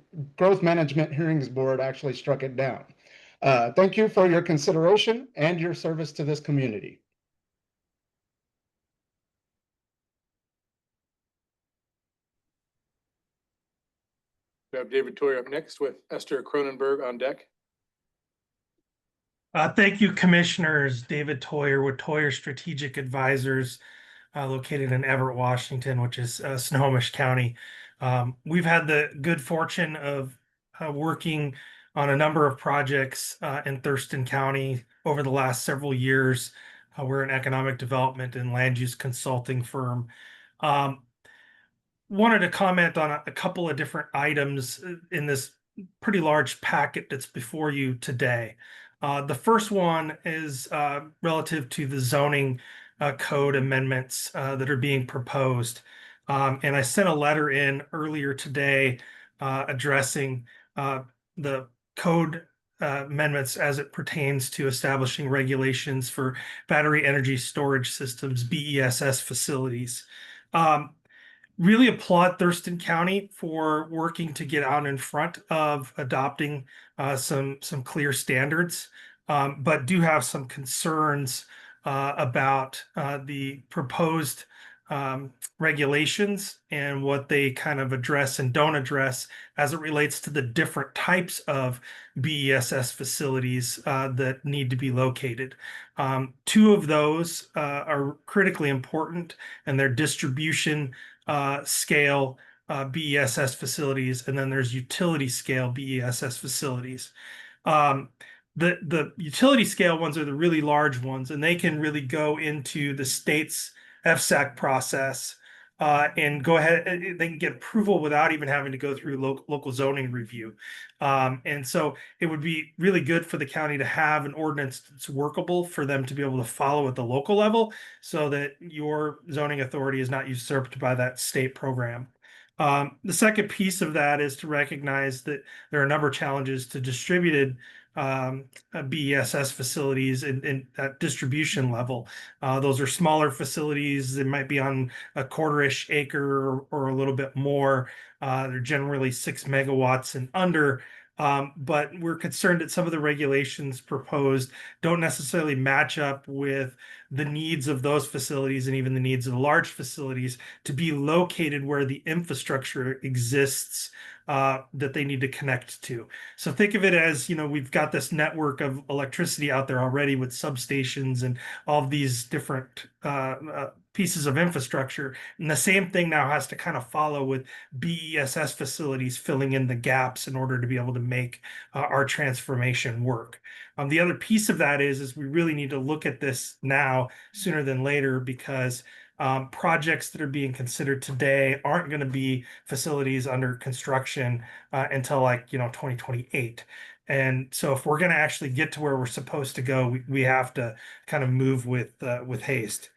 Hearings Board actually struck it down. Thank you for your consideration and your service to this community. We have David Toyer up next with Esther Cronenberg on deck. Thank you, Commissioners. David Toyer with Toyer Strategic Advisors, located in Everett, Washington, which is Snohomish County. We've had the good fortune of working on a number of projects in Thurston County over the last several years. We're an economic development and land use consulting firm. Wanted to comment on a couple of different items in this pretty large packet that's before you today. The first one is relative to the zoning code amendments that are being proposed. And I sent a letter in earlier today addressing the code amendments as it pertains to establishing regulations for battery energy storage systems, BESS facilities. Really applaud Thurston County for working to get out in front of adopting some clear standards, but do have some concerns about the proposed regulations and what they kind of address and don't address as it relates to the different types of BESS facilities that need to be located. Two of those are critically important, and their distribution scale BESS facilities, and then there's utility scale BESS facilities. The utility scale ones are the really large ones, and they can really go into the state's FSAC process and go ahead. They can get approval without even having to go through local zoning review. And so it would be really good for the county to have an ordinance that's workable for them to be able to follow at the local level, so that your zoning authority is not usurped by that state program. The second piece of that is to recognize that there are a number of challenges to distributed BESS facilities in at distribution level. Those are smaller facilities. They might be on a quarter-ish acre or a little bit more. They're generally 6 megawatts and under. But we're concerned that some of the regulations proposed don't necessarily match up with the needs of those facilities and even the needs of the large facilities to be located where the infrastructure exists that they need to connect to. So think of it as, you know, we've got this network of electricity out there already with substations and all of these different pieces of infrastructure. And the same thing now has to kind of follow with BESS facilities filling in the gaps in order to be able to make our transformation work. The other piece of that is we really need to look at this now sooner than later, because projects that are being considered today aren't going to be facilities under construction until, like, 2028. And so if we're going to actually get to where we're supposed to go, we have to kind of move with haste.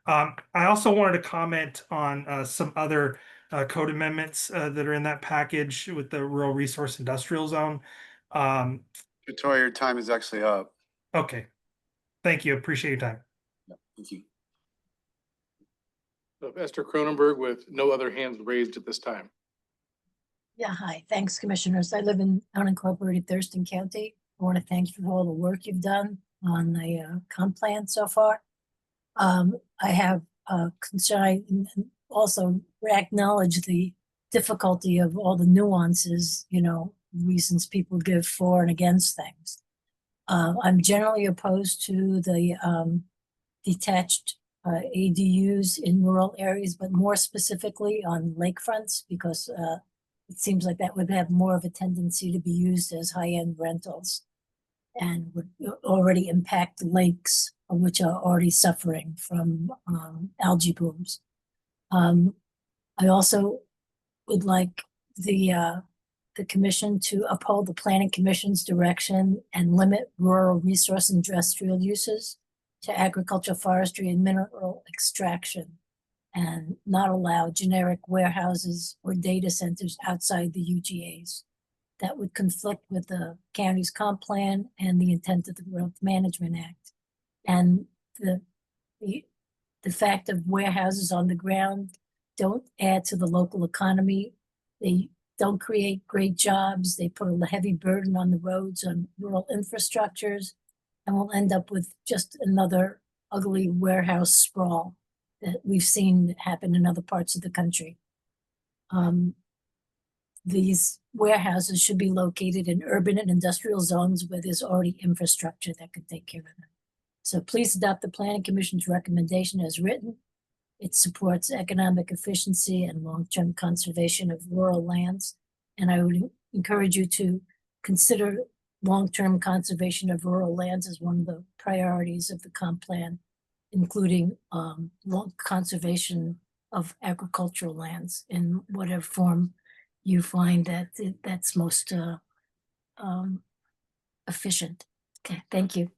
I also wanted to comment on some other code amendments that are in that package with the rural resource industrial zone. Victoria, your time is actually up. Okay. Thank you. Appreciate your time. Thank you. So Esther Cronenberg with no other hands raised at this time. Yeah, hi. Thanks, Commissioners. I live in unincorporated Thurston County. I want to thank you for all the work you've done on the comp plan so far. I have concern and also acknowledge the difficulty of all the nuances, reasons people give for and against things. I'm generally opposed to the detached ADUs in rural areas, but more specifically on lakefronts, because it seems like that would have more of a tendency to be used as high-end rentals and would already impact lakes, which are already suffering from algae blooms. I also would like the commission to uphold the planning commission's direction and limit rural resource industrial uses to agriculture, forestry, and mineral extraction, and not allow generic warehouses or data centers outside the UGAs. That would conflict with the county's comp plan and the intent of the Growth Management Act. And the fact of warehouses on the ground don't add to the local economy. They don't create great jobs. They put a heavy burden on the roads, on rural infrastructures, and we'll end up with just another ugly warehouse sprawl that we've seen happen in other parts of the country. These warehouses should be located in urban and industrial zones where there's already infrastructure that could take care of them. So please adopt the Planning Commission's recommendation as written. It supports economic efficiency and long-term conservation of rural lands. And I would encourage you to consider long-term conservation of rural lands as one of the priorities of the comp plan, including conservation of agricultural lands in whatever form you find that that's most efficient. Okay, thank you.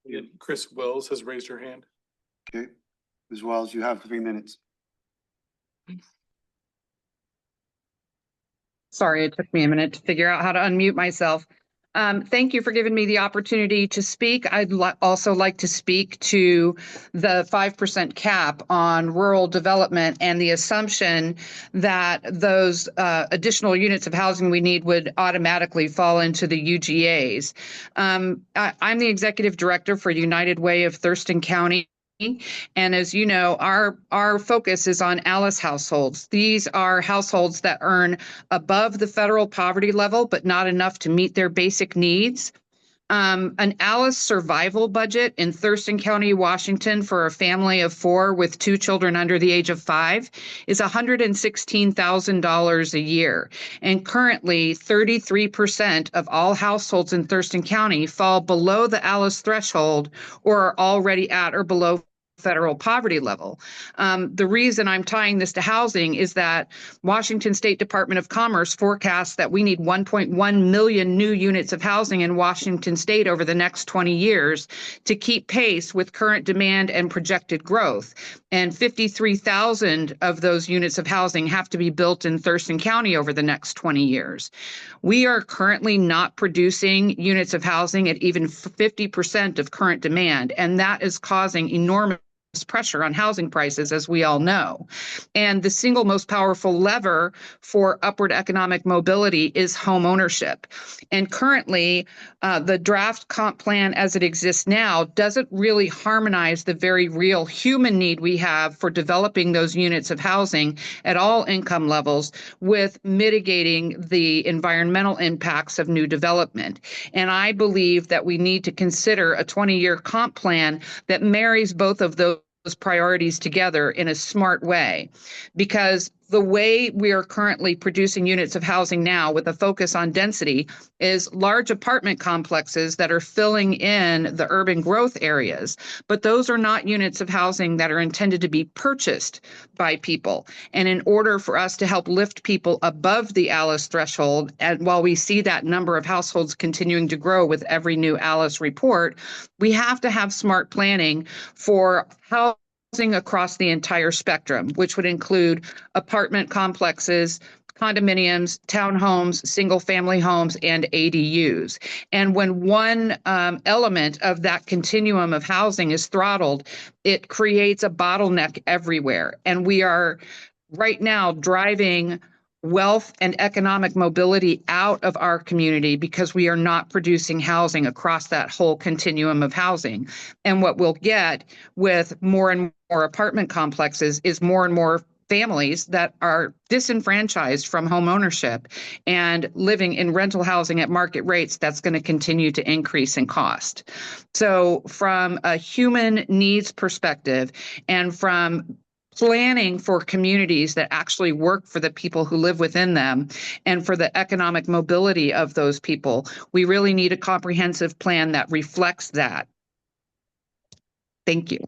And Chris Wells has raised her hand. Okay, Ms. Wells, you have 3 minutes. Sorry, it took me a minute to figure out how to unmute myself. Thank you for giving me the opportunity to speak. I'd also like to speak to the 5% cap on rural development and the assumption that those additional units of housing we need would automatically fall into the UGAs. I'm the executive director for United Way of Thurston County. And as you know, our focus is on ALICE households. These are households that earn above the federal poverty level, but not enough to meet their basic needs. An ALICE survival budget in Thurston County, Washington, for a family of 4 with 2 children under the age of 5 is $116,000 a year. And currently, 33% of all households in Thurston County fall below the ALICE threshold or are already at or below federal poverty level. The reason I'm tying this to housing is that Washington State Department of Commerce forecasts that we need 1.1 million new units of housing in Washington State over the next 20 years to keep pace with current demand and projected growth. And 53,000 of those units of housing have to be built in Thurston County over the next 20 years. We are currently not producing units of housing at even 50% of current demand, and that is causing enormous pressure on housing prices, as we all know. And the single most powerful lever for upward economic mobility is home ownership. And currently, the draft comp plan as it exists now doesn't really harmonize the very real human need we have for developing those units of housing at all income levels with mitigating the environmental impacts of new development. And I believe that we need to consider a 20-year comp plan that marries both of those priorities together in a smart way, because the way we are currently producing units of housing now with a focus on density is large apartment complexes that are filling in the urban growth areas. But those are not units of housing that are intended to be purchased by people. And in order for us to help lift people above the ALICE threshold, and while we see that number of households continuing to grow with every new ALICE report, we have to have smart planning for housing across the entire spectrum, which would include apartment complexes, condominiums, townhomes, single-family homes, and ADUs. And when one element of that continuum of housing is throttled, it creates a bottleneck everywhere. And we are right now driving wealth and economic mobility out of our community because we are not producing housing across that whole continuum of housing. And what we'll get with more and more apartment complexes is more and more families that are disenfranchised from home ownership and living in rental housing at market rates that's going to continue to increase in cost. So from a human needs perspective and from planning for communities that actually work for the people who live within them and for the economic mobility of those people, we really need a comprehensive plan that reflects that. Thank you.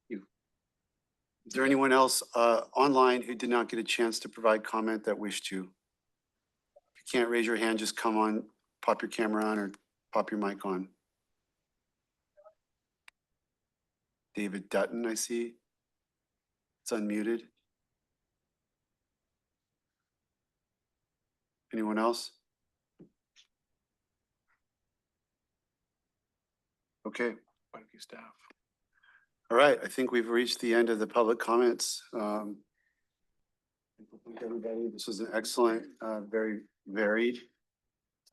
Is there anyone else online who did not get a chance to provide comment that wished to? If you can't raise your hand, just come on, pop your camera on or pop your mic on. David Dutton, I see. It's unmuted. Anyone else? Okay. Quite a few staff. All right, I think we've reached the end of the public comments. Thank everybody. This was an excellent, very varied.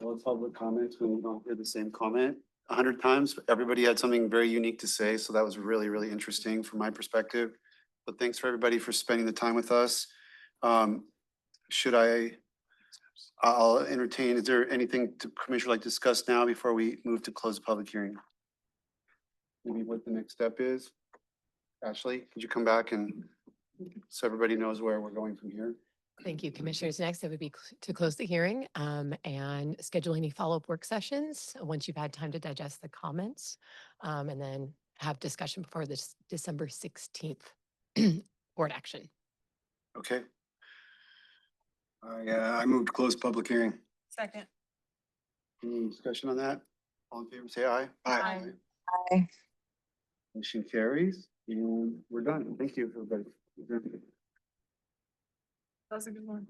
No public comments when we don't hear the same comment 100 times. Everybody had something very unique to say, so that was really, really interesting from my perspective. But thanks for everybody for spending the time with us. I'll entertain, is there anything the commissioner like to discuss now before we move to close the public hearing? Maybe what the next step is? Ashley, could you come back and so everybody knows where we're going from here? Thank you, Commissioners. Next, it would be to close the hearing and schedule any follow-up work sessions once you've had time to digest the comments, and then have discussion before this December 16th board action. Okay. I moved to close public hearing. Second. Any discussion on that? All in favor, say aye. Aye. Aye. Motion carries, and we're done. Thank you, everybody. That was a good one.